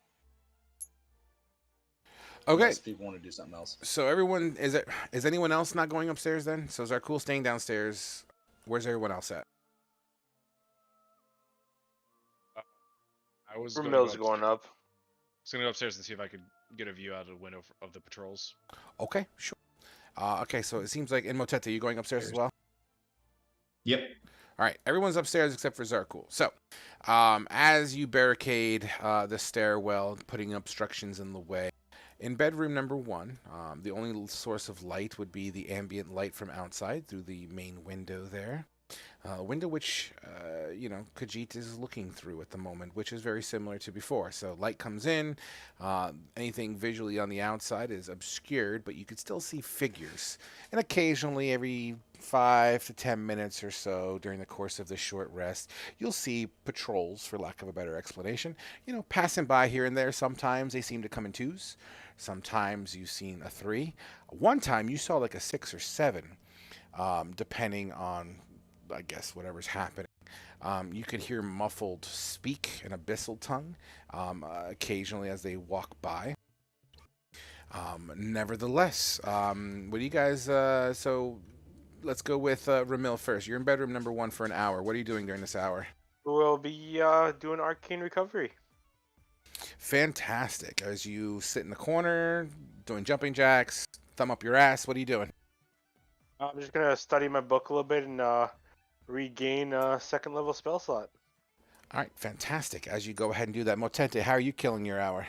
Okay. Unless people want to do something else. So everyone, is anyone else not going upstairs then? So is Zarkul staying downstairs? Where's everyone else at? I was Brumill's going up. I was going to go upstairs and see if I could get a view out of the window of the patrols. Okay, sure. Okay, so it seems like in Motetta, you're going upstairs as well? Yep. All right, everyone's upstairs except for Zarkul. So, as you barricade the stairwell, putting obstructions in the way, in bedroom number 1, the only source of light would be the ambient light from outside through the main window there. A window which, Khajiit is looking through at the moment, which is very similar to before. So light comes in, anything visually on the outside is obscured, but you could still see figures. And occasionally, every 5 to 10 minutes or so during the course of this short rest, you'll see patrols, for lack of a better explanation, passing by here and there. Sometimes they seem to come in 2s. Sometimes you've seen a 3. One time you saw like a 6 or 7. depending on, I guess, whatever's happening. You could hear muffled speak in abyssal tongue occasionally as they walk by. Nevertheless, what do you guys? So let's go with Ramil first. You're in bedroom number 1 for an hour. What are you doing during this hour? We'll be doing arcane recovery. Fantastic. As you sit in the corner doing jumping jacks, thumb up your ass. What are you doing? I'm just gonna study my book a little bit and regain a second level spell slot. All right, fantastic. As you go ahead and do that, Motente, how are you killing your hour?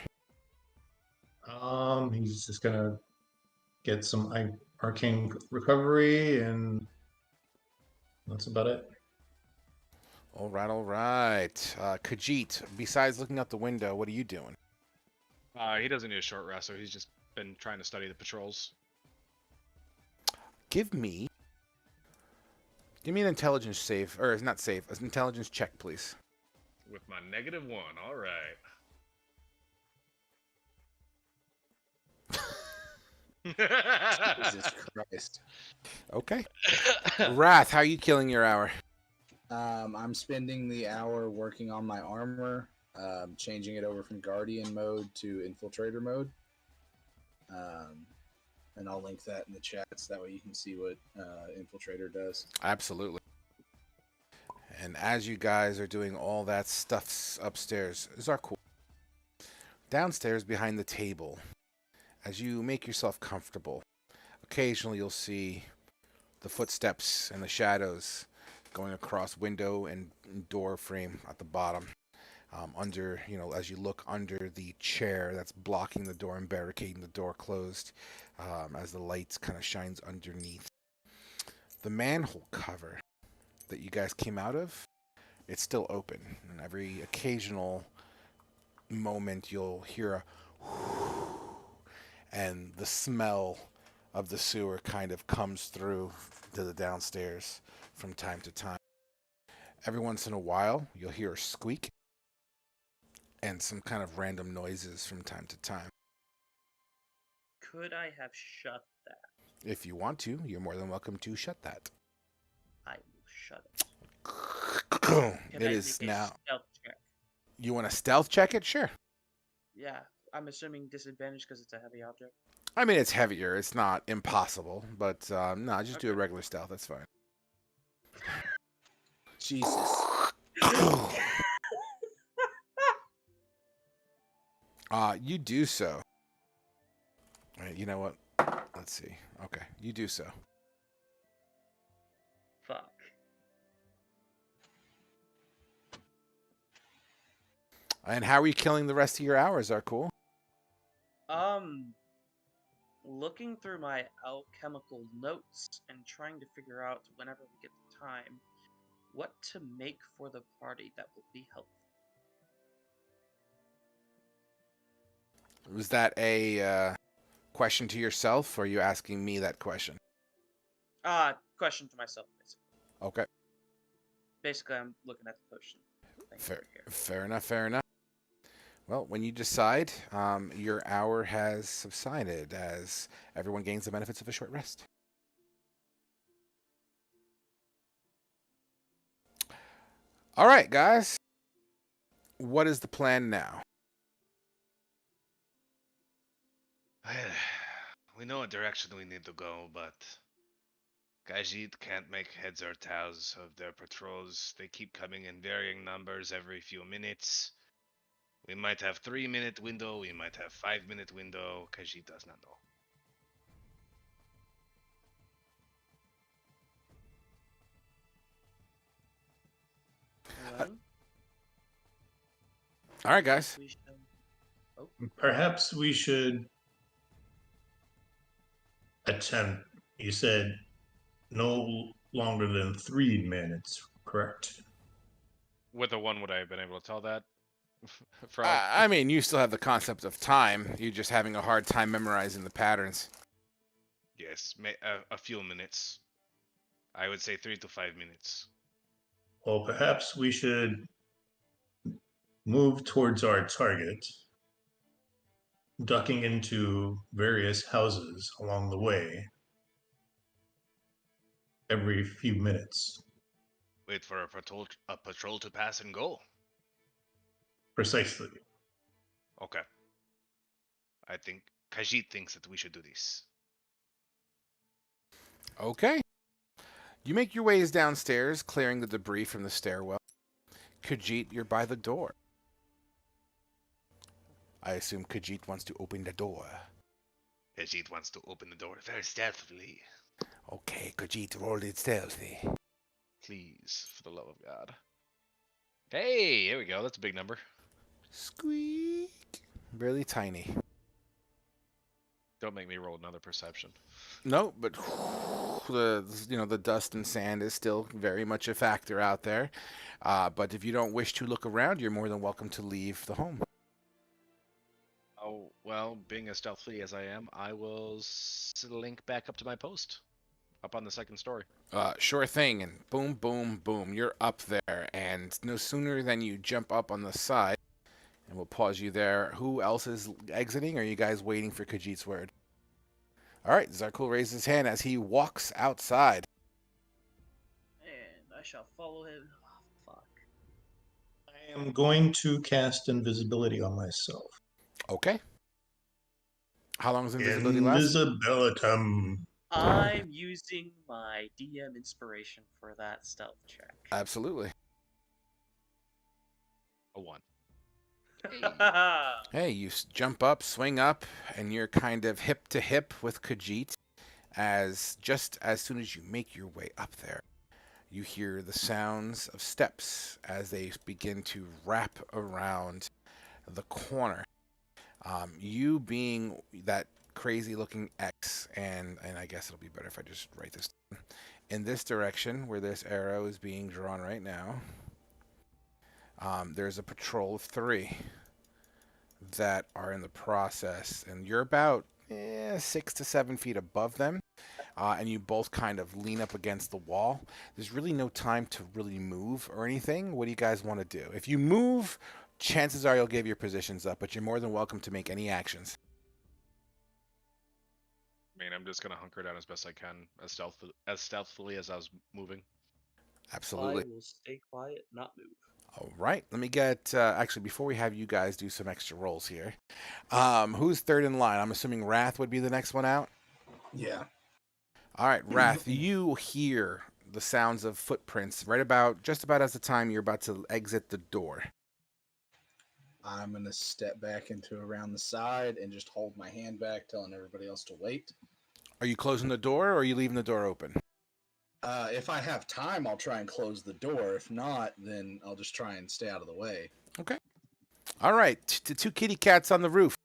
He's just gonna get some arcane recovery, and that's about it. All right, all right. Khajiit, besides looking out the window, what are you doing? He doesn't need a short rest, so he's just been trying to study the patrols. Give me an intelligence save, or not save, an intelligence check, please. With my -1, all right. Jesus Christ. Okay. Wrath, how are you killing your hour? I'm spending the hour working on my armor, changing it over from Guardian mode to Infiltrator mode. And I'll link that in the chat so that way you can see what Infiltrator does. Absolutely. And as you guys are doing all that stuff upstairs, Zarkul, downstairs behind the table, as you make yourself comfortable, occasionally you'll see the footsteps and the shadows going across window and door frame at the bottom. Under, as you look under the chair that's blocking the door and barricading the door closed, as the light kind of shines underneath. The manhole cover that you guys came out of, it's still open. And every occasional moment you'll hear a and the smell of the sewer kind of comes through to the downstairs from time to time. Every once in a while, you'll hear a squeak and some kind of random noises from time to time. Could I have shut that? If you want to, you're more than welcome to shut that. I will shut it. Can It I is make a now. stealth check? You want to stealth check it? Sure. Yeah, I'm assuming disadvantage because it's a heavy object. I mean, it's heavier. It's not impossible, but no, just do a regular stealth. That's fine. Jesus. You do so. All right, you know what? Let's see. Okay, you do so. Fuck. And how are you killing the rest of your hours, are cool? Looking through my alchemical notes and trying to figure out whenever we get the time what to make for the party that will be helpful. Was that a question to yourself, or are you asking me that question? Question to myself, basically. Okay. Basically, I'm looking at the potion. Fair enough, fair enough. Well, when you decide, your hour has subsided as everyone gains the benefits of a short rest. All right, guys. What is the plan now? We know what direction we need to go, but Khajiit can't make heads or tails of their patrols. They keep coming in varying numbers every few minutes. We might have 3-minute window, we might have 5-minute window. Khajiit does not know. Well, All right, guys. we shall... Perhaps we should attempt. You said no longer than 3 minutes, correct? With a 1, would I have been able to tell that? From I mean, you still have the concept of time. You're just having a hard time memorizing the patterns. yes, a few minutes. I would say 3 to 5 minutes. Well, perhaps we should move towards our target, ducking into various houses along the way. every few minutes. Wait for a patrol to pass and go. Precisely. Okay. I think Khajiit thinks that we should do this. Okay. You make your ways downstairs, clearing the debris from the stairwell. Khajiit, you're by the door. I assume Khajiit wants to open the door. Khajiit wants to open the door very stealthily. Okay, Khajiit, roll it stealthy. Please, for the love of God. Hey, here we go. That's a big number. Squeak. Really tiny. Don't make me roll another perception. No, but the dust and sand is still very much a factor out there. But if you don't wish to look around, you're more than welcome to leave the home. Oh, well, being as stealthy as I am, I will slink back up to my post. Up on the second story. Sure thing, and boom, boom, boom, you're up there, and no sooner than you jump up on the side, and we'll pause you there. Who else is exiting, or are you guys waiting for Khajiit's word? All right, Zarkul raises his hand as he walks outside. And I shall follow him. Oh, fuck. I am going to cast invisibility on myself. Okay. How long does invisibility last? Invisibilitum. I'm using my DM inspiration for that stealth check. Absolutely. A 1. Hey, you jump up, swing up, and you're kind of hip to hip with Khajiit. Just as soon as you make your way up there, you hear the sounds of steps as they begin to wrap around the corner. You being that crazy-looking X, and I guess it'll be better if I just write this down. In this direction, where this arrow is being drawn right now, there's a patrol of 3 that are in the process, and you're about 6 to 7 feet above them, and you both kind of lean up against the wall. There's really no time to really move or anything. What do you guys want to do? If you move, chances are you'll give your positions up, but you're more than welcome to make any actions. I mean, I'm just gonna hunker down as best I can, as stealthily as I was moving. Absolutely. I will stay quiet, not move. All right. Let me get, actually, before we have you guys do some extra rolls here, who's third in line? I'm assuming Wrath would be the next one out. Yeah. All right, Wrath, you hear the sounds of footprints just about as the time you're about to exit the door. I'm going to step back into around the side and just hold my hand back, telling everybody else to wait. Are you closing the door, or are you leaving the door open? If I have time, I'll try and close the door. If not, then I'll just try and stay out of the way. Okay. All right, the 2 kitty cats on the roof.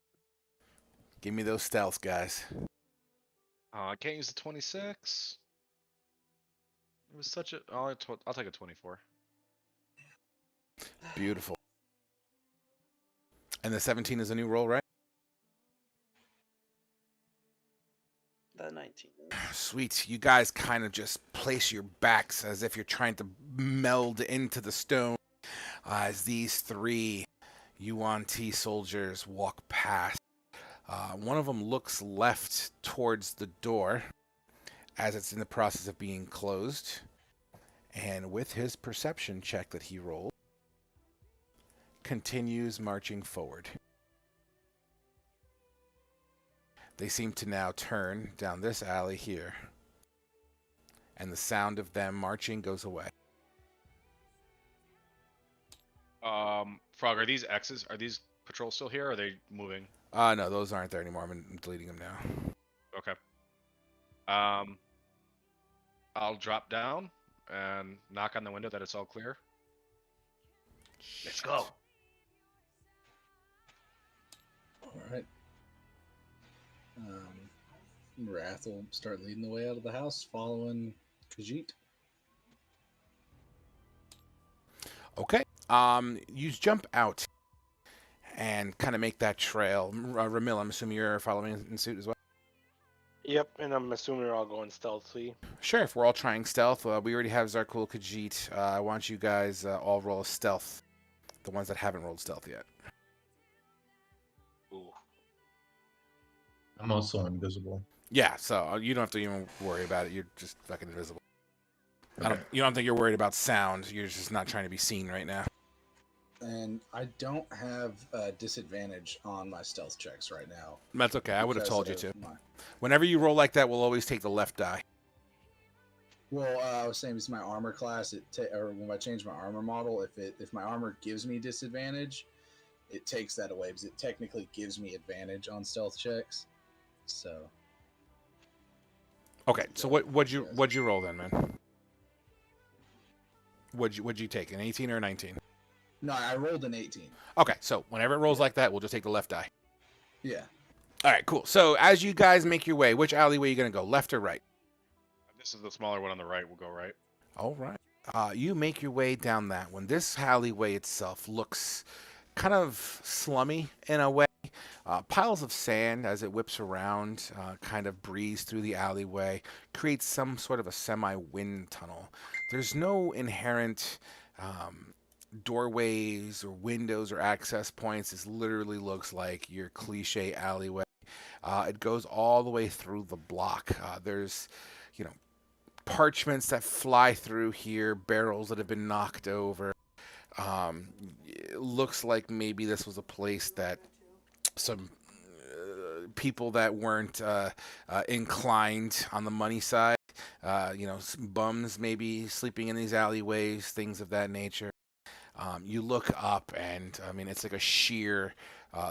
Give me those stealth, guys. I can't use the 26. It was such a... I'll take a 24. Beautiful. And the 17 is a new roll, right? The 19. Sweet. You guys kind of just place your backs as if you're trying to meld into the stone as these 3 Yuan-Ti soldiers walk past. One of them looks left towards the door as it's in the process of being closed. And with his perception check that he rolled, continues marching forward. They seem to now turn down this alley here, and the sound of them marching goes away. Frog, are these X's? Are these patrols still here, or are they moving? No, those aren't there anymore. I'm deleting them now. Okay. I'll drop down and knock on the window that it's all clear. Let's go. All right. Wrath will start leading the way out of the house, following Khajiit. Okay. You jump out and kind of make that trail. Ramil, I'm assuming you're following in suit as well? Yep, and I'm assuming they're all going stealthily. Sure, if we're all trying stealth, we already have Zarkul, Khajiit. I want you guys all roll a stealth. The ones that haven't rolled stealth yet. Ooh. I'm also invisible. Yeah, so you don't have to even worry about it. You're just fucking invisible. You don't think you're worried about sound. You're just not trying to be seen right now. And I don't have a disadvantage on my stealth checks right now. That's okay. I would have because told you of to. my- Whenever you roll like that, we'll always take the left die. Well, I was saying it's my armor class. Or when I change my armor model, if my armor gives me disadvantage, it takes that away because it technically gives me advantage on stealth checks. So. Okay. So what'd you roll then, man? What'd you take? An 18 or a 19? No, I rolled an 18. Okay. So whenever it rolls like that, we'll just take the left die. Yeah. All right. Cool. So as you guys make your way, which alleyway are you gonna go? Left or right? This is the smaller one on the right. We'll go right. All right. You make your way down that one. This alleyway itself looks kind of slummy in a way. Piles of sand as it whips around, kind of breeze through the alleyway, creates some sort of a semi-wind tunnel. There's no inherent doorways or windows or access points. This literally looks like your cliche alleyway. It goes all the way through the block. There's, parchments that fly through here, barrels that have been knocked over. It looks like maybe this was a place that some people that weren't inclined on the money side, some bums maybe sleeping in these alleyways, things of that nature. You look up and, it's like a sheer,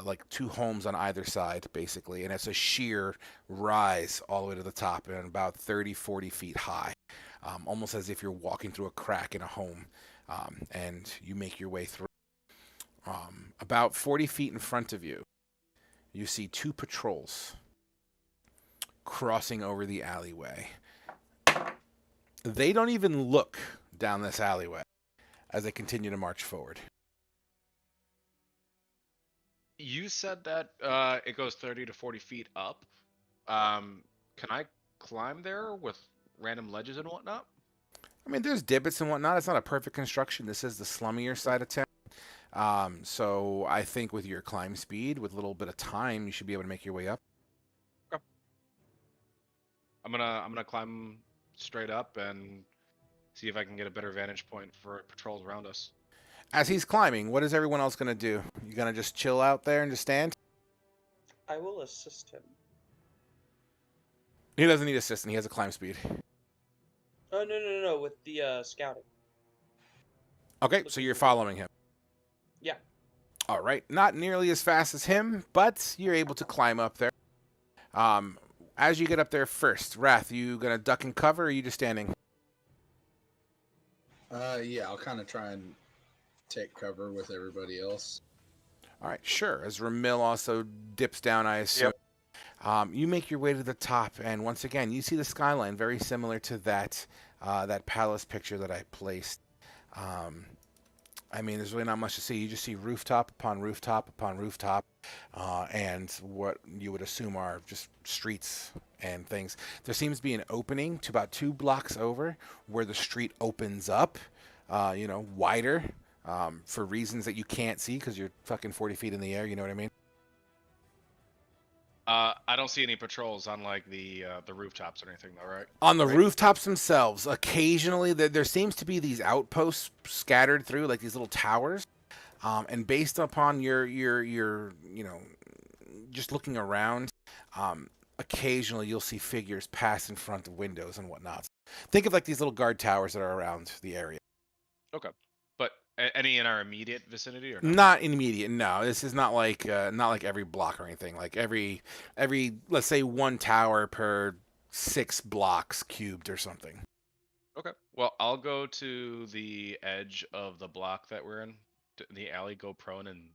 like two homes on either side, basically. And it's a sheer rise all the way to the top and about 30, 40 feet high, almost as if you're walking through a crack in a home. And you make your way through. About 40 feet in front of you, you see two patrols crossing over the alleyway. They don't even look down this alleyway as they continue to march forward. You said that it goes 30 to 40 feet up. Can I climb there with random ledges and whatnot? There's divots and whatnot. It's not a perfect construction. This is the slummier side of town. So I think with your climb speed, with a little bit of time, you should be able to make your way up. Okay. I'm gonna climb straight up and see if I can get a better vantage point for patrols around us. As he's climbing, what is everyone else gonna do? You gonna just chill out there and just stand? I will assist him. He doesn't need assistance. He has a climb speed. Oh, no, with the scouting. Okay, so you're following him. Yeah. All right, not nearly as fast as him, but you're able to climb up there. As you get up there first, Wrath, you gonna duck and cover, or are you just standing? Yeah, I'll kind of try and take cover with everybody else. All right, sure. As Ramil also dips down, I assume. Yep. You make your way to the top, and once again, you see the skyline, very similar to that palace picture that I placed. There's really not much to see. You just see rooftop upon rooftop upon rooftop, and what you would assume are just streets and things. There seems to be an opening to about 2 blocks over where the street opens up, wider, for reasons that you can't see because you're fucking 40 feet in the air, you know what I mean? I don't see any patrols on like the rooftops or anything though, right? On the rooftops themselves, occasionally there seems to be these outposts scattered through, like these little towers. And based upon your just looking around, occasionally you'll see figures pass in front of windows and whatnot. Think of like these little guard towers that are around the area. Okay. But any in our immediate vicinity or no? Not immediate, no. This is not like every block or anything. Like every let's say 1 tower per 6 blocks cubed or something. Okay. Well, I'll go to the edge of the block that we're in, the alley, go prone and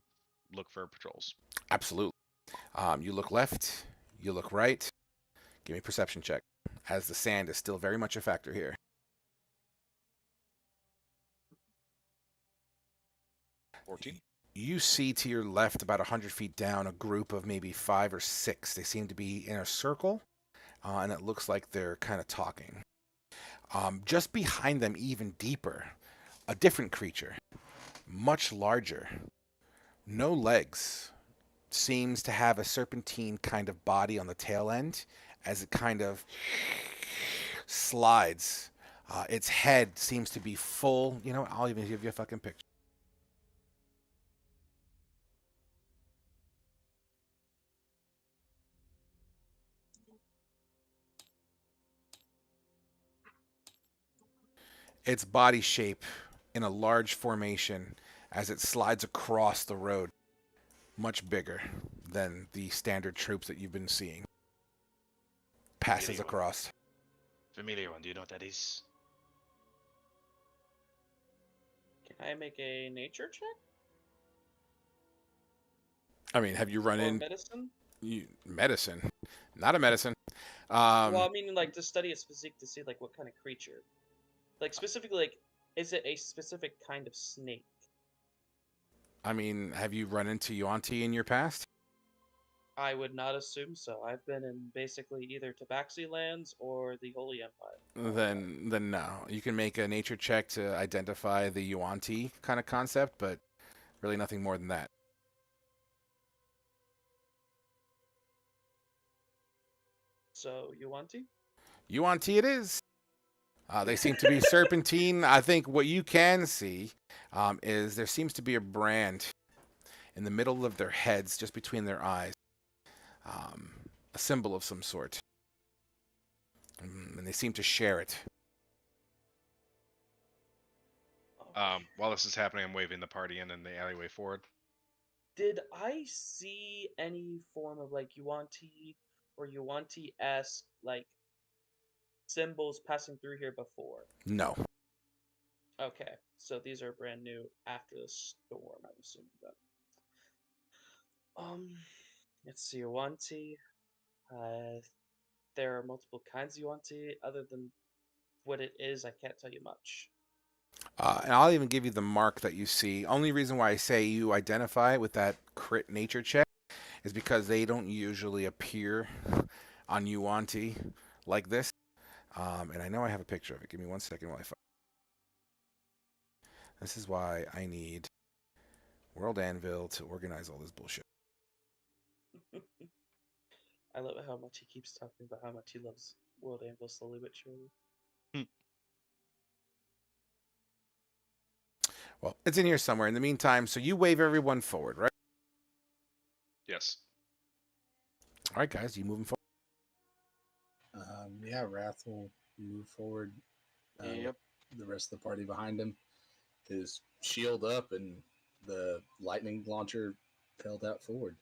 look for patrols. Absolutely. You look left, you look right. Give me a perception check, as the sand is still very much a factor here. 14. You see to your left, about 100 feet down, a group of maybe 5 or 6. They seem to be in a circle, and it looks like they're kind of talking. Just behind them, even deeper, a different creature, much larger, no legs, seems to have a serpentine kind of body on the tail end as it kind of slides Its head seems to be full. You know, I'll even give you a fucking picture. Its body shape in a large formation as it slides across the road. Much bigger than the standard troops that you've been seeing. Passes across. Familiar one. Do you know what that is? Can I make a nature check? I mean, have you run Or in medicine? medicine? Not a medicine. Well, I mean, like, to study its physique to see, like, what kind of creature. Like, specifically, like, is it a specific kind of snake? I mean, have you run into Yuan-Ti in your past? I would not assume so. I've been in basically either Tabaxi lands or the Holy Empire. Then no. You can make a nature check to identify the Yuan-Ti kind of concept, but really nothing more than that. So, Yuan-Ti? Yuan-Ti it is. They seem to be serpentine. I think what you can see is there seems to be a brand in the middle of their heads, just between their eyes. A symbol of some sort. And they seem to share it. While this is happening, I'm waving the party in the alleyway forward. Did I see any form of, like, Yuan-Ti or Yuan-Ti-esque, like, symbols passing through here before? No. Okay, so these are brand new after the storm, I'm assuming then. Let's see, Yuan-Ti. There are multiple kinds of Yuan-Ti. Other than what it is, I can't tell you much. And I'll even give you the mark that you see. Only reason why I say you identify it with that crit nature check is because they don't usually appear on Yuan-Ti like this. And I know I have a picture of it. Give me 1 second while I find. This is why I need World Anvil to organize all this bullshit. I love how much he keeps talking about how much he loves World Anvil slowly but surely. Well, it's in here somewhere. In the meantime, so you wave everyone forward, right? Yes. All right, guys, you moving forward? Yeah, Wrath will move forward. Yep. The rest of the party behind him. His shield up and the lightning launcher held out forward.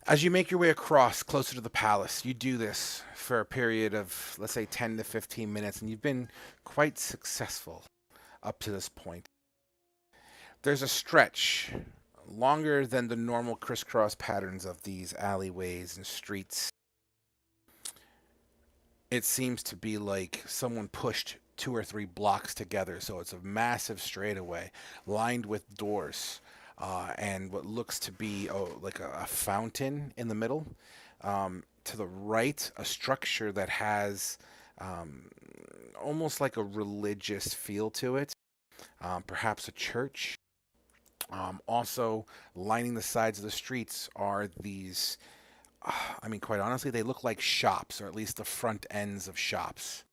As you make your way across closer to the palace, you do this for a period of, let's say, 10 to 15 minutes, and you've been quite successful up to this point. There's a stretch longer than the normal crisscross patterns of these alleyways and streets. It seems to be like someone pushed 2 or 3 blocks together, so it's a massive straightaway lined with doors. And what looks to be like a fountain in the middle. To the right, a structure that has almost like a religious feel to it, perhaps a church. Also, lining the sides of the streets are these, I mean, quite honestly, they look like shops, or at least the front ends of shops.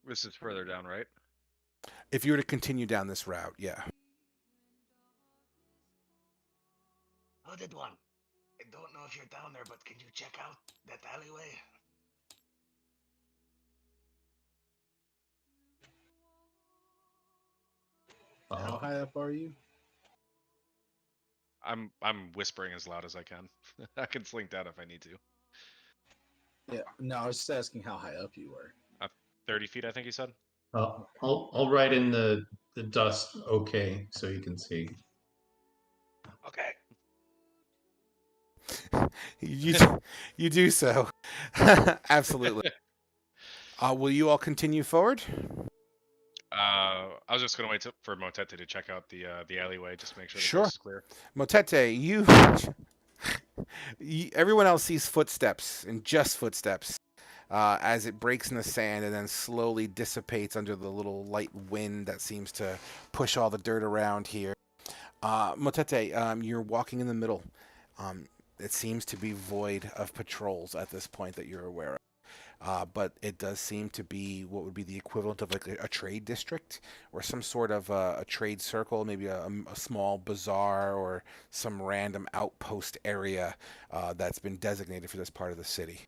This is further down, right? If you were to continue down this route, yeah. Hooded one. I don't know if you're down there, but can you check out that alleyway? How high up are you? I'm whispering as loud as I can. I can slink down if I need to. Yeah, no, I was just asking how high up you were. 30 feet, I think you said. I'll write in the dust. Okay, so you can see. Okay. You do so. Absolutely. Will you all continue forward? I was just gonna wait for Motete to check out the alleyway, just to make sure the Sure. place is clear. Motete, everyone else sees footsteps, and just footsteps, as it breaks in the sand and then slowly dissipates under the little light wind that seems to push all the dirt around here. Motete, you're walking in the middle. It seems to be void of patrols at this point that you're aware of. But it does seem to be what would be the equivalent of like a trade district or some sort of a trade circle, maybe a small bazaar or some random outpost area that's been designated for this part of the city.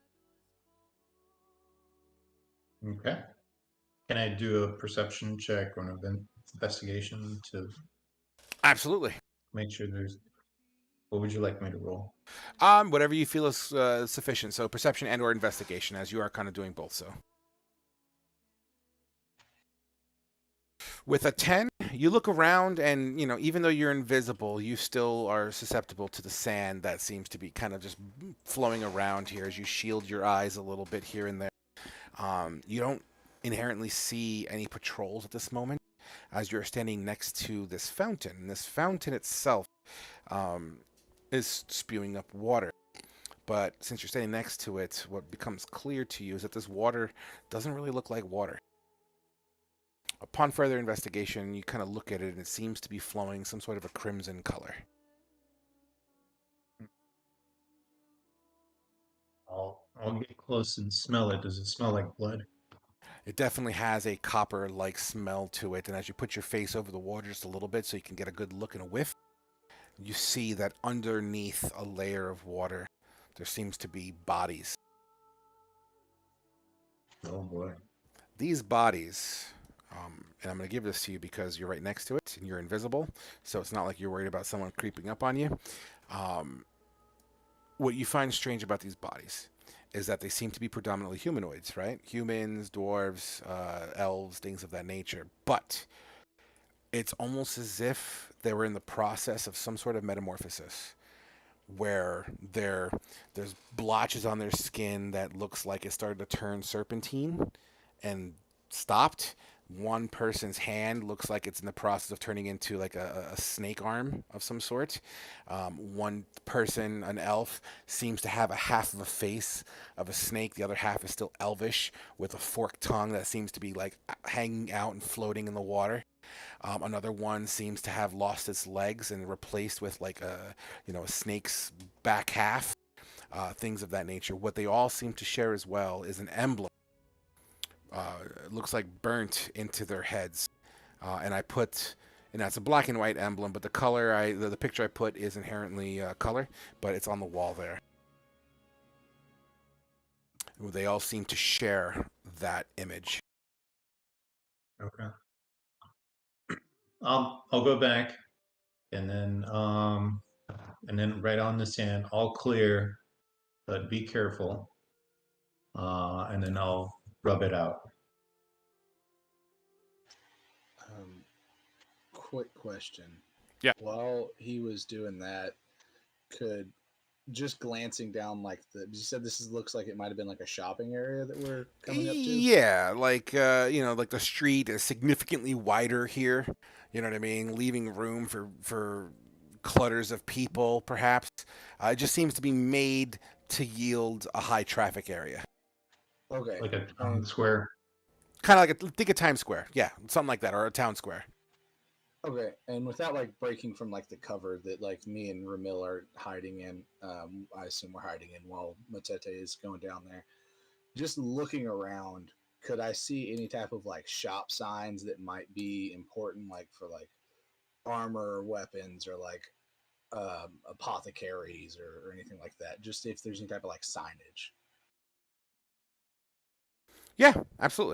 Okay. Can I do a perception check or an investigation to Absolutely. make sure there's? What would you like me to roll? Whatever you feel is sufficient. So perception and or investigation, as you are kind of doing both. So with a 10, you look around and, you know, even though you're invisible, you still are susceptible to the sand that seems to be kind of just flowing around here as you shield your eyes a little bit here and there. You don't inherently see any patrols at this moment as you're standing next to this fountain. And this fountain itself is spewing up water. But since you're standing next to it, what becomes clear to you is that this water doesn't really look like water. Upon further investigation, you kind of look at it and it seems to be flowing some sort of a crimson color. I'll get close and smell it. Does it smell like blood? It definitely has a copper-like smell to it, and as you put your face over the water just a little bit so you can get a good look and a whiff, you see that underneath a layer of water, there seems to be bodies. Oh boy. These bodies, and I'm going to give this to you because you're right next to it and you're invisible, so it's not like you're worried about someone creeping up on you. What you find strange about these bodies is that they seem to be predominantly humanoids, right? Humans, dwarves, elves, things of that nature. But it's almost as if they were in the process of some sort of metamorphosis where there's blotches on their skin that looks like it started to turn serpentine and stopped. One person's hand looks like it's in the process of turning into like a snake arm of some sort. One person, an elf, seems to have a half of a face of a snake. The other half is still elvish with a forked tongue that seems to be like hanging out and floating in the water. Another one seems to have lost its legs and replaced with like a snake's back half. Things of that nature. What they all seem to share as well is an emblem. It looks like burnt into their heads, and that's a black and white emblem. But the color, the picture I put is inherently color, but it's on the wall there. They all seem to share that image. Okay. I'll go back and then right on the sand, all clear, but be careful. And then I'll rub it out. Quick question. Yeah. While he was doing that, could just glancing down you said looks like it might have been like a shopping area that we're coming up to? Yeah, like like the street is significantly wider here. You know what I mean? Leaving room for clutters of people, perhaps. It just seems to be made to yield a high traffic area. Okay. Like a town square. Kind of like think of Times Square. Yeah, something like that, or a town square. Okay, and without breaking from the cover that me and Ramil are hiding in, I assume we're hiding in while Matete is going down there. Just looking around, could I see any type of shop signs that might be important, for armor or weapons or apothecaries or anything like that? Just if there's any type of signage. Yeah, absolutely.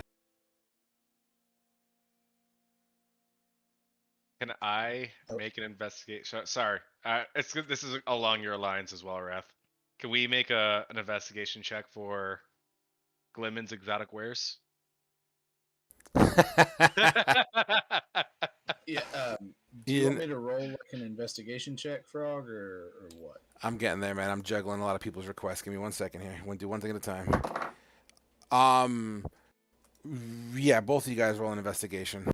Can I make an investigation? Sorry, it's good. This is along your lines as well, Wrath. Can we make an investigation check for Glimmin's exotic wares? Yeah. Do you want me to roll an investigation check, Frog, or what? I'm getting there, man. I'm juggling a lot of people's requests. Give me 1 second here. We'll do one thing at a time. Yeah, both of you guys roll an investigation.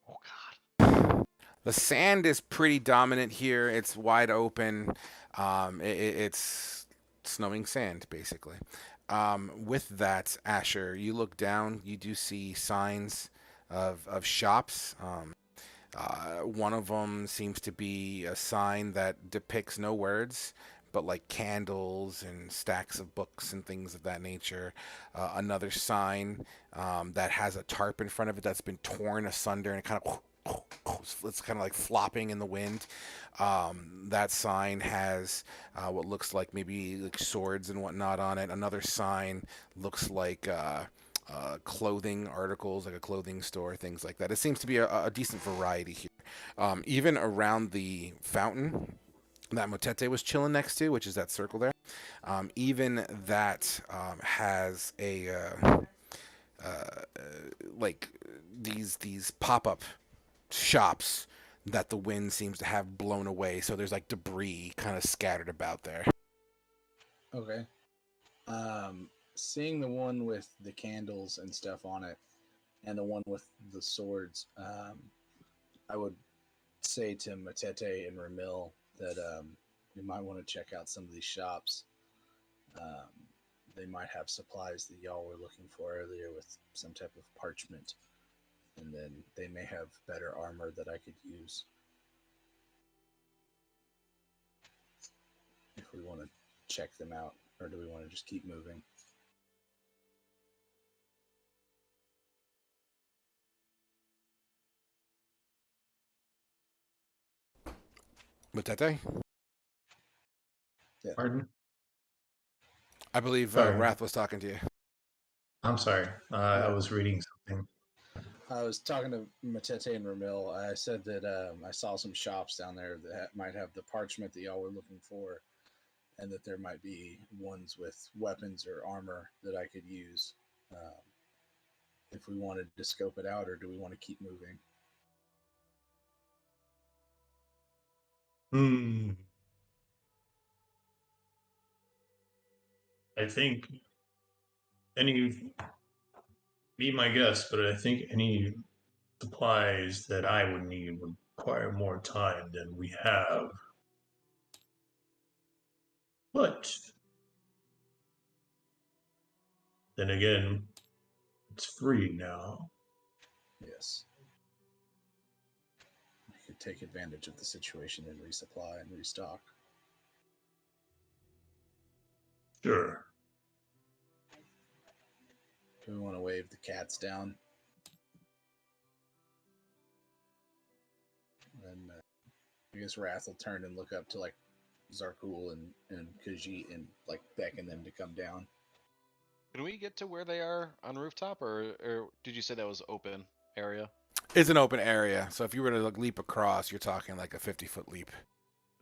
Oh God. The sand is pretty dominant here. It's wide open. It's snowing sand, basically. With that, Asher, you look down. You do see signs of shops. One of them seems to be a sign that depicts no words, but like candles and stacks of books and things of that nature. Another sign that has a tarp in front of it that's been torn asunder and kind of it's kind of like flopping in the wind. That sign has what looks like maybe like swords and whatnot on it. Another sign looks like clothing articles, like a clothing store, things like that. It seems to be a decent variety here. Even around the fountain that Motete was chilling next to, which is that circle there, even that has a like these pop up shops that the wind seems to have blown away. So there's like debris kind of scattered about there. Okay. Seeing the one with the candles and stuff on it, and the one with the swords, I would say to Matete and Ramil that you might want to check out some of these shops. Um, they might have supplies that y'all were looking for earlier with some type of parchment, and then they may have better armor that I could use if we want to check them out, or do we want to just keep moving? Motete? Yeah. Pardon? I believe Sorry. Wrath was talking to you. I'm sorry. I Yeah. was reading something. I was talking to Matete and Ramil. I said that I saw some shops down there that might have the parchment that y'all were looking for, and that there might be ones with weapons or armor that I could use if we wanted to scope it out, or do we want to keep moving? Hmm. I think any be my guest, but I think any supplies that I would need would require more time than we have. But then again, it's free now. Yes. We could take advantage of the situation and resupply and restock. Sure. Do we want to wave the cats down? And I guess Wrath will turn and look up to like Zarkul and Khajiit and like beckon them to come down. Can we get to where they are on rooftop, or did you say that was open area? It's an open area, so if you were to like, leap across, you're talking like a 50-foot leap.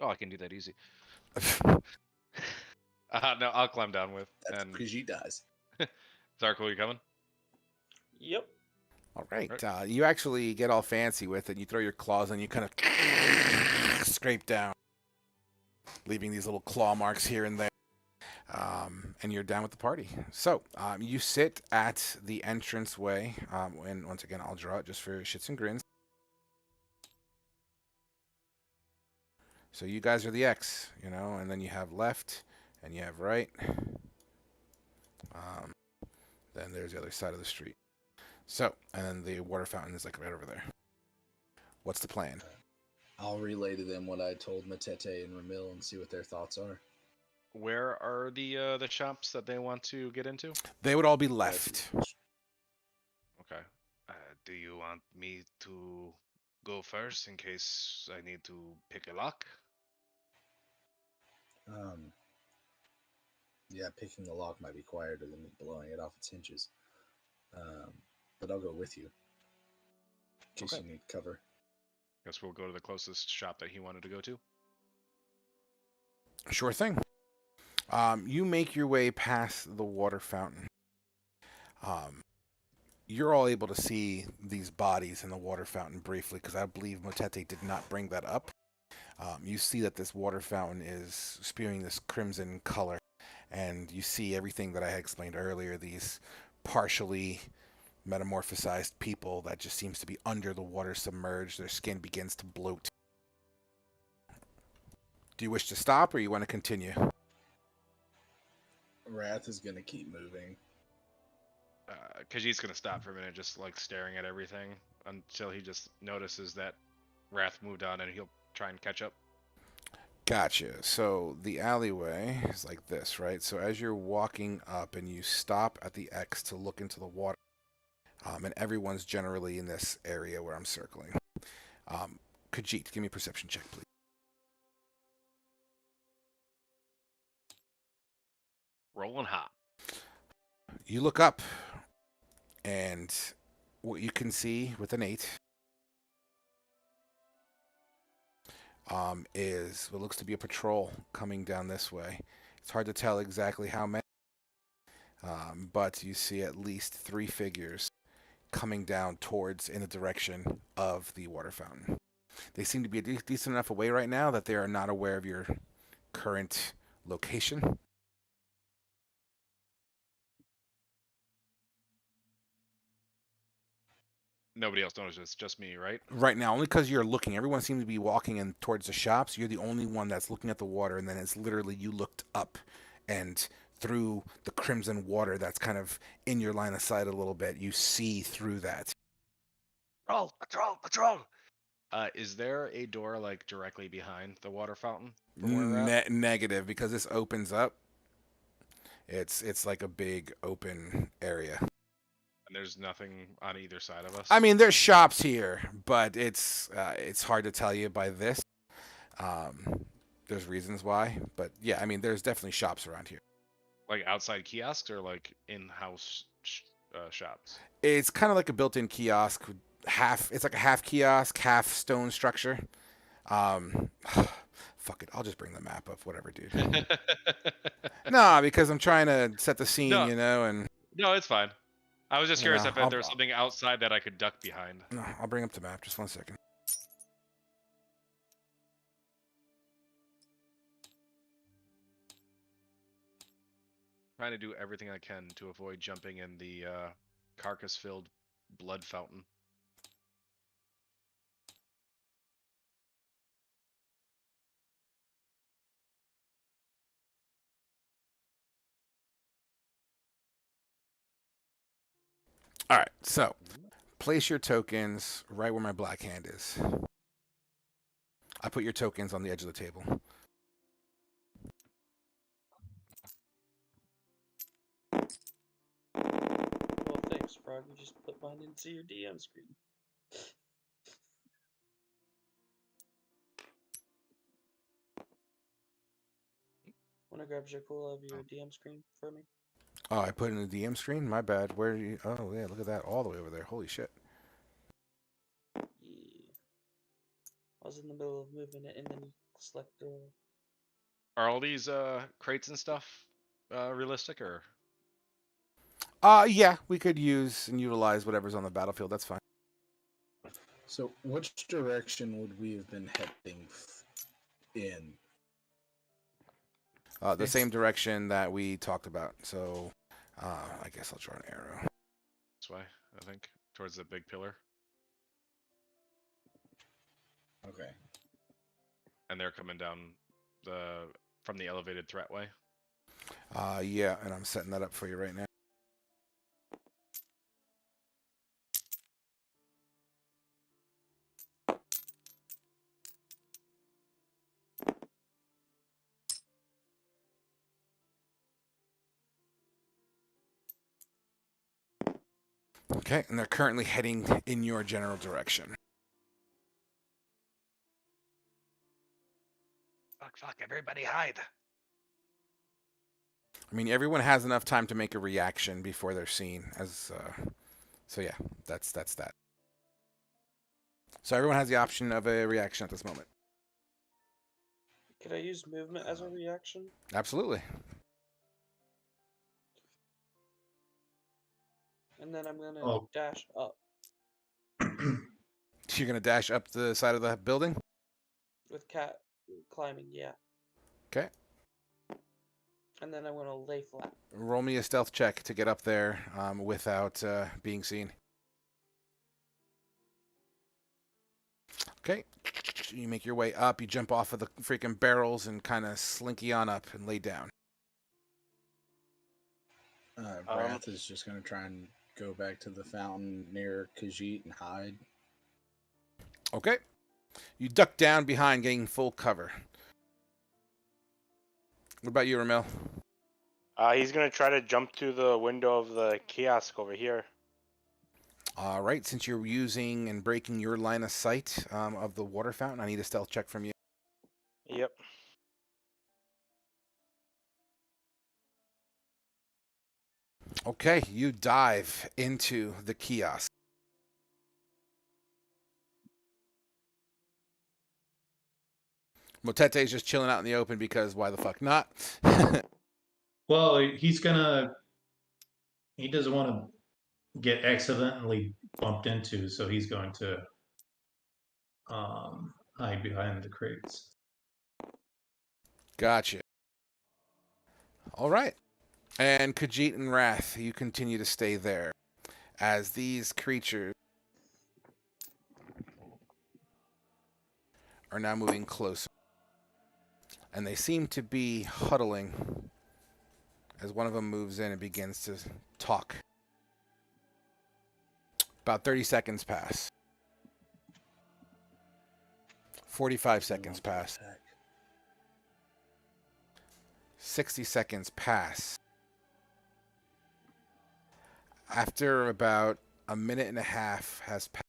Oh, I can do that easy. No, I'll climb down with. That's And Khajiit dies. Zarko, you coming? Yep. All right. Right. You actually get all fancy with it. You throw your claws and you kind of scrape down, leaving these little claw marks here and there. And you're down with the party. So you sit at the entranceway. And once again, I'll draw it just for shits and grins. So you guys are the X, you know, and then you have left and you have right. Then there's the other side of the street. So, and then the water fountain is like right over there. What's the plan? I'll relay to them what I told Matete and Ramil and see what their thoughts are. Where are the shops that they want to get into? They would all be left. Okay. Do you want me to go first in case I need to pick a lock? Yeah, picking the lock might be quieter than me blowing it off its hinges. But I'll go with you in case you need cover. Guess we'll go to the closest shop that he wanted to go to. Sure thing. You make your way past the water fountain. You're all able to see these bodies in the water fountain briefly because I believe Motete did not bring that up. You see that this water fountain is spewing this crimson color, and you see everything that I had explained earlier, these partially metamorphosized people that just seems to be under the water, submerged. Their skin begins to bloat. Do you wish to stop or you want to continue? Wrath is going to keep moving. Khajiit's gonna stop for a minute, just like staring at everything until he just notices that Wrath moved on, and he'll try and catch up. Gotcha. So the alleyway is like this, right? So as you're walking up and you stop at the X to look into the water, and everyone's generally in this area where I'm circling. Khajiit, give me a perception check, please. Rolling hot. You look up, and what you can see with an 8 is what looks to be a patrol coming down this way. It's hard to tell exactly how many, but you see at least 3 figures coming down towards in the direction of the water fountain. They seem to be decent enough away right now that they are not aware of your current location. Nobody else notices. It's just me, right? Right now, only because you're looking. Everyone seems to be walking in towards the shops. You're the only one that's looking at the water, and then it's literally you looked up, and through the crimson water that's kind of in your line of sight a little bit, you see through that. Patrol! Is there a door like directly behind the water fountain from where we're at? Negative, because this opens up. It's like a big open area. And there's nothing on either side of us. I mean, there's shops here, but it's hard to tell you by this. There's reasons why, but yeah, I mean, there's definitely shops around here. Like outside kiosks or like in-house shops? It's kind of like a built-in kiosk. It's like a half kiosk, half stone structure. Fuck it, I'll just bring the map up. Whatever, dude. Nah, because I'm trying to set the scene, No. you know, and No, it's fine. I was just curious if I'll- there was something outside that I could duck behind. no, I'll bring up the map. Just 1 second. Trying to do everything I can to avoid jumping in the carcass-filled blood fountain. All right, so place your tokens right where my black hand is. I put your tokens on the edge of the table. Well, thanks, Frog. You just put mine into your DM screen. Wanna grab Jakul of your DM screen for me? Oh, I put it in the DM screen? My bad. Where do you... Oh, yeah, look at that. All the way over there. Holy shit. Yeah. I was in the middle of moving it, and then you select Are all these crates and stuff realistic, or? Yeah, we could use and utilize whatever's on the battlefield. That's fine. So, which direction would we have been heading in? The same direction that we talked about. So, I guess I'll draw an arrow. This way, I think, towards the big pillar. Okay. And they're coming down from the elevated threatway. Yeah, and I'm setting that up for you right now. Okay, and they're currently heading in your general direction. Fuck, everybody hide. I mean, everyone has enough time to make a reaction before they're seen. So yeah, that's that. So everyone has the option of a reaction at this moment. Could I use movement as a reaction? Absolutely. And then I'm gonna Oh. dash up You're gonna dash up the side of the building. with cat climbing, yeah. Okay. And then I'm gonna lay flat. Roll me a stealth check to get up there without being seen. Okay. You make your way up. You jump off of the freaking barrels and kind of slinky on up and lay down. Wrath is just going to try and go back to the fountain near Khajiit and hide. Okay. You duck down behind, getting full cover. What about you, Ramil? He's gonna try to jump to the window of the kiosk over here. All right, since you're using and breaking your line of sight of the water fountain, I need a stealth check from you. Yep. Okay, you dive into the kiosk. Motete's just chilling out in the open because why the fuck not? Well, he doesn't want to get accidentally bumped into, so he's going to hide behind the crates. Gotcha. All right. And Khajiit and Wrath, you continue to stay there as these creatures are now moving closer. And they seem to be huddling as one of them moves in and begins to talk. About 30 seconds pass. 45 seconds pass. 60 seconds pass. After about a minute and a half has passed,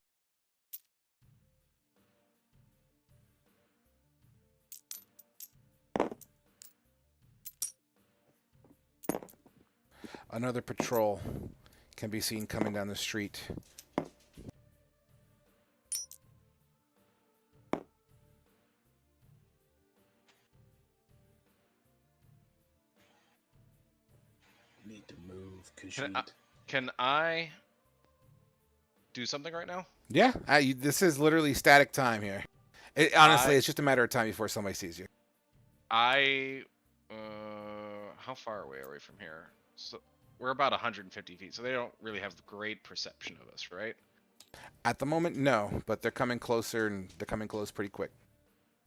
another patrol can be seen coming down the street. Need to move, Khajiit. Can I do something right now? Yeah, this is literally static time here. Honestly, it's just a matter of time before somebody sees you. How far away are we from here? So we're about 150 feet, so they don't really have great perception of us, right? At the moment, no, but they're coming closer, and they're coming close pretty quick.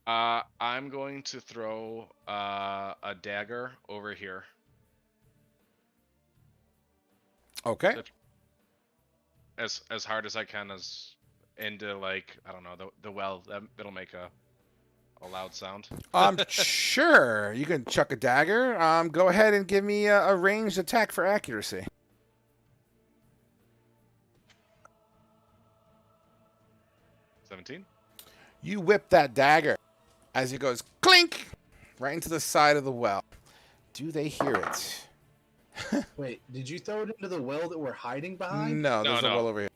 I'm going to throw a dagger over here. Okay. As hard as I can, as into, like, I don't know, the well. That'll make a loud sound. Sure. You can chuck a dagger. Go ahead and give me a ranged attack for accuracy. 17. You whip that dagger as it goes clink right into the side of the well. Do they hear it? Wait, did you throw it into the well that we're hiding behind? No, there's a well over here.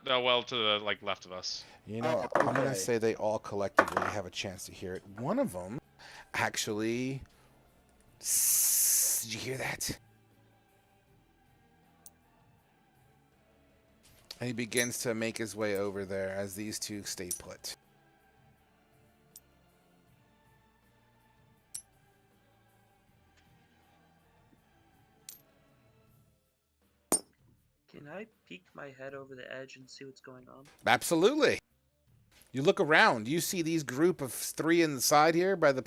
The well to the left of us. You know, Oh, I'm gonna okay. say they all collectively have a chance to hear it. One of them actually. Did you hear that? And he begins to make his way over there as these two stay put. Can I peek my head over the edge and see what's going on? Absolutely. You look around. You see these group of three in the side here by the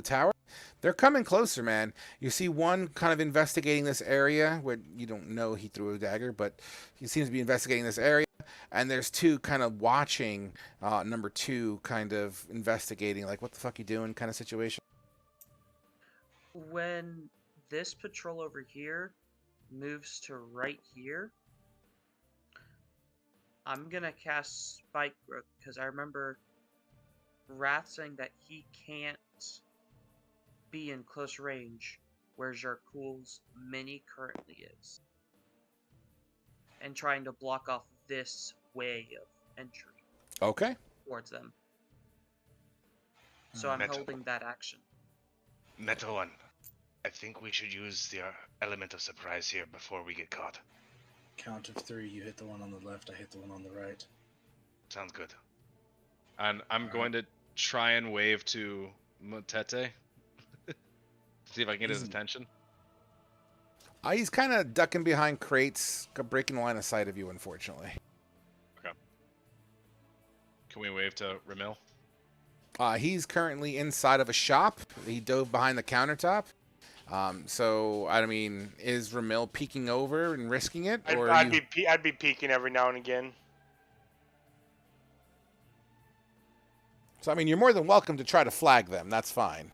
tower. They're coming closer, man. You see one kind of investigating this area where you don't know he threw a dagger, but he seems to be investigating this area. And there's two kind of watching number two kind of investigating, like, what the fuck you doing kind of situation. When this patrol over here moves to right here, I'm gonna cast Spike Growth because I remember Wrath saying that he can't be in close range where Jarkul's mini currently is, and trying to block off this way of entry Okay. towards them. So I'm holding that action. Metal One, I think we should use the element of surprise here before we get caught. Count of 3, you hit the one on the left, I hit the one on the right. Sounds good. And I'm going to try and wave to Motete. See if I can get his attention. He's kind of ducking behind crates, breaking the line of sight of you, unfortunately. Okay. Can we wave to Ramil? He's currently inside of a shop. He dove behind the countertop. So, I mean, is Ramil peeking over and risking it? Or I'd be peeking every now and again. So I mean, you're more than welcome to try to flag them. That's fine.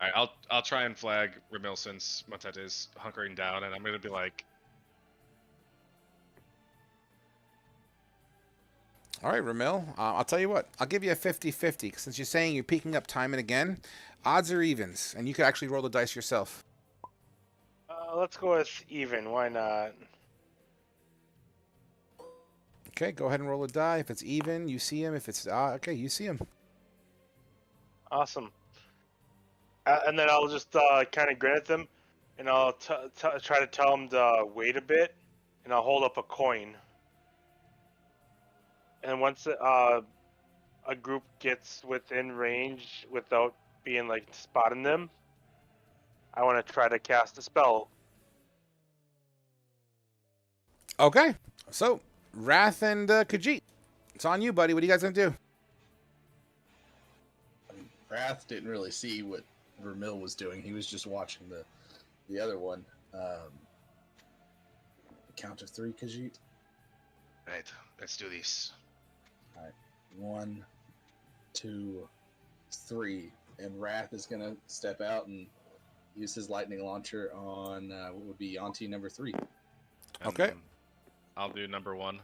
All right, I'll try and flag Ramil since Montete is hunkering down, and I'm gonna be like, All right, Ramil. I'll tell you what. I'll give you a 50-50 since you're saying you're peeking up time and again. Odds are evens, and you could actually roll the dice yourself. Let's go with even. Why not? Okay, go ahead and roll a die. If it's even, you see him. If it's okay, you see him. Awesome. And then I'll just kind of grin at them, and I'll try to tell them to wait a bit, and I'll hold up a coin. And once a group gets within range without being like spotting them, I want to try to cast a spell. Okay, so Wrath and Khajiit, it's on you, buddy. What are you guys gonna do? Wrath didn't really see what Vermil was doing. He was just watching the other one. Count of 3, Khajiit. right, let's do this. All right, 1, 2, 3, and Wrath is gonna step out and use his lightning launcher on what would be Yanti number 3. And Okay. I'll do number 1.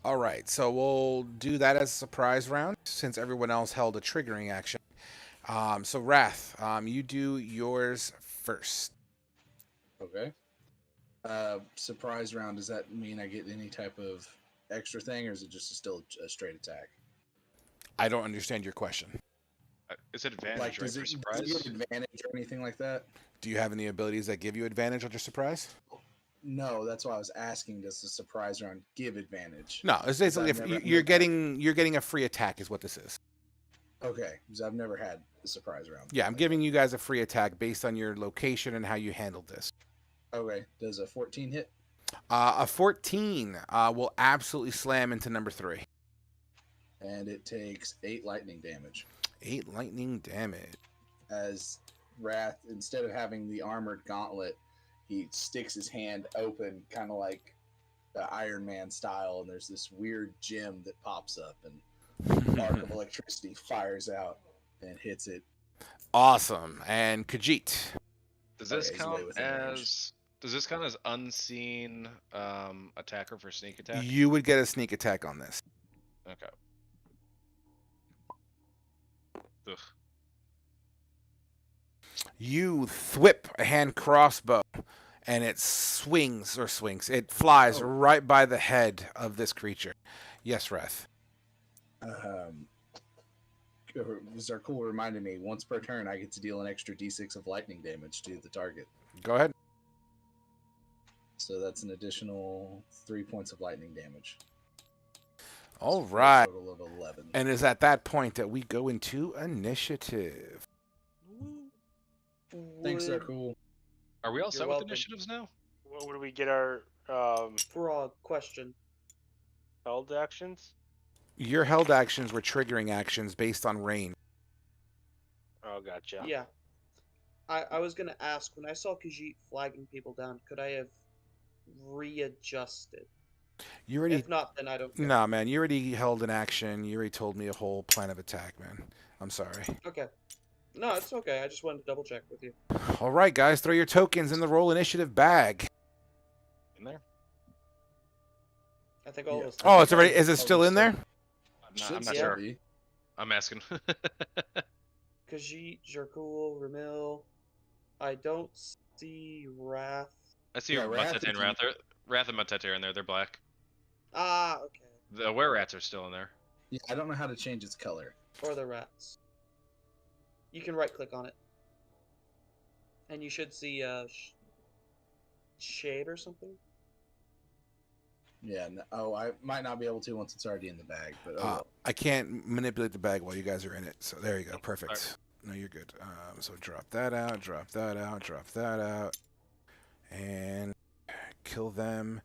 All right, so we'll do that as a surprise round since everyone else held a triggering action. So Wrath, you do yours first. Okay. Surprise round. Does that mean I get any type of extra thing, or is it just still a straight attack? I don't understand your question. Is it advantage, Like, right, does for it surprise? get advantage or anything like that? Do you have any abilities that give you advantage on your surprise? No, that's why I was asking. Does the surprise round give advantage? No, it's basically I've never- you're getting a free attack is what this is. Okay, because I've never had the surprise round. Yeah, I'm giving you guys a free attack based on your location and how you handled this. Okay, does a 14 hit? A 14 will absolutely slam into number 3. And it takes 8 lightning damage. 8 lightning damage. As Wrath, instead of having the armored gauntlet, he sticks his hand open, kind of like the Iron Man style, and there's this weird gem that pops up, and an arc of electricity fires out and hits it. Awesome. And Khajiit. Does this Okay, he's way count within range. as unseen attacker for sneak attack? You would get a sneak attack on this. Okay. Ugh. You thwip a hand crossbow, and it it flies right by the head of this creature. Yes, Wrath. Zarkul reminded me, once per turn, I get to deal an extra d6 of lightning damage to the target. Go ahead. So that's an additional 3 points of lightning damage. All For a right. total of 11. And it is at that point that we go into initiative. Thanks, Zarkul. Are we all You're set welcome. with initiatives now? Where do we get our Broad question. held actions? Your held actions were triggering actions based on range. Oh, gotcha. Yeah. I was gonna ask, when I saw Khajiit flagging people down, could I have readjusted? You already If not, then I don't care. Nah, man, you already held an action. You already told me a whole plan of attack, man. I'm sorry. Okay. No, it's okay. I just wanted to double check with you. All right, guys, throw your tokens in the roll initiative bag. In there? I think all of us. Oh, it's already. Is it still in there? I'm not Yeah. sure. Be. I'm asking. Khajiit, Jarkul, Ramil. I don't see Wrath. I see Yeah, Wrath Montete and is- Wrath. Wrath and Montete are in there. They're black. Ah, okay. The were-rats are still in there. Yeah, I don't know how to change its color. Or the rats. You can right click on it. And you should see shade or something. Yeah, I might not be able to once it's already in the bag, but I can't manipulate the bag while you guys are in it. So there you go. Perfect. No, you're good. So drop that out, drop that out, drop that out. And kill them.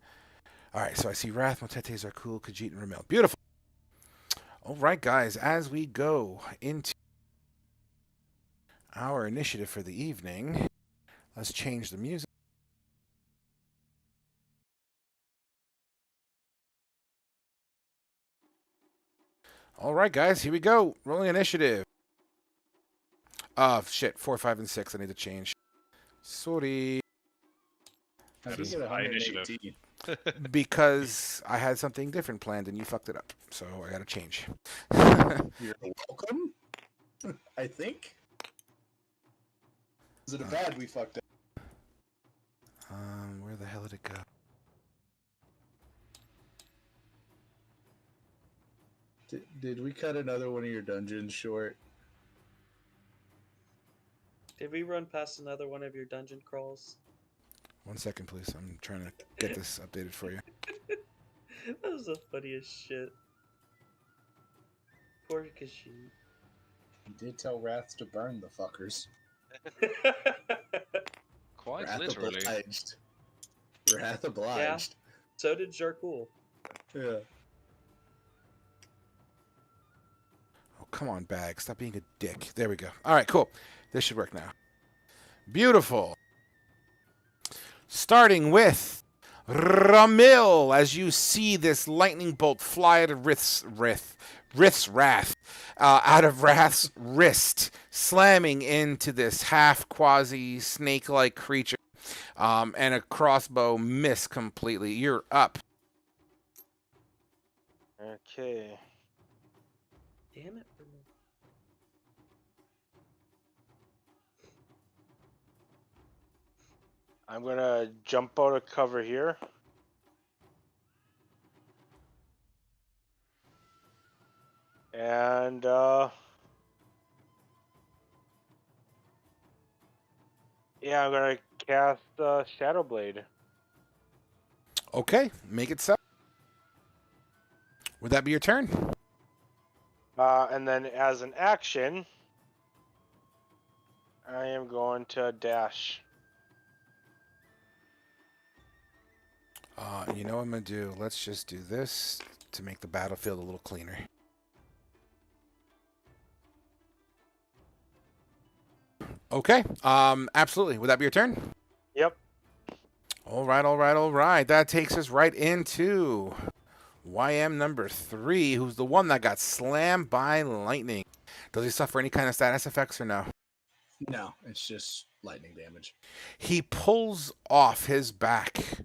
All right, so I see Wrath, Motetes are cool, Khajiit, and Ramil. Beautiful. All right, guys, as we go into our initiative for the evening, let's change the music. All right, guys, here we go. Rolling initiative. Shit. 4, 5, and 6. I need to change. Sorry. How That did is you get high initiative. 118? Because I had something different planned and you fucked it up. So I got to change. You're welcome. I think. Is it a bad we fucked up? Where the hell did it go? Did we cut another one of your dungeons short? Did we run past another one of your dungeon crawls? 1 second, please. I'm trying to get this updated for you. That was the funniest shit. Poor Kashin. You did tell Wrath to burn the fuckers. Quite Wrath literally. obliged. Wrath obliged. So did Jarkul. Yeah. Oh, come on, Bag. Stop being a dick. There we go. All right, cool. This should work now. Beautiful. Starting with Ramil, as you see this lightning bolt fly out of Rith's wrath, out of Wrath's wrist, slamming into this half quasi snake-like creature, and a crossbow miss completely. You're up. Okay. Damn it, Bruno. I'm gonna jump out of cover here. And yeah, I'm gonna cast Shadow Blade. Okay, make it so. Would that be your turn? And then as an action, I am going to dash. You know what I'm going to do? Let's just do this to make the battlefield a little cleaner. Okay, absolutely. Would that be your turn? Yep. All right, all right, all right. That takes us right into YM number 3, who's the one that got slammed by lightning. Does he suffer any kind of status effects or no? No, it's just lightning damage. He pulls off his back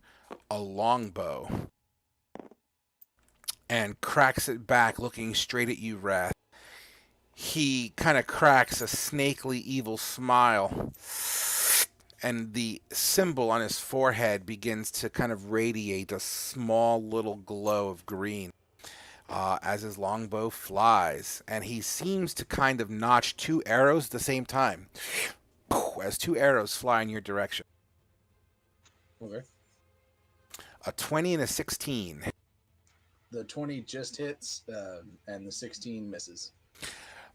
a longbow and cracks it back, looking straight at you, Wrath. He kind of cracks a snakely, evil smile, and the symbol on his forehead begins to kind of radiate a small little glow of green as his longbow flies, and he seems to kind of notch 2 arrows at the same time as 2 arrows fly in your direction. Okay. A 20 and a 16. The 20 just hits, and the 16 misses.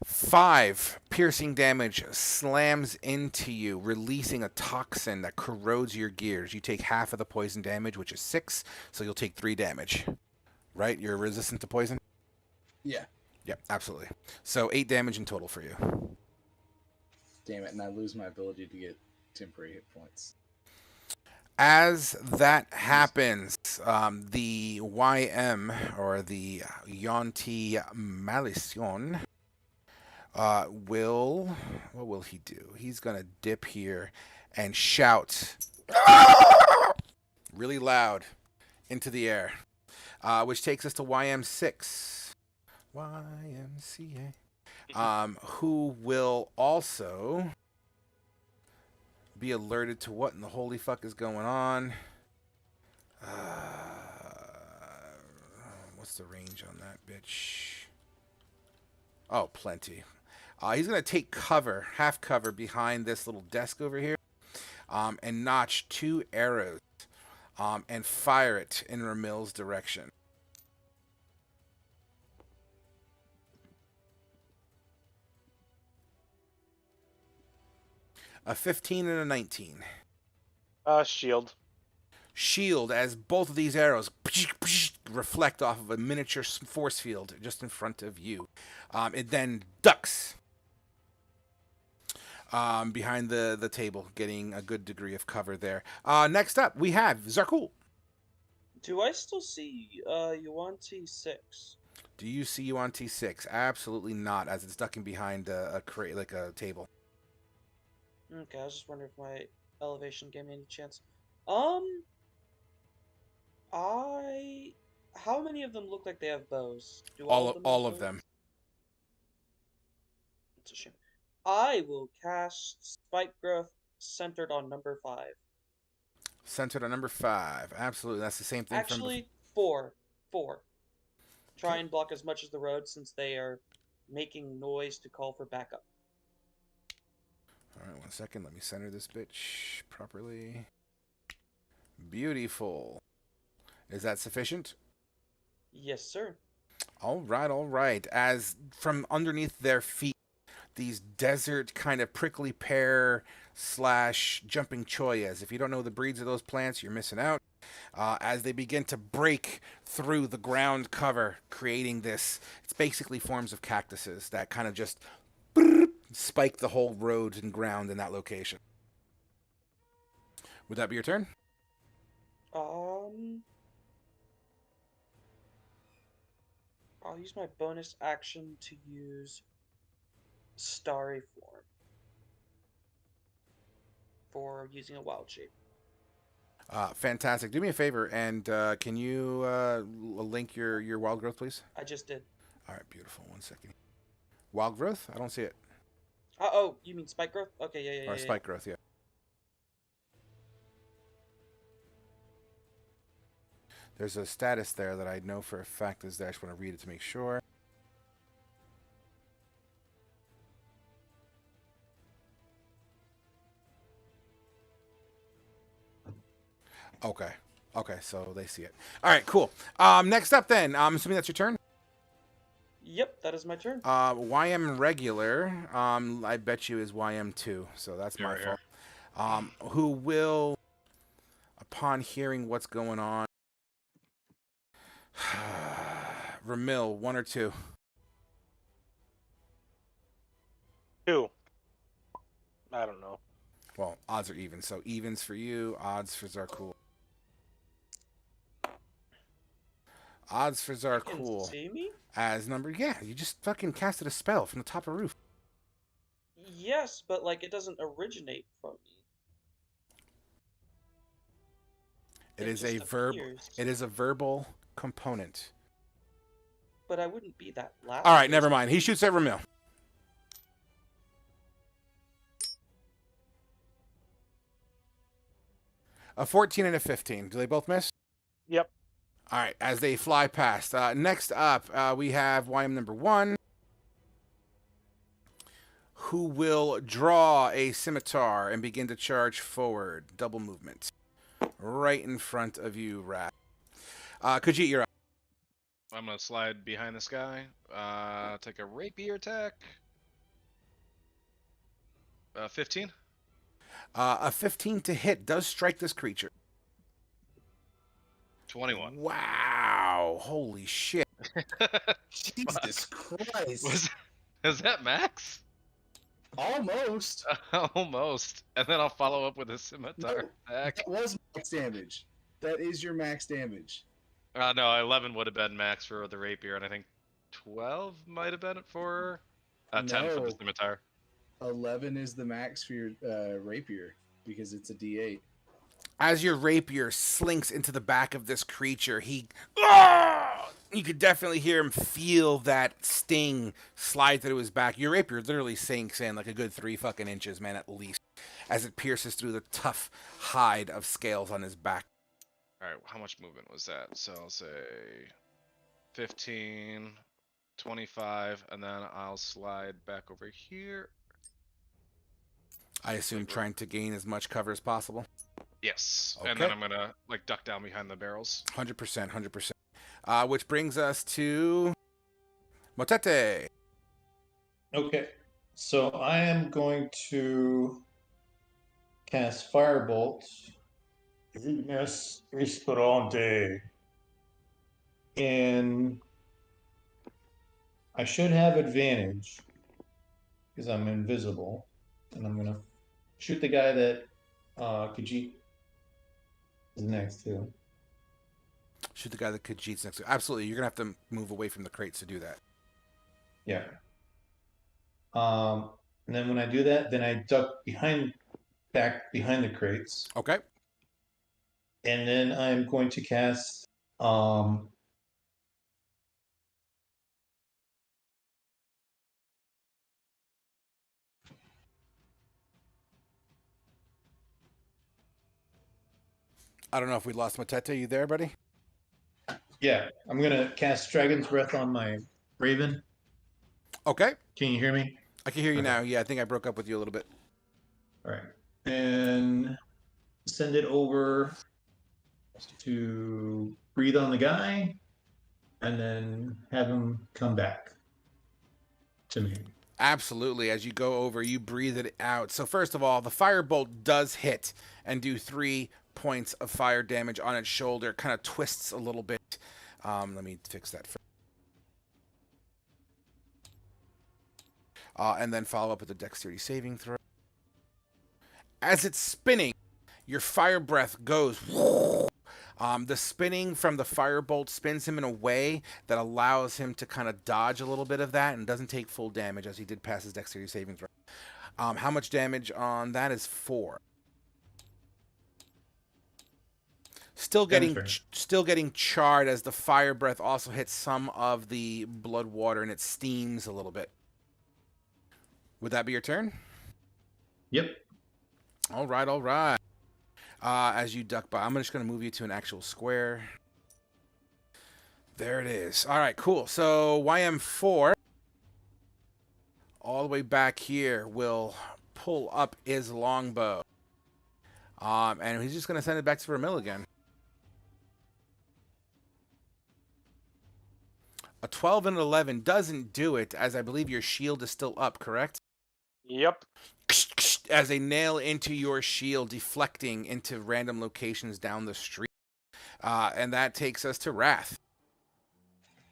5 piercing damage slams into you, releasing a toxin that corrodes your gears. You take half of the poison damage, which is 6, so you'll take 3 damage. Right? You're resistant to poison? Yeah. Yep, absolutely. So 8 damage in total for you. Damn it, and I lose my ability to get temporary hit points. As that happens, the YM, or the Yonti Malicion, what will he do? He's going to dip here and shout really loud into the air, which takes us to YM6. YMCA. Who will also be alerted to what in the holy fuck is going on. What's the range on that bitch? Oh, plenty. He's going to take cover, half cover, behind this little desk over here, and notch 2 arrows and fire it in Ramil's direction. A 15 and a 19. Shield. Shield, as both of these arrows reflect off of a miniature force field just in front of you. It then ducks behind the table, getting a good degree of cover there. Next up, we have Zarkul. Do I still see Yuan T6? Do you see you on T6? Absolutely not, as it's ducking behind a crate, like a table. Okay, I was just wondering if my elevation gave me any chance. How many of them look like they have bows? Do all of them have All of bows? them. It's a shame. I will cast Spike Growth centered on number 5. Centered on number 5. Absolutely, that's the same thing from. Actually, 4. 4. Try Okay. and block as much as the road since they are making noise to call for backup. All right, 1 second. Let me center this bitch properly. Beautiful. Is that sufficient? Yes, sir. All right, all right. As from underneath their feet, these desert kind of prickly pear / jumping choyas. If you don't know the breeds of those plants, you're missing out. As they begin to break through the ground cover, creating this, it's basically forms of cactuses that kind of just spike the whole road and ground in that location. Would that be your turn? I'll use my bonus action to use Starry Form for using a wild shape. Fantastic. Do me a favor, and can you link your wild growth, please? I just did. All right, beautiful. 1 second. Wild growth? I don't see it. Oh, you mean Spike Growth? Okay, yeah. Or spike growth, yeah. There's a status there that I know for a fact is there. I just want to read it to make sure. Okay. Okay, so they see it. All right, cool. Next up then, I'm assuming that's your turn? Yep, that is my turn. YM regular, I bet you is YM2, so that's my fault. Who will, upon hearing what's going on, Ramil, 1 or 2? 2. I don't know. Well, odds are even, so evens for you, odds for Zarkul. Odds for Zarkul. You can see me? As number, yeah, you just fucking casted a spell from the top of a roof. Yes, but like it doesn't originate from me. It is a verb. It is a verbal component. But I wouldn't be that loud. All right, never mind. He shoots at Ramil. A 14 and a 15. Do they both miss? Yep. All right, as they fly past. Next up, we have YM number 1, who will draw a scimitar and begin to charge forward. Double movement. Right in front of you, Rat. Khajiit, you're up. I'm gonna slide behind this guy. Take a rapier attack. 15. A 15 to hit does strike this creature. 21. Wow! Holy shit! Jesus Christ! Was that max? Almost. Almost. And then I'll follow up with a scimitar attack. That was max damage. That is your max damage. No, 11 would have been max for the rapier, and I think 12 might have been it for 10 for the No. scimitar. 11 is the max for your rapier because it's a D8. As your rapier slinks into the back of this creature, you could definitely hear him feel that sting slide through his back. Your rapier literally sinks in like a good 3 fucking inches, man, at least, as it pierces through the tough hide of scales on his back. All right, how much movement was that? So I'll say 15, 25, and then I'll slide back over here. I assume trying to gain as much cover as possible. Yes, Okay. and then I'm gonna like duck down behind the barrels. 100%, 100%. Which brings us to Motete. Okay, so I am going to cast Firebolt. Ignis Ristorante. And I should have advantage because I'm invisible. And I'm going to shoot the guy that Khajiit is next to. Shoot the guy that Khajiit's next to. Absolutely, you're gonna have to move away from the crates to do that. Yeah. And then when I do that, then I duck back behind the crates, Okay. and then I'm going to cast I don't know if we lost Matete. You there, buddy? yeah, I'm gonna cast Dragon's Breath on my Raven. Okay. Can you hear me? I can hear you Okay. now. Yeah, I think I broke up with you a little bit. All right. And send it over to breathe on the guy, and then have him come back to me. Absolutely. As you go over, you breathe it out. So first of all, the firebolt does hit and do 3 points of fire damage on its shoulder. Kind of twists a little bit. Let me fix that first. And then follow up with a dexterity saving throw. As it's spinning, your fire breath goes. The spinning from the firebolt spins him in a way that allows him to kind of dodge a little bit of that and doesn't take full damage as he did pass his dexterity saving throw. How much damage on that is 4. Still getting charred as the fire breath also hits some of the blood water and it steams a little bit. Would that be your turn? Yep. All right. As you duck by, I'm just going to move you to an actual square. There it is. All right, cool. So YM4, all the way back here, will pull up his longbow. And he's just going to send it back to Vermil again. A 12 and an 11 doesn't do it, as I believe your shield is still up, correct? Yep. As they nail into your shield, deflecting into random locations down the street. And that takes us to Wrath.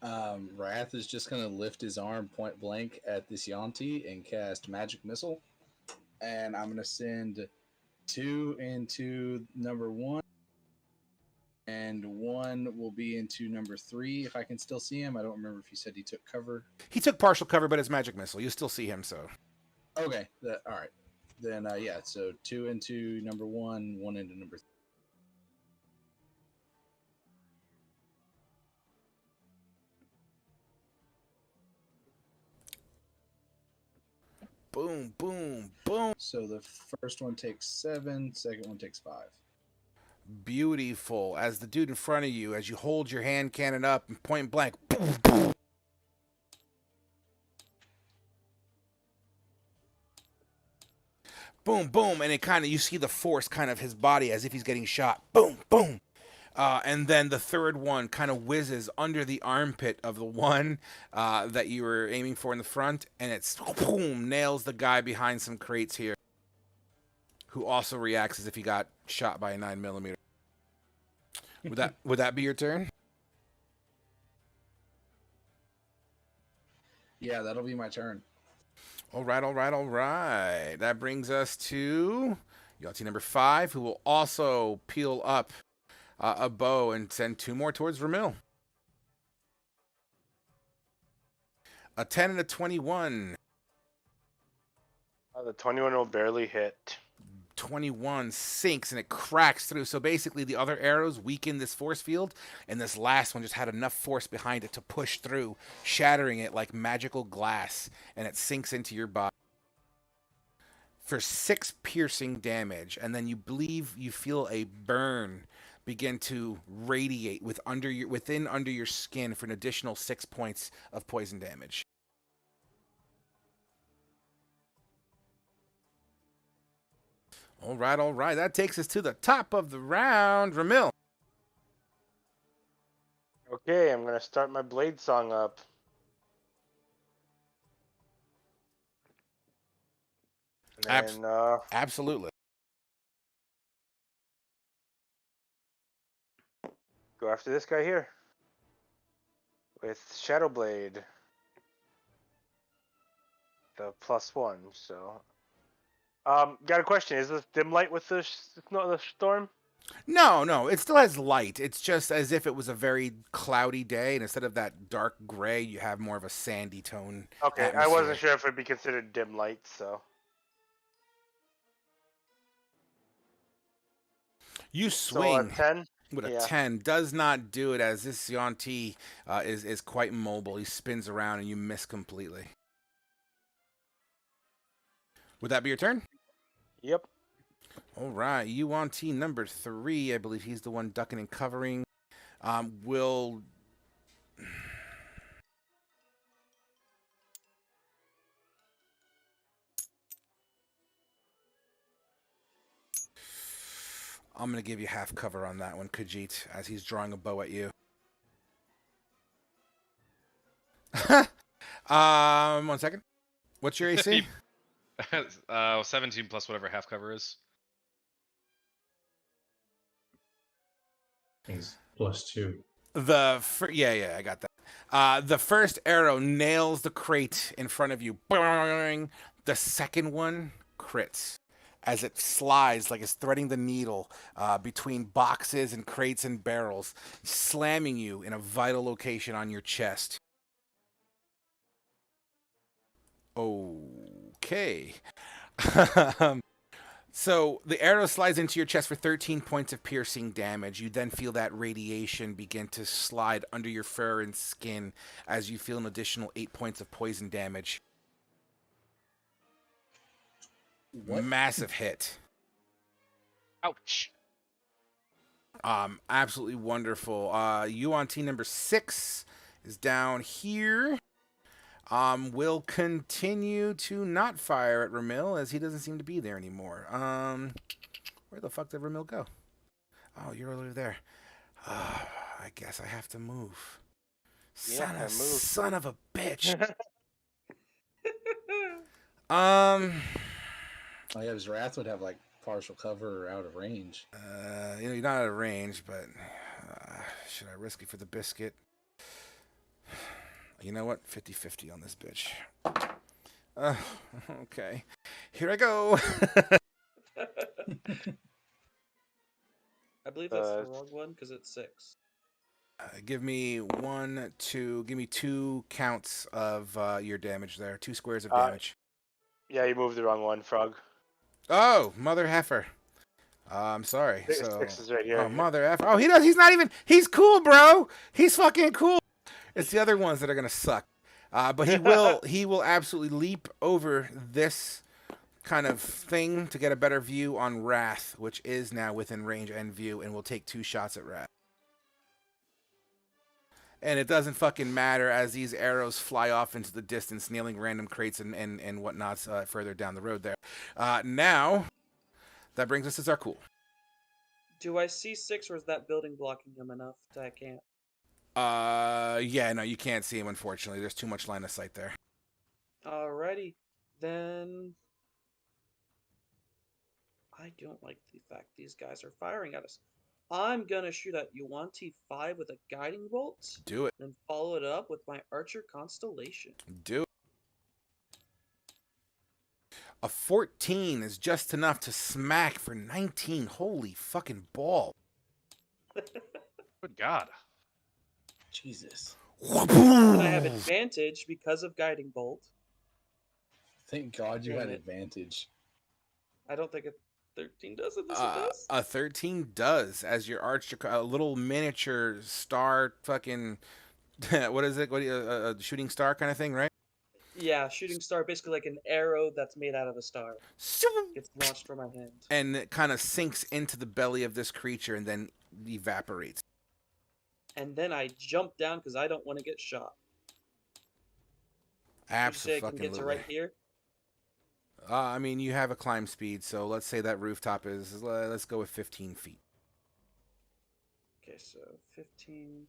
Wrath is just going to lift his arm point blank at this Yanti and cast Magic Missile. And I'm going to send 2 into number 1. And 1 will be into number 3 if I can still see him. I don't remember if you said he took cover. He took partial cover, but it's Magic Missile. You still see him, so. Okay. All right. Then, yeah, so 2 into number 1, 1 into number 3. Boom, boom, boom. So the first one takes 7, second one takes 5. Beautiful. As the dude in front of you, as you hold your hand cannon up and point blank, boom, boom. Boom, boom, and it kind of, you see the force kind of his body as if he's getting shot. Boom, boom. And then the third one kind of whizzes under the armpit of the one that you were aiming for in the front, and it's boom, nails the guy behind some crates here, who also reacts as if he got shot by a 9mm. Would that be your turn? Yeah, that'll be my turn. All right. That brings us to Yahtzee number 5, who will also peel up a bow and send 2 more towards Vermil. A 10 and a 21. The 21 will barely hit. 21 sinks and it cracks through. So basically the other arrows weaken this force field, and this last one just had enough force behind it to push through, shattering it like magical glass, and it sinks into your body for 6 piercing damage. And then you believe you feel a burn begin to radiate under your skin for an additional 6 points of poison damage. All right. That takes us to the top of the round. Vermil. Okay, I'm gonna start my blade song up. And Absolutely. go after this guy here with Shadow Blade. The +1, so. Got a question. Is this dim light with the storm? No, it still has light. It's just as if it was a very cloudy day, and instead of that dark gray, you have more of a sandy tone Okay, I atmosphere. wasn't sure if it'd be considered dim light, so. You So a swing 10? with a Yeah. 10. Does not do it, as this Yuan-Ti is quite mobile. He spins around, and you miss completely. Would that be your turn? Yep. All right, Yuan-Ti number 3. I believe he's the one ducking and covering. Will... I'm going to give you half cover on that one, Khajiit, as he's drawing a bow at you. 1 second. What's your AC? 17 plus whatever half cover is. He's +2. I got that. The first arrow nails the crate in front of you. Boing. The second one crits as it slides like it's threading the needle between boxes and crates and barrels, slamming you in a vital location on your chest. Okay. So the arrow slides into your chest for 13 points of piercing damage. You then feel that radiation begin to slide under your fur and skin as you feel an additional 8 points of poison damage. What? Massive hit. Ouch. Absolutely wonderful. Yuan-Ti number 6 is down here. Will continue to not fire at Ramil as he doesn't seem to be there anymore. Where the fuck did Ramil go? Oh, you're over there. I guess I have to move. Yeah, Son of a bitch. Oh yeah, his Wrath would have like partial cover or out of range. You're not out of range, but should I risk it for the biscuit? You know what? 50-50 on this bitch. Okay. Here I go. I believe that's the wrong one because it's 6. Give me 2 counts of your damage there. 2 squares of damage. Yeah, you moved the wrong one, Frog. Oh, mother heifer. I'm sorry. Six is right here. Oh, mother heifer. Oh, he's not even. He's cool, bro. He's fucking cool. It's the other ones that are gonna suck. But he will absolutely leap over this kind of thing to get a better view on Wrath, which is now within range and view, and will take 2 shots at Wrath. And it doesn't fucking matter as these arrows fly off into the distance, nailing random crates and whatnots further down the road there. Now, that brings us to Zarkul. Do I see 6 or is that building blocking him enough that I can't? Yeah, no, you can't see him, unfortunately. There's too much line of sight there. Alrighty. Then I don't like the fact these guys are firing at us. I'm gonna shoot at Yuan-Ti 5 with a guiding bolt. Do it. Then follow it up with my Archer Constellation. Do it. A 14 is just enough to smack for 19. Holy fucking ball. Good God. Jesus. And I have advantage because of guiding bolt. Thank God you had Damn it. advantage. I don't think a 13 does it. This it does. A 13 does, as your archer, a little miniature star fucking, what is it? A shooting star kind of thing, right? Yeah, shooting star, basically like an arrow that's made out of a star. Gets launched from my hand. And it kind of sinks into the belly of this creature and then evaporates. And then I jump down because I don't want to get shot. Absolutely. You say I can get to right here? I mean, you have a climb speed, so let's say that rooftop is, let's go with 15 feet. Okay, so 15.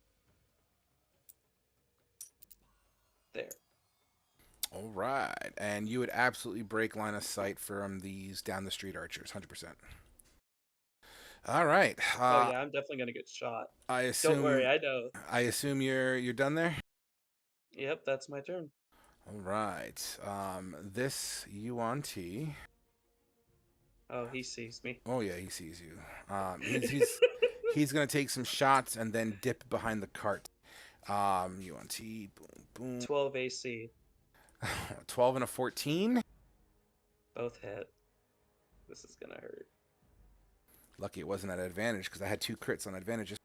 There. All right. And you would absolutely break line of sight from these down the street archers, 100%. All right. Oh yeah, I'm definitely gonna get shot. I assume. Don't worry, I know. I assume you're done there. Yep, that's my turn. All right. This Yuan-Ti Oh, he sees me. Oh yeah, he sees you. He's gonna take some shots and then dip behind the cart. UNT, boom, boom. 12 AC. 12 and a 14. Both hit. This is gonna hurt. Lucky it wasn't at advantage because I had 2 crits on advantages.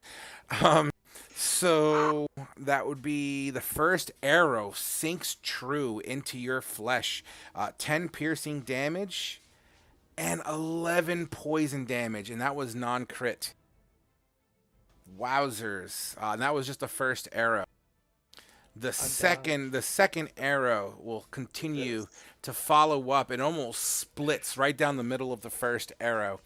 So that would be the first arrow sinks true into your flesh. 10 piercing damage and 11 poison damage, and that was non-crit. Wowzers! And that was just the first arrow. The second arrow will continue to follow up. It almost splits right down the middle of the first arrow.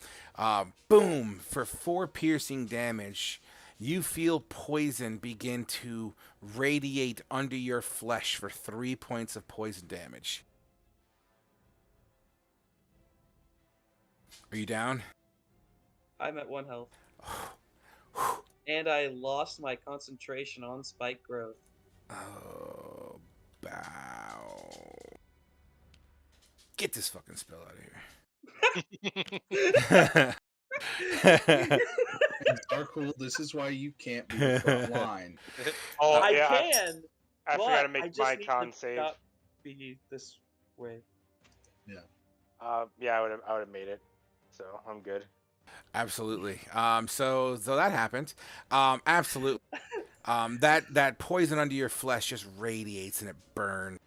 Boom! For 4 piercing damage. You feel poison begin to radiate under your flesh for 3 points of poison damage. Are you down? I'm at 1 health. And I lost my concentration on spike growth. Oh, bow. Get this fucking spell out of here. Darkhold, this is why you can't be the front line. Oh, I yeah, can. I but forgot to I make just my need con to save. not be this way. Yeah, I would have made it. So I'm good. Absolutely. So that happened. Absolutely. That poison under your flesh just radiates and it burns.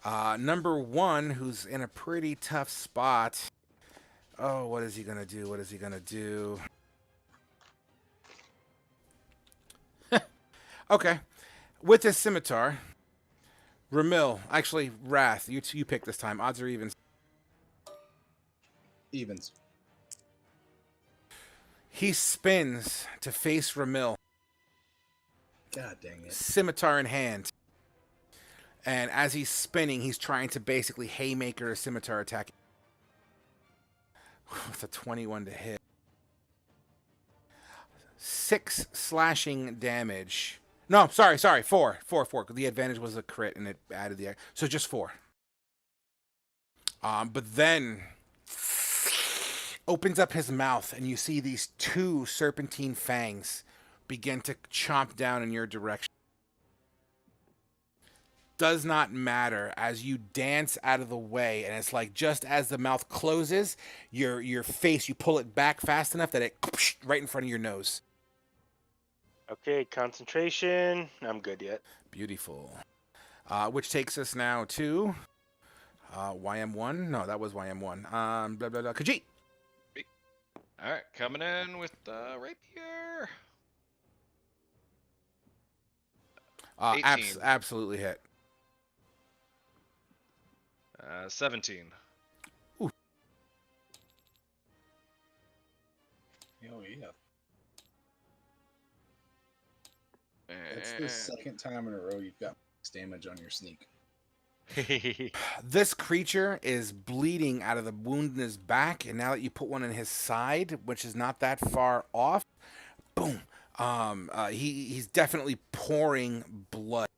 Number 1, who's in a pretty tough spot. Oh, what is he gonna do? What is he gonna do? Okay. With his scimitar, Ramil, actually Wrath, you pick this time. Odds or evens? Evens. He spins to face Ramil, God dang it. scimitar in hand. And as he's spinning, he's trying to basically haymaker a scimitar attack. With a 21 to hit. 6 slashing damage. No, sorry, 4. The advantage was a crit and it added the... So just 4. But then... opens up his mouth and you see these 2 serpentine fangs begin to chomp down in your direction. Does not matter as you dance out of the way, and it's like just as the mouth closes, your face, you pull it back fast enough that it right in front of your nose. Okay, concentration. I'm good yet. Beautiful. Which takes us now to YM1. No, that was YM1. Blah blah blah. Khajiit. All right, coming in with the rapier. 18. Absolutely hit. 17. Oh yeah. That's the second time in a row you've got damage on your sneak. This creature is bleeding out of the wound in his back, and now that you put one in his side, which is not that far off, boom. He's definitely pouring blood.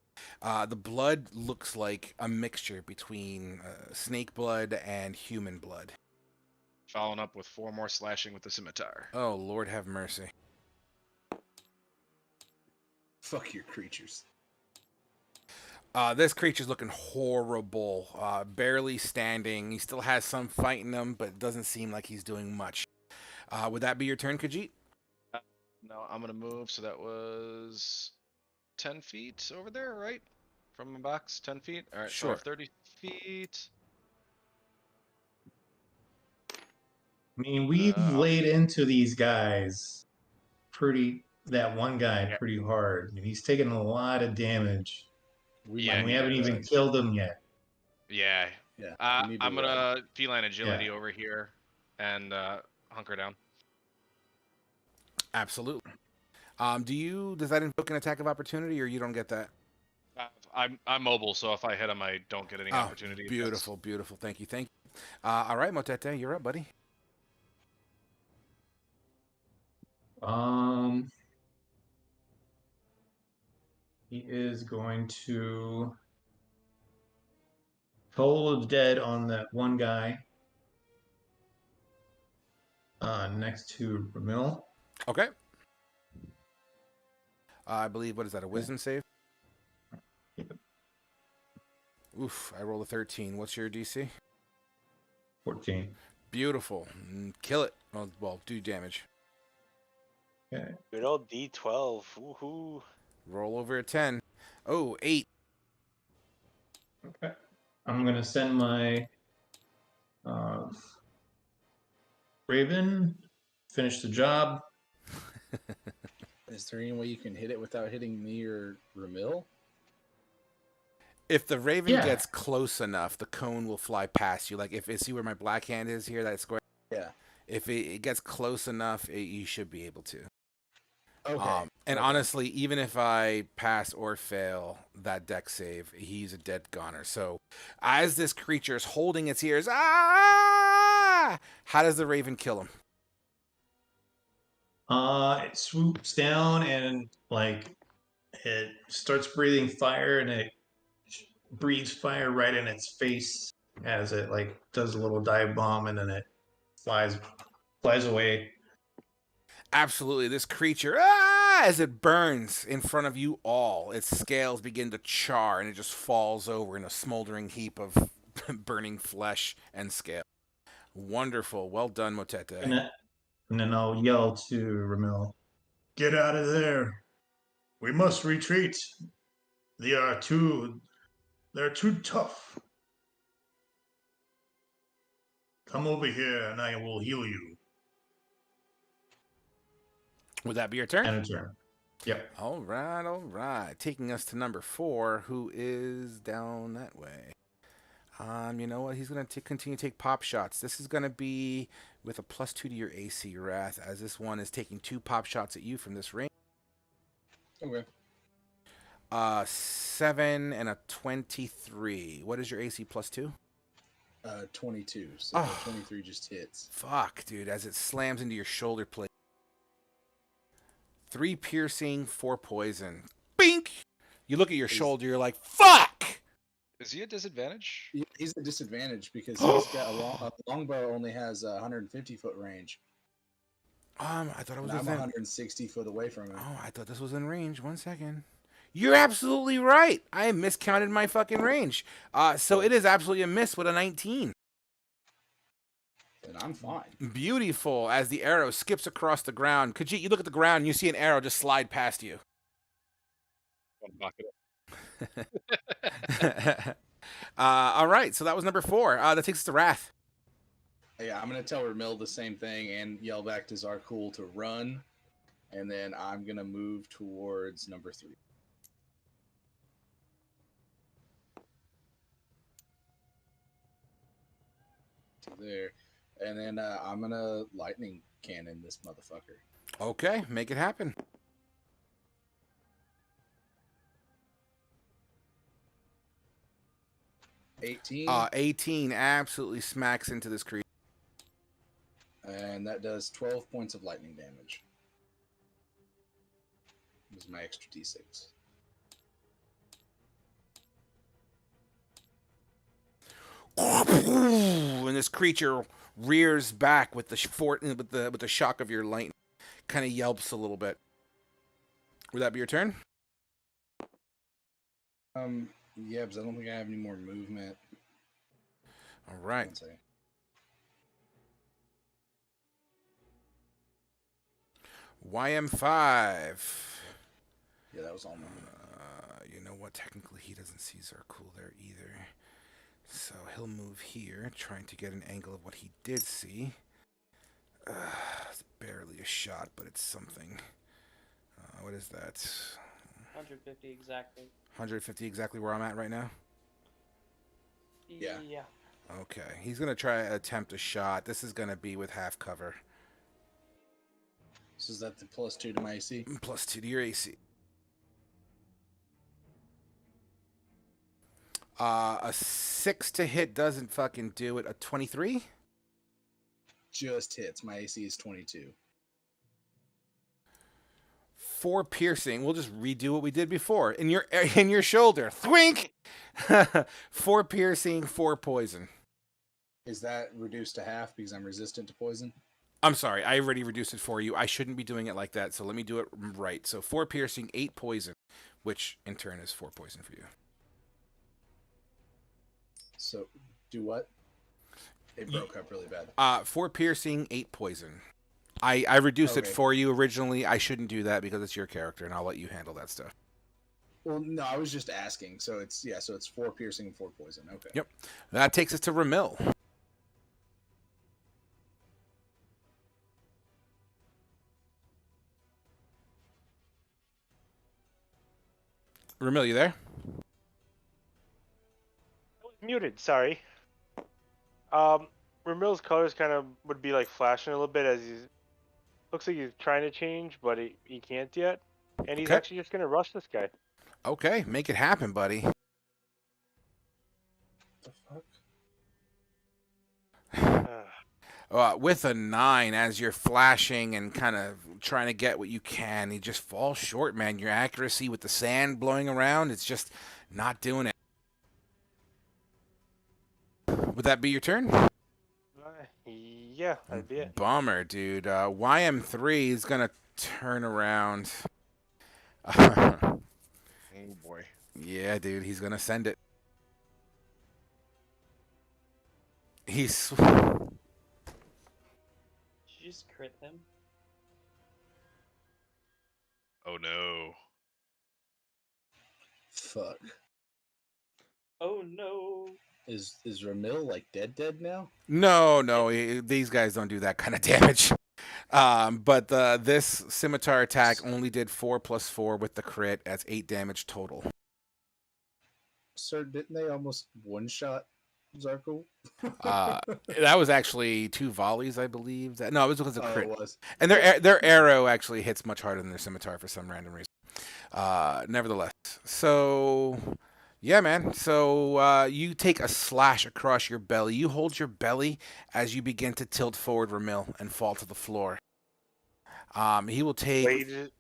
The blood looks like a mixture between snake blood and human blood. Following up with 4 more slashing with the scimitar. Oh, Lord have mercy. Fuck your creatures. This creature's looking horrible. Barely standing. He still has some fight in him, but it doesn't seem like he's doing much. Would that be your turn, Khajiit? No, I'm going to move. So that was 10 feet over there, right? From the box, 10 feet? All right, sure. So 30 feet. I mean, we've laid into these guys that one guy pretty hard. And he's taken a lot of damage. Yeah, we haven't even killed him yet. Yeah. Yeah. I'm going to feline agility over here and hunker down. Absolutely. Does that invoke an attack of opportunity, or you don't get that? I'm mobile, so if I hit him, I don't get any opportunity. Beautiful. Thank you. All right, Motete, you're up, buddy. He is going to Toll of the Dead on that one guy. next to Ramil. Okay. I believe, what is that, a wisdom save? Yep. Oof, I rolled a 13. What's your DC? 14. Beautiful. Kill it. Well, do damage. Okay. Good old D12. Woohoo. Roll over a 10. Oh, 8. Okay. I'm gonna send my Raven. Finish the job. Is there any way you can hit it without hitting me or Ramil? If the raven Yeah. gets close enough, the cone will fly past you. Like, if see where my black hand is here, that square? Yeah. If it gets close enough, you should be able to. Okay. And Okay. honestly, even if I pass or fail that deck save, he's a dead goner. So, as this creature is holding its ears, how does the raven kill him? It swoops down and like it starts breathing fire, and it breathes fire right in its face as it like does a little dive bomb, and then it flies away. Absolutely, this creature, as it burns in front of you all, its scales begin to char, and it just falls over in a smoldering heap of burning flesh and scale. Wonderful. Well done, Motete. And then I'll yell to Ramil, "Get out of there! We must retreat. They are too tough. Come over here, and I will heal you." Would that be your turn? And a turn. Yep. All right. Taking us to number 4, who is down that way. You know what? He's going to continue to take pop shots. This is going to be with a +2 to your AC, Wrath, as this one is taking 2 pop shots at you from this range. Okay. 7 and a 23. What is your AC +2? 22. So Oh. 23 just hits. Fuck, dude, as it slams into your shoulder plate. 3 piercing, 4 poison. Bink! You look at your shoulder, you're like, fuck! Is he at disadvantage? He's at disadvantage because he's got a longbow only has a 150-foot range. I thought it was And I'm within... 160 foot away from him. Oh, I thought this was in range. 1 second. You're absolutely right. I miscounted my fucking range. So it is absolutely a miss with a 19. And I'm fine. Beautiful. As the arrow skips across the ground. Khajiit, you look at the ground and you see an arrow just slide past you. All right, so that was number 4. That takes us to Wrath. Yeah, I'm going to tell Ramil the same thing and yell back to Zarkul to run. And then I'm going to move towards number 3. To there. And then I'm going to lightning cannon this motherfucker. Okay, make it happen. 18. 18 absolutely smacks into this creature. And that does 12 points of lightning damage. This is my extra d6. And this creature rears back with the shock of your lightning. Kind of yelps a little bit. Would that be your turn? Yeah, because I don't think I have any more movement. All right. One second. YM5. Yeah, that was all movement. You know what? Technically, he doesn't see Zarkul there either. So he'll move here, trying to get an angle of what he did see. It's barely a shot, but it's something. What is that? 150 exactly. 150 exactly where I'm at right now? Yeah. Okay. He's going to try to attempt a shot. This is going to be with half cover. So is that the +2 to my AC? +2 to your AC. A 6 to hit doesn't fucking do it. A 23? Just hits. My AC is 22. 4 piercing. We'll just redo what we did before. In your shoulder. Thwink! 4 piercing, 4 poison. Is that reduced to half because I'm resistant to poison? I'm sorry, I already reduced it for you. I shouldn't be doing it like that, so let me do it right. So 4 piercing, 8 poison, which in turn is 4 poison for you. So, do what? It broke up really bad. 4 piercing, 8 poison. I reduced it Okay. for you originally. I shouldn't do that because it's your character, and I'll let you handle that stuff. Well, no, I was just asking. So it's 4 piercing and 4 poison. Okay. Yep. That takes us to Ramil. Ramil, you there? I was muted. Sorry. Ramil's colors kind of would be like flashing a little bit as he's looks like he's trying to change, but he can't yet, and he's Okay. actually just gonna rush this guy. Okay, make it happen, buddy. The fuck? With a 9, as you're flashing and kind of trying to get what you can, he just falls short, man. Your accuracy with the sand blowing around, it's just not doing it. Would that be your turn? Yeah, that'd be it. Bummer, dude. YM3 is going to turn around. Oh boy. Yeah, dude, he's going to send it. He's... Did you just crit him? Oh no. Fuck. Oh no. Is Ramil like dead now? No, these guys don't do that kind of damage. But this scimitar attack only did 4 plus 4 with the crit. That's 8 damage total. Sir, didn't they almost one-shot Zarkul? That was actually 2 volleys, I believe. No, it was because of crit. It was. And their arrow actually hits much harder than their scimitar for some random reason. Nevertheless, so yeah, man. So you take a slash across your belly. You hold your belly as you begin to tilt forward, Ramil, and fall to the floor. He will take. Blade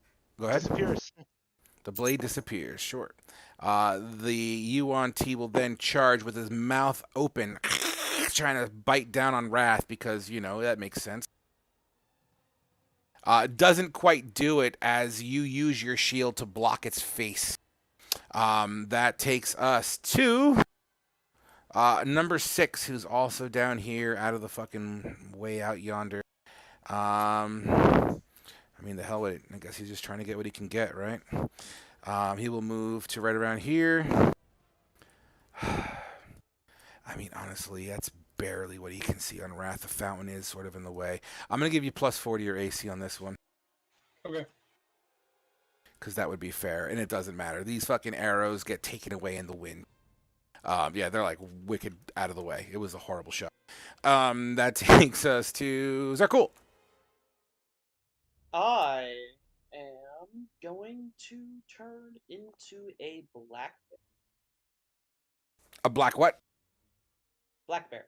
Go ahead. disappears. The blade disappears. Short. The Yuan T will then charge with his mouth open, trying to bite down on Wrath because that makes sense. Doesn't quite do it as you use your shield to block its face. That takes us to number 6, who's also down here out of the fucking way out yonder. I mean, the hell with it. I guess he's just trying to get what he can get, right? He will move to right around here. I mean, honestly, that's barely what he can see on Wrath. The fountain is sort of in the way. I'm going to give you plus 4 to your AC on this one. Okay. Because that would be fair, and it doesn't matter. These fucking arrows get taken away in the wind. Yeah, they're like wicked out of the way. It was a horrible shot. That takes us to Zarkul. I am going to turn into a black bear. A black what? Black bear.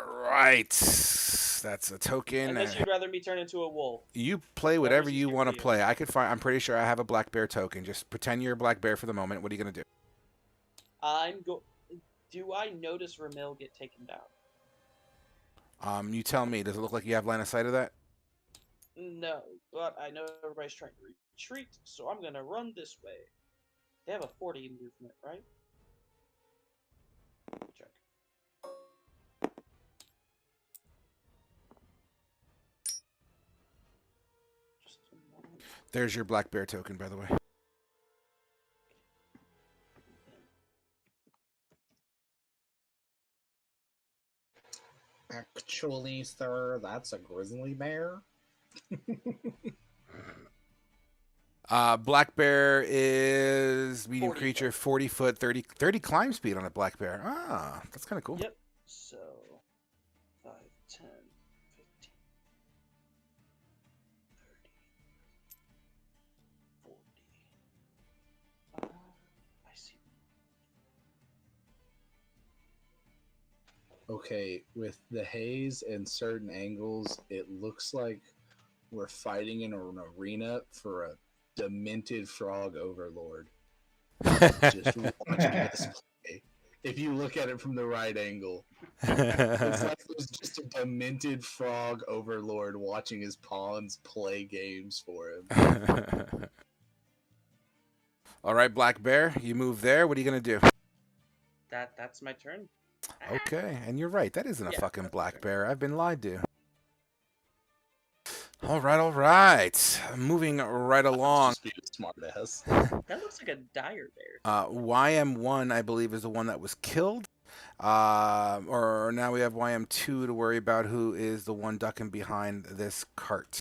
Right. That's a token. Unless you'd rather me turn into a wolf. You play whatever Whatever's you easier want for to you. play. I could find. I'm pretty sure I have a black bear token. Just pretend you're a black bear for the moment. What are you gonna do? Do I notice Ramil get taken down? You tell me. Does it look like you have line of sight of that? No, but I know everybody's trying to retreat, so I'm gonna run this way. They have a 40 movement, right? Check. Just a moment. There's your black bear token, by the way. Actually, sir, that's a grizzly bear. Black bear is medium 40 creature, foot. 40 foot, 30 climb speed on a black bear. Ah, that's kind of cool. Yep. So 5, 10, 15, 30, 40. I see. Okay, with the haze and certain angles, it looks like we're fighting in an arena for a demented frog overlord. Just watching this play. if you look at it from the right angle. Looks like there's just a demented frog overlord watching his pawns play games for him. All right, Black Bear, you move there. What are you gonna do? That's my turn. Okay, and you're right. That isn't a Yeah, fucking that's my black turn. bear. I've been lied to. All right, all right. Moving right along. Just be a smart ass. That looks like a dire bear. YM1, I believe, is the one that was killed. Or now we have YM2 to worry about, who is the one ducking behind this cart.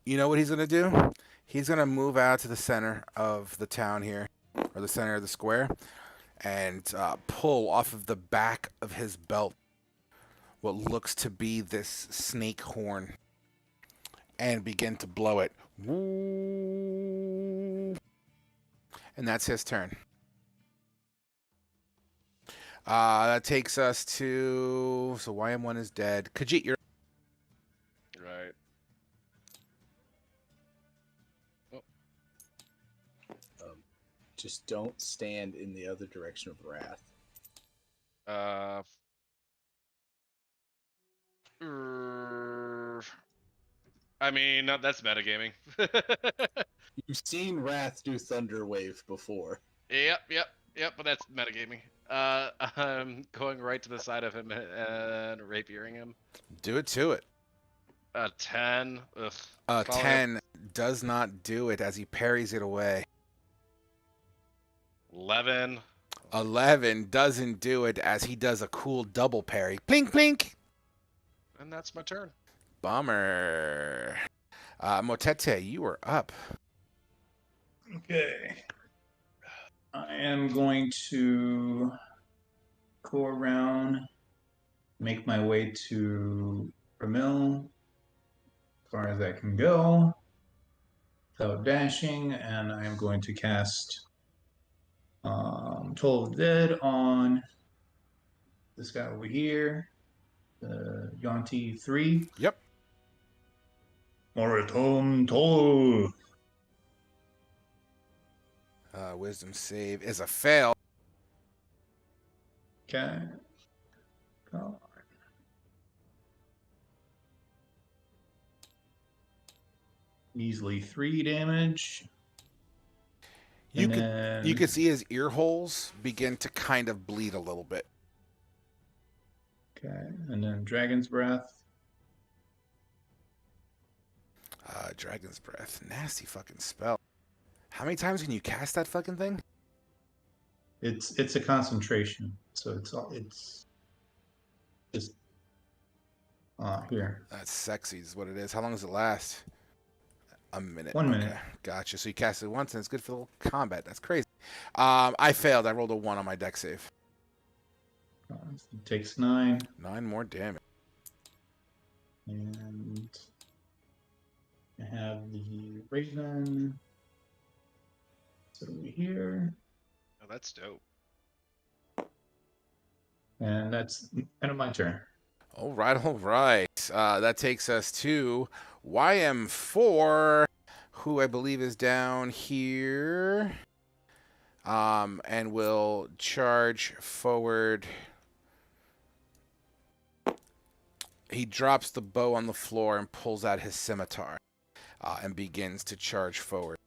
You know what he's going to do? He's going to move out to the center of the town here, or the center of the square, and pull off of the back of his belt what looks to be this snake horn and begin to blow it. Woo! And that's his turn. That takes us to... So YM1 is dead. Khajiit, you're... Right. Just don't stand in the other direction of Wrath. I mean, that's metagaming. You've seen Wrath do Thunder Wave before. Yep, but that's metagaming. I'm going right to the side of him and rapiering him. Do it to it. 10. Ugh. 10 does not do it as he parries it away. 11. 11 doesn't do it as he does a cool double parry. Plink, plink. And that's my turn. Bummer. Motete, you are up. Okay. I am going to go around, make my way to Ramil as far as I can go without dashing, and I am going to cast Toll of the Dead on this guy over here, the Yonti 3. Yep. Moratom Toll. Wisdom save is a fail. Okay. Come on. Easily 3 damage. You And could see his ear holes begin to kind of bleed a little bit. Okay, and then Dragon's Breath. Dragon's Breath. Nasty fucking spell. How many times can you cast that fucking thing? It's a concentration, so it's just here. That's sexy is what it is. How long does it last? A minute. 1 minute. Okay, gotcha. So you cast it once and it's good for combat. That's crazy. I failed. I rolled a 1 on my deck save. It takes 9. 9 more damage. And I have the Raven. So over here. Oh, that's dope. And that's end of my turn. All right, all right. That takes us to YM4, who I believe is down here, and will charge forward. He drops the bow on the floor and pulls out his scimitar and begins to charge forward.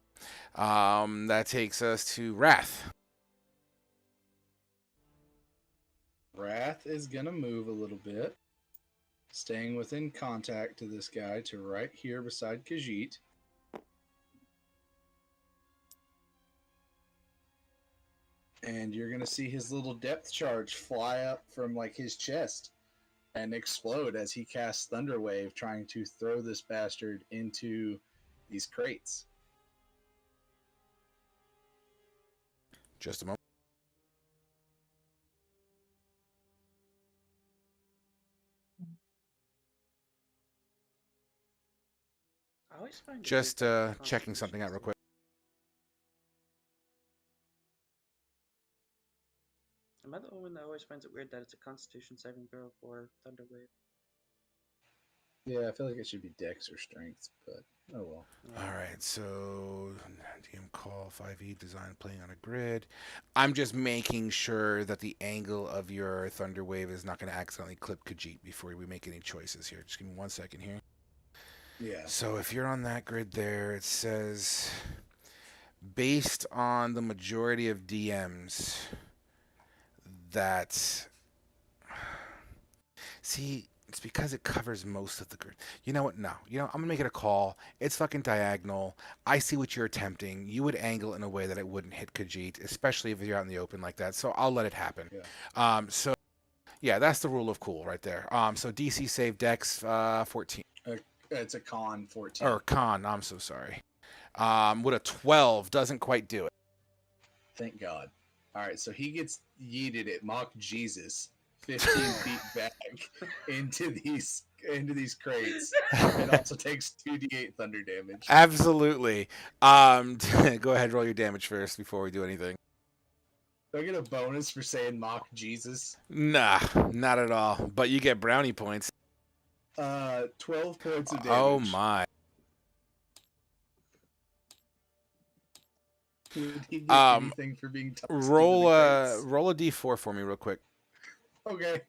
That takes us to Wrath. Wrath is gonna move a little bit, staying within contact to this guy to right here beside Khajiit. And you're gonna see his little depth charge fly up from like his chest and explode as he casts Thunder Wave, trying to throw this bastard into these crates. Just a moment. I always find it Just weird that checking something out real quick. Am I the only one that always finds it weird that it's a Constitution saving throw for Thunder Wave? Yeah, I feel like it should be Dex or Strength, but Oh well. All right, so DM call 5e design playing on a grid. I'm just making sure that the angle of your thunder wave is not going to accidentally clip Khajiit before we make any choices here. Just give me 1 second here. Yeah. So if you're on that grid there, it says based on the majority of DMs that see, it's because it covers most of the grid. You know what? No. I'm going to make it a call. It's fucking diagonal. I see what you're attempting. You would angle in a way that it wouldn't hit Khajiit, especially if you're out in the open like that. So I'll let it happen. Yeah. So, yeah, that's the rule of cool right there. So DC save Dex 14. It's a con 14. Or con, I'm so sorry. With a 12, doesn't quite do it. Thank God. All right, so he gets yeeted at Mock Jesus 15 feet back into these crates, and also takes 2d8 thunder damage. Absolutely. Go ahead, roll your damage first before we do anything. Do I get a bonus for saying Mock Jesus? Nah, not at all. But you get brownie points. 12 points of damage. Oh my. Did he get anything for being tossed roll into the crates? roll a d4 for me real quick. Okay.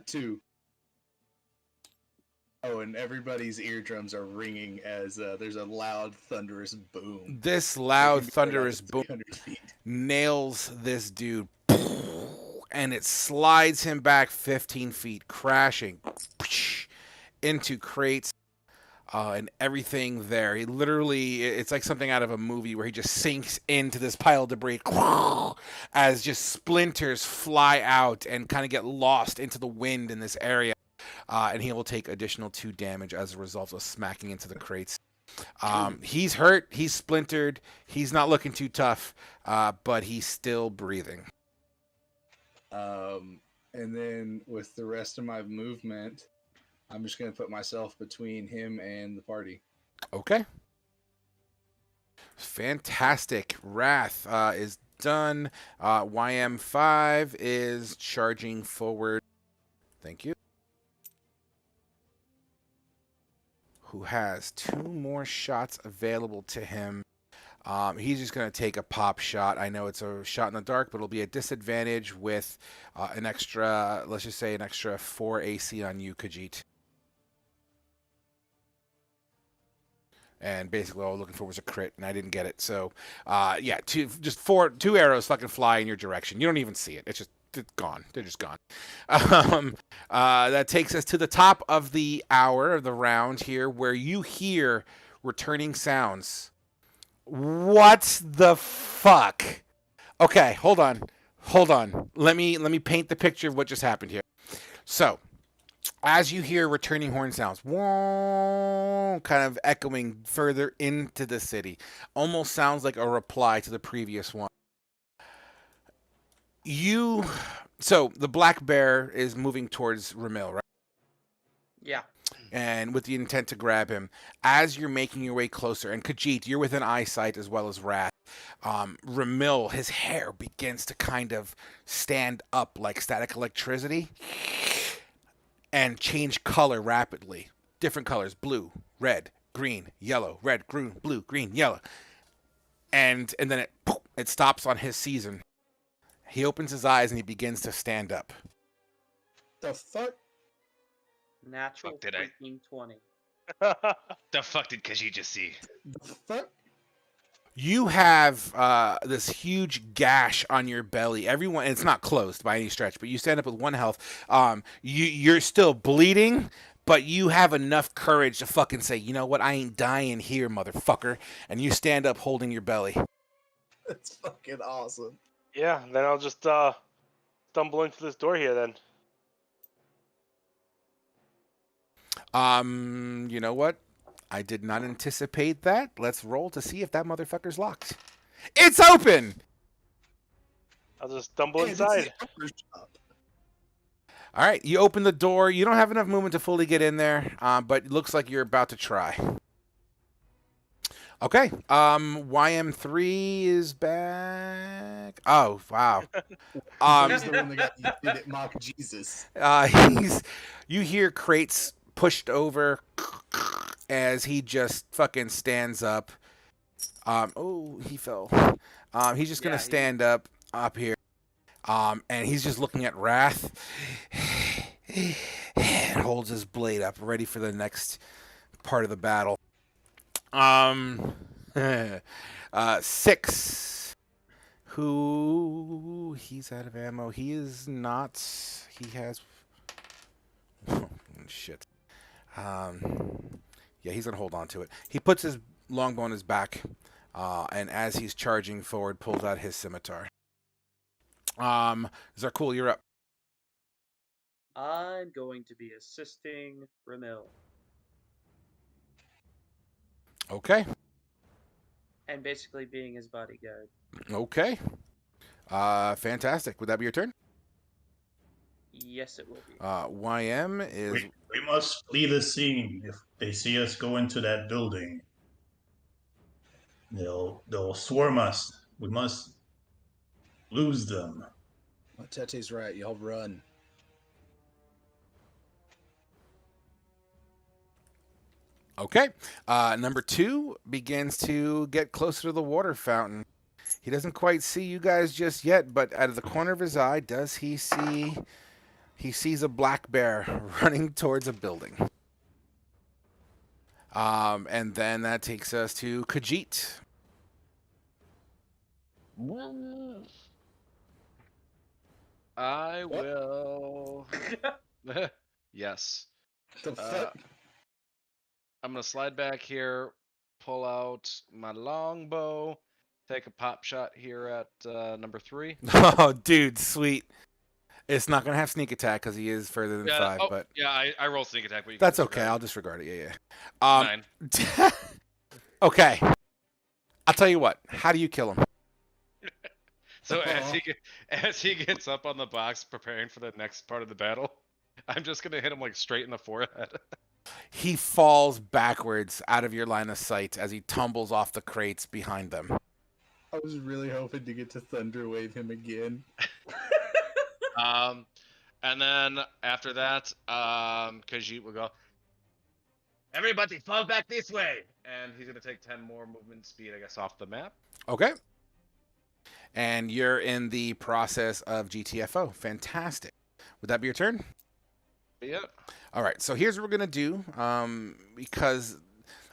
Two. Oh, and everybody's eardrums are ringing as there's a loud, thunderous boom. This loud, It can be heard out thunderous to boom 300 feet. nails this dude, and it slides him back 15 feet, crashing into crates and everything there. He literally, it's like something out of a movie where he just sinks into this pile of debris as just splinters fly out and kind of get lost into the wind in this area. And he will take additional 2 damage as a result of smacking into the crates. He's hurt. He's splintered. He's not looking too tough, but he's still breathing. And then with the rest of my movement, I'm just going to put myself between him and the party. Okay. Fantastic. Wrath is done. YM5 is charging forward. Thank you. Who has 2 more shots available to him. He's just going to take a pop shot. I know it's a shot in the dark, but it'll be a disadvantage with an extra, let's just say an extra 4 AC on you, Khajiit. And basically all I was looking for was a crit, and I didn't get it. So, yeah, 2 arrows fucking fly in your direction. You don't even see it. It's gone. They're just gone. That takes us to the top of the hour of the round here, where you hear returning sounds. What the fuck? Okay, hold on. Let me paint the picture of what just happened here. So, as you hear returning horn sounds, kind of echoing further into the city, almost sounds like a reply to the previous one. So the black bear is moving towards Ramil, right? Yeah. And with the intent to grab him. As you're making your way closer, and Khajiit, you're within eyesight as well as Wrath, Ramil, his hair begins to kind of stand up like static electricity and change color rapidly. Different colors: blue, red, green, yellow, red, green, blue, green, yellow. And then it stops on his season. He opens his eyes and he begins to stand up. The fuck? Natural Fuck did I- freaking 20. The fuck did Khajiit just see? The fuck? You have this huge gash on your belly. Everyone, it's not closed by any stretch, but you stand up with 1 health. You're still bleeding, but you have enough courage to fucking say, you know what, I ain't dying here, motherfucker. And you stand up holding your belly. That's fucking awesome. Yeah, then I'll just stumble into this door here then. You know what? I did not anticipate that. Let's roll to see if that motherfucker's locked. It's open! I'll just stumble Hey, this is inside. the upper shop. All right, you open the door. You don't have enough movement to fully get in there, but it looks like you're about to try. Okay. YM3 is back. Oh, wow. He's the one that got you at mock Jesus. He's. You hear crates pushed over as he just fucking stands up. Oh, he fell. He's just gonna Yeah, stand up here. And he's just looking at Wrath and holds his blade up, ready for the next part of the battle. 6. Who he's out of ammo. He is not. He has. Shit. Yeah, he's gonna hold on to it. He puts his longbow on his back, and as he's charging forward, pulls out his scimitar. Zarkul, you're up. I'm going to be assisting Ramil. Okay. And basically being his bodyguard. Okay. Fantastic. Would that be your turn? Yes, it will be. YM is. We must flee the scene. If they see us go into that building, they'll swarm us. We must lose them. Tete's right. Y'all run. Okay. Number 2 begins to get closer to the water fountain. He doesn't quite see you guys just yet, but out of the corner of his eye, does he see? He sees a black bear running towards a building. And then that takes us to Khajiit. I will. Yes. The fuck? I'm gonna slide back here, pull out my longbow, take a pop shot here at number 3. Oh, dude, sweet. It's not gonna have sneak attack because he is further than 5, but yeah, I roll sneak attack, but you can that's okay. disregard I'll disregard it. Yeah. 9. Okay. I'll tell you what. How do you kill him? So as he gets up on the box, preparing for the next part of the battle, I'm just gonna hit him like straight in the forehead. He falls backwards out of your line of sight as he tumbles off the crates behind them. I was really hoping to get to Thunder Wave him again. And then after that, Khajiit will go, everybody fall back this way! And he's going to take 10 more movement speed, I guess, off the map. Okay. And you're in the process of GTFO. Fantastic. Would that be your turn? Yeah. All right. So here's what we're going to do. Because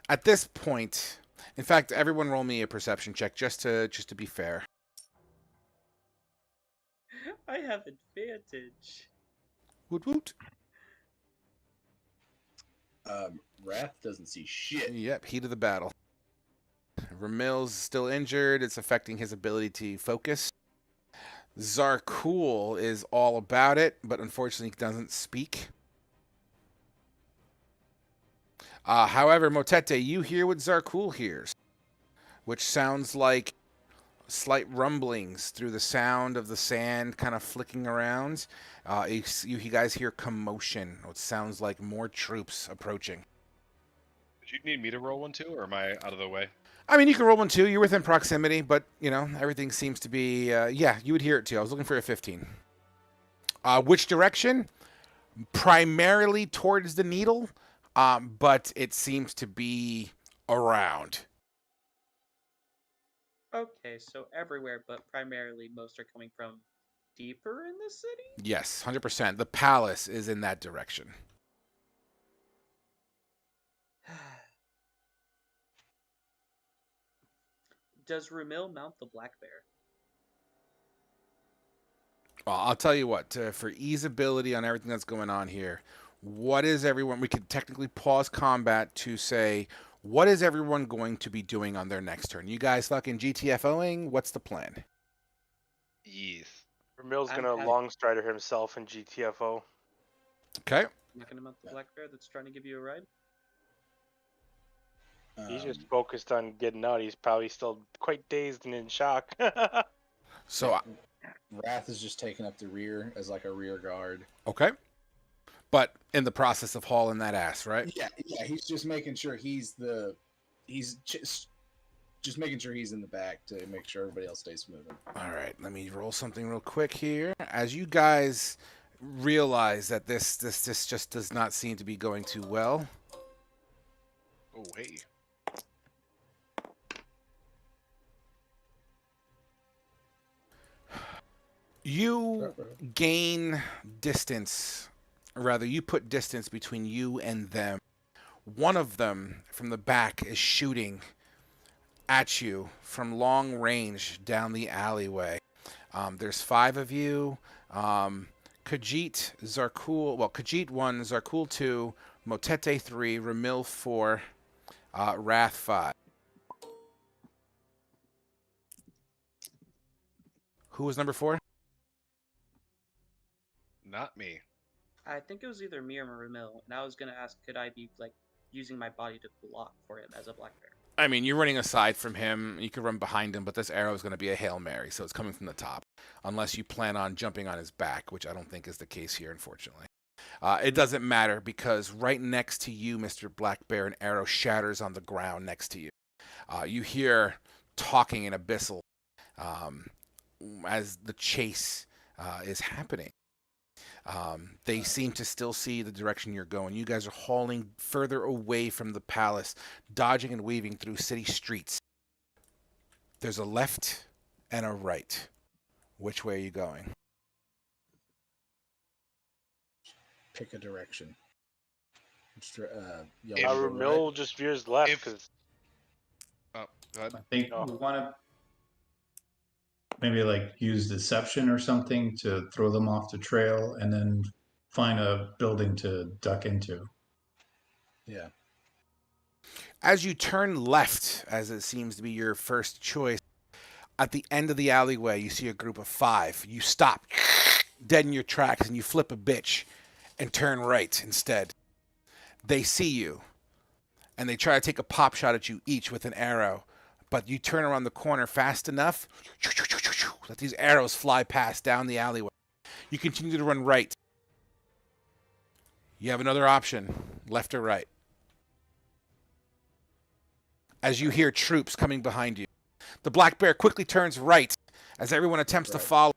at this point, in fact, everyone roll me a perception check just to be fair. I have advantage. Woot woot. Wrath doesn't see shit. Yep, heat of the battle. Ramil's still injured. It's affecting his ability to focus. Zarkul is all about it, but unfortunately doesn't speak. However, Motete, you hear what Zarkul hears, which sounds like slight rumblings through the sound of the sand kind of flicking around. You guys hear commotion. It sounds like more troops approaching. Did you need me to roll one too, or am I out of the way? I mean, you can roll one too. You're within proximity, but, you know, everything seems to be... yeah, you would hear it too. I was looking for a 15. Which direction? Primarily towards the needle, but it seems to be around. Okay, so everywhere, but primarily most are coming from deeper in the city? Yes, 100%. The palace is in that direction. Does Ramil mount the black bear? Well, I'll tell you what, for easeability on everything that's going on here, what is everyone... We could technically pause combat to say, what is everyone going to be doing on their next turn? You guys fucking GTFOing? What's the plan? Yes. Ramil's gonna long strider himself in GTFO. Okay. I'm not gonna mount the black bear that's trying to give you a ride? He's just focused on getting out. He's probably still quite dazed and in shock. So... Wrath is just taking up the rear as like a rear guard. Okay. But in the process of hauling that ass, right? Yeah, he's just making sure he's just just making sure he's in the back to make sure everybody else stays moving. All right, let me roll something real quick here. As you guys realize that this just does not seem to be going too well. Oh, hey. You gain distance, or rather, you put distance between you and them. One of them from the back is shooting at you from long range down the alleyway. There's 5 of you. Khajiit, Zarkul, well, Khajiit 1, Zarkul 2, Motete 3, Ramil 4, Wrath 5. Who was number 4? Not me. I think it was either me or Ramil, and I was gonna ask, could I be like using my body to block for him as a black bear? I mean, you're running aside from him. You could run behind him, but this arrow is going to be a Hail Mary, so it's coming from the top. Unless you plan on jumping on his back, which I don't think is the case here, unfortunately. It doesn't matter, because right next to you, Mr. Black Bear, an arrow shatters on the ground next to you. You hear talking in Abyssal as the chase is happening. They seem to still see the direction you're going. You guys are hauling further away from the palace, dodging and weaving through city streets. There's a left and a right. Which way are you going? Pick a direction. Ramil just veers left because. Oh, go ahead. I think we want to maybe like use deception or something to throw them off the trail and then find a building to duck into. Yeah. As you turn left, as it seems to be your first choice, at the end of the alleyway, you see a group of 5. You stop dead in your tracks and you flip a bitch and turn right instead. They see you and they try to take a pop shot at you each with an arrow, but you turn around the corner fast enough that these arrows fly past down the alleyway. You continue to run right. You have another option, left or right. As you hear troops coming behind you. The black bear quickly turns right as everyone attempts to follow.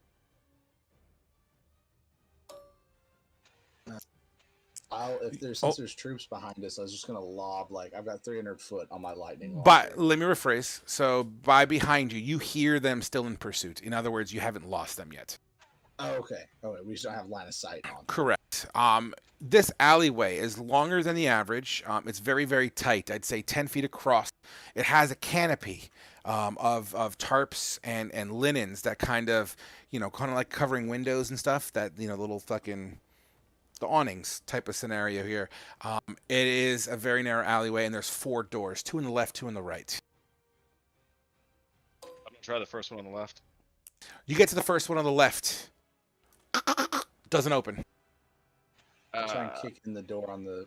Since there's troops behind us, I was just gonna lob, like, I've got 300 foot on my lightning launcher. But let me rephrase. So by behind you, you hear them still in pursuit. In other words, you haven't lost them yet. Oh, okay. We just don't have line of sight on. Correct. This alleyway is longer than the average. It's very, very tight. I'd say 10 feet across. It has a canopy of tarps and linens that kind of like covering windows and stuff. That little fucking the awnings type of scenario here. It is a very narrow alleyway, and there's 4 doors, 2 on the left, 2 on the right. I'm gonna try the first one on the left. You get to the first one on the left. Doesn't open. Try and kick in the door on the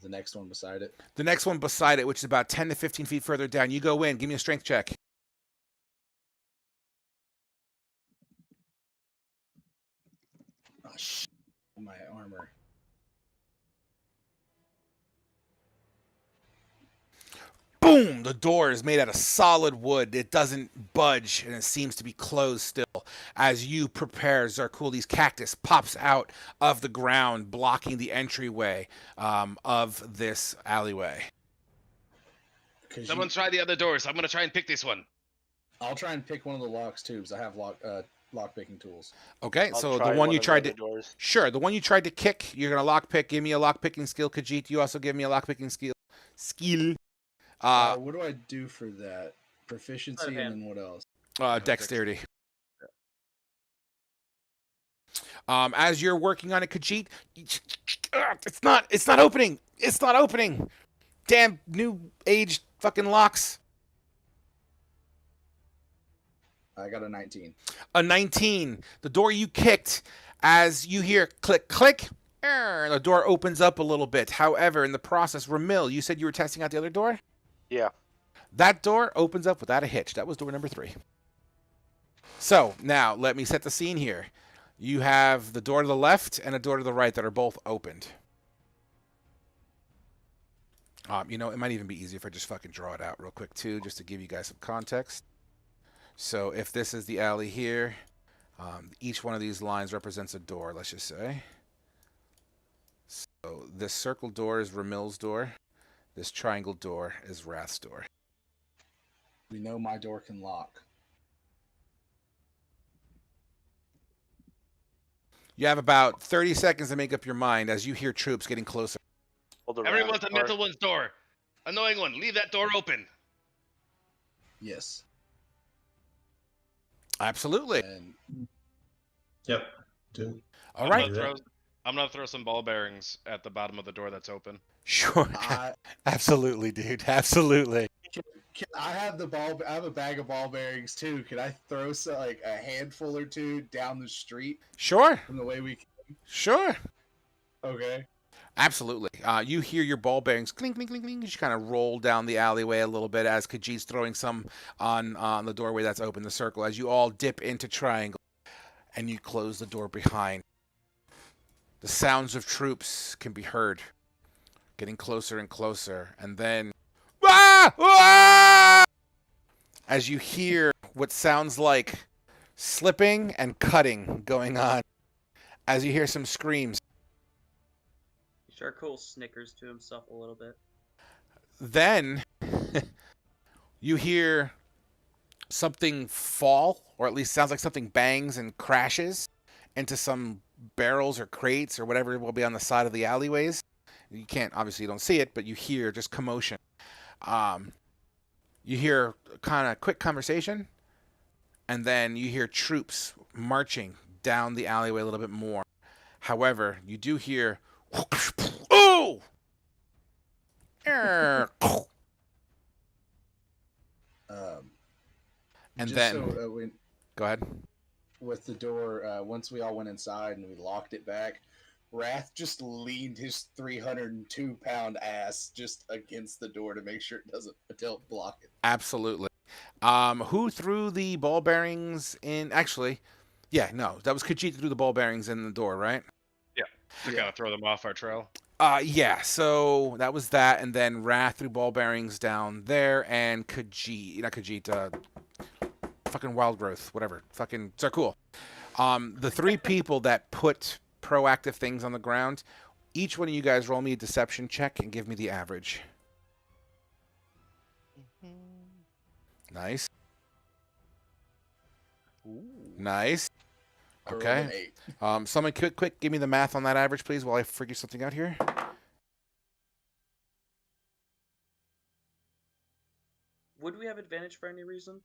next one beside it. The next one beside it, which is about 10 to 15 feet further down. You go in. Give me a strength check. Oh, shit. My armor. Boom! The door is made out of solid wood. It doesn't budge, and it seems to be closed still. As you prepare, Zarkuli's cactus pops out of the ground, blocking the entryway of this alleyway. Someone try the other doors. I'm going to try and pick this one. I'll try and pick one of the locks, too, because I have lock picking tools. Okay, I'll so try the one you tried to... doors. Sure, the one you tried to kick, you're going to lock pick. Give me a lock picking skill, Khajiit. You also give me a lock picking skill. What do I do for that? Proficiency, and then what else? Dexterity. As you're working on it, Khajiit, it's not opening. It's not opening. Damn new age fucking locks. I got a 19. A 19. The door you kicked, as you hear click, click, the door opens up a little bit. However, in the process, Ramil, you said you were testing out the other door? Yeah. That door opens up without a hitch. That was door number 3. So, now, let me set the scene here. You have the door to the left and a door to the right that are both opened. You know, it might even be easier if I just fucking draw it out real quick too, just to give you guys some context. So if this is the alley here, each one of these lines represents a door, let's just say. So this circle door is Ramil's door. This triangle door is Wrath's door. We know my door can lock. You have about 30 seconds to make up your mind as you hear troops getting closer. Everyone's a mental one's door. Annoying one. Leave that door open. Yes. Absolutely. And Yep. Do. All right. I'm gonna throw some ball bearings at the bottom of the door that's open. Sure. Absolutely, dude. Absolutely. I have I have a bag of ball bearings too. Can I throw like a handful or two down the street? Sure. From the way we came? Sure. Okay. Absolutely. You hear your ball bearings clink, clink, clink, clink. You kind of roll down the alleyway a little bit as Khajiit's throwing some on the doorway that's open, the circle, as you all dip into triangle and you close the door behind. The sounds of troops can be heard, getting closer and closer, and then as you hear what sounds like slipping and cutting going on, as you hear some screams. Charcoal snickers to himself a little bit. Then you hear something fall, or at least sounds like something bangs and crashes into some barrels or crates or whatever will be on the side of the alleyways. You can't, obviously you don't see it, but you hear just commotion. You hear kind of quick conversation, and then you hear troops marching down the alleyway a little bit more. However, you do hear oh! And then so, go ahead. With the door, once we all went inside and we locked it back, Wrath just leaned his 302-pound ass just against the door to make sure it don't block it. Absolutely. Who threw the ball bearings in? Actually, yeah, no, that was Khajiit who threw the ball bearings in the door, right? Yeah, to kind of throw them off our trail. Yeah, so that was that, and then Wrath threw ball bearings down there, and Khajiit, fucking Wild Growth, whatever, fucking, so cool. The three people that put proactive things on the ground, each one of you guys roll me a deception check and give me the average. Nice. Ooh. Nice. Okay. Someone quick, give me the math on that average, please, while I figure something out here. Would we have advantage for any reason?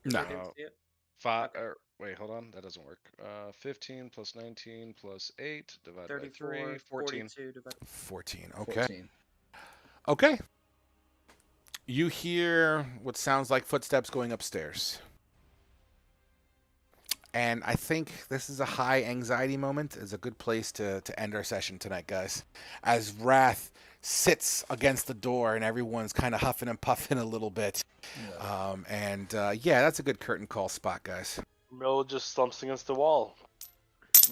No. I didn't see it? Wait, hold on. That doesn't work. 15 plus 19 plus 8 divided 34, by 3. 14. 14. Okay. 14. Okay. You hear what sounds like footsteps going upstairs. And I think this is a high anxiety moment. It's a good place to end our session tonight, guys. As Wrath sits against the door and everyone's kind of huffing and puffing a little bit. Yeah. Yeah, that's a good curtain call spot, guys. Mill just slumps against the wall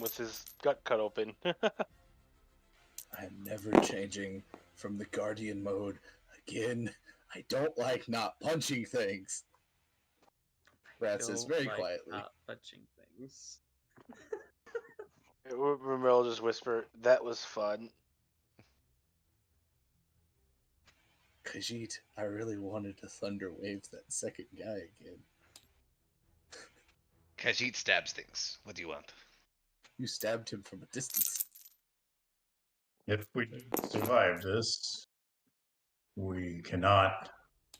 with his gut cut open. I'm never changing from the Guardian mode again. I don't like not punching things. Rat says very quietly. Not punching things. Ramil just whisper, "That was fun." Khajiit, I really wanted to thunder wave that second guy again. Khajiit stabs things. What do you want? You stabbed him from a distance. If we survive this, we cannot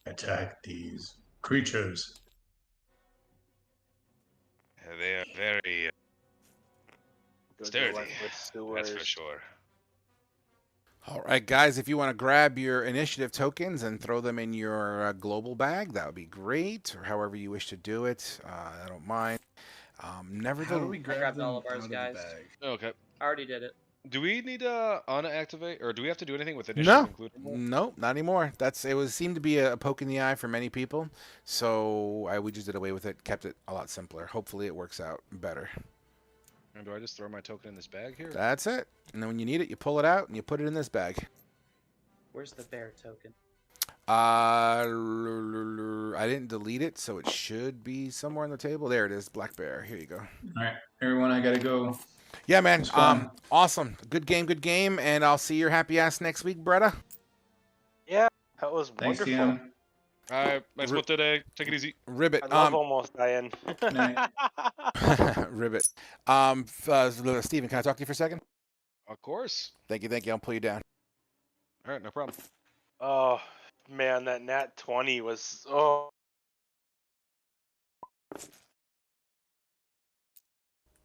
attack these creatures. They are very sturdy. That's for sure. All right, guys, if you want to grab your initiative tokens and throw them in your global bag, that would be great, or however you wish to do it. I don't mind. How do we grab grabbed them all of ours, out guys. of the bag? Okay. I already did it. Do we need to unactivate, or do we have to do anything with initiative included? No, not anymore. It seemed to be a poke in the eye for many people, so we just did away with it, kept it a lot simpler. Hopefully it works out better. And do I just throw my token in this bag here? That's it. And then when you need it, you pull it out and you put it in this bag. Where's the bear token? I didn't delete it, so it should be somewhere on the table. There it is, black bear. Here you go. All right, everyone, I gotta go. Yeah, man. It's fun. Awesome. Good game, and I'll see your happy ass next week, Bretta. Yeah, that was Thanks, wonderful. DM. All right, nice one today. Take it easy. Ribbit. I love almost dying. Night. Ribbit. Steven, can I talk to you for a second? Of course. Thank you. I'll pull you down. All right, no problem. Oh man, that nat 20 was oh.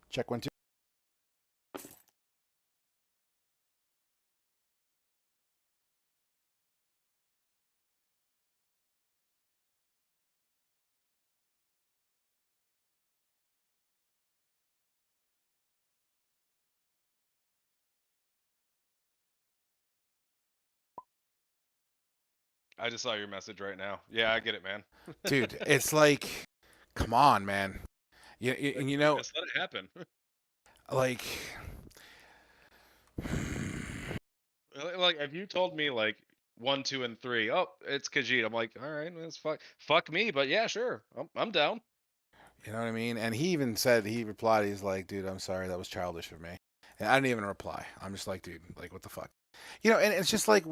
Check 1, 2. I just saw your message right now. Yeah, I get it, man. Dude, it's like, come on, man. You know, Just let it happen. like, Like, if you told me like 1, 2, and 3, oh, it's Khajiit. I'm like, all right, that's fuck me, but yeah, sure, I'm down. you know what I mean? And he even said, he replied, he's like, dude, I'm sorry, that was childish of me. And I didn't even reply. I'm just like, dude, like, what the fuck? You know, and it's just like,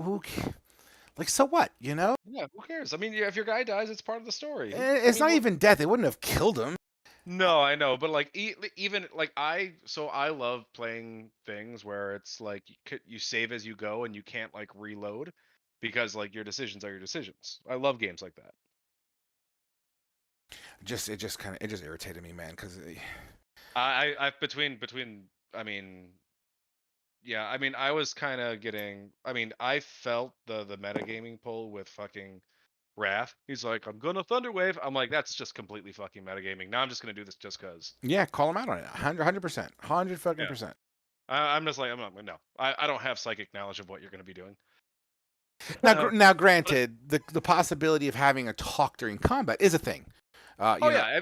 like, so what, you know? Yeah, who cares? I mean, yeah, if your guy dies, it's part of the story. It's not even death. They wouldn't have killed him. No, I know, but like even like I love playing things where it's like you save as you go and you can't like reload because like your decisions are your decisions. I love games like that. It just irritated me, man, because I between I mean, yeah, I mean I was kind of getting, I mean I felt the metagaming pull with fucking Wrath. He's like, I'm gonna Thunderwave. I'm like, that's just completely fucking metagaming. Now I'm just gonna do this just cause. yeah, call him out on it. 100%. 100 fucking Yeah. percent. I'm just like, I'm not, no. I don't have psychic knowledge of what you're gonna be doing. Now, granted, the possibility of having a talk during combat is a thing. Oh yeah.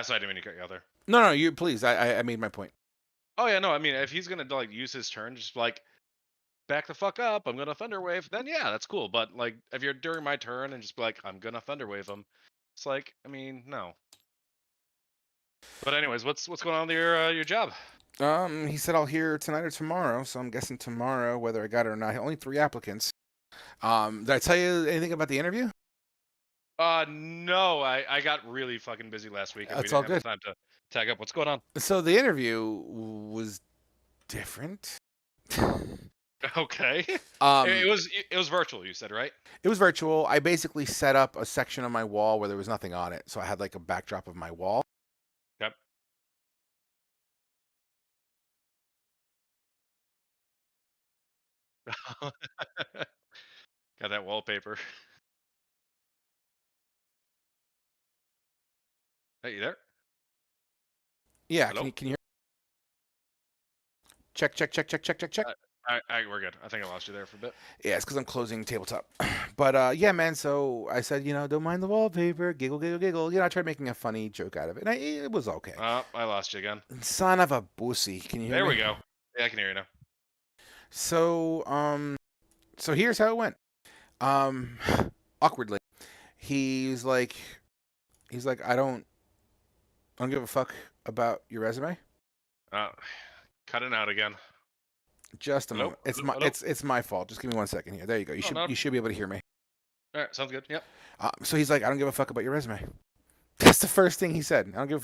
Sorry, I didn't mean to cut you out there. No, you please. I made my point. Oh yeah, no. I mean, if he's gonna like use his turn, just like back the fuck up, I'm gonna Thunderwave. Then yeah, that's cool. But like, if you're during my turn and just be like, I'm gonna Thunderwave him, it's like, I mean, no. But anyways, what's going on with your job? He said I'll hear tonight or tomorrow, so I'm guessing tomorrow whether I got it or not. Only 3 applicants. Did I tell you anything about the interview? No, I got really fucking busy last week and That's we all didn't have good. time to tag up. What's going on? So the interview was different. Okay. It was virtual, you said, right? It was virtual. I basically set up a section of my wall where there was nothing on it, so I had like a backdrop of my wall. Yep. Got that wallpaper. Hey, you there? Yeah, Hello? can you hear? Check. We're good. I think I lost you there for a bit. Yeah, it's because I'm closing tabletop. But yeah, man. So I said, don't mind the wallpaper. Giggle. I tried making a funny joke out of it, and it was okay. I lost you again. Son of a pussy. Can you hear me? There we go. Yeah, I can hear you now. So so here's how it went. Awkwardly, he's like, I don't give a fuck about your resume. Cutting out again. Just a moment. Hello? It's my fault. Just give me 1 second here. There you go. You should be able to hear me. All right, sounds good. Yep. So he's like, I don't give a fuck about your resume. That's the first thing he said. I don't give a fuck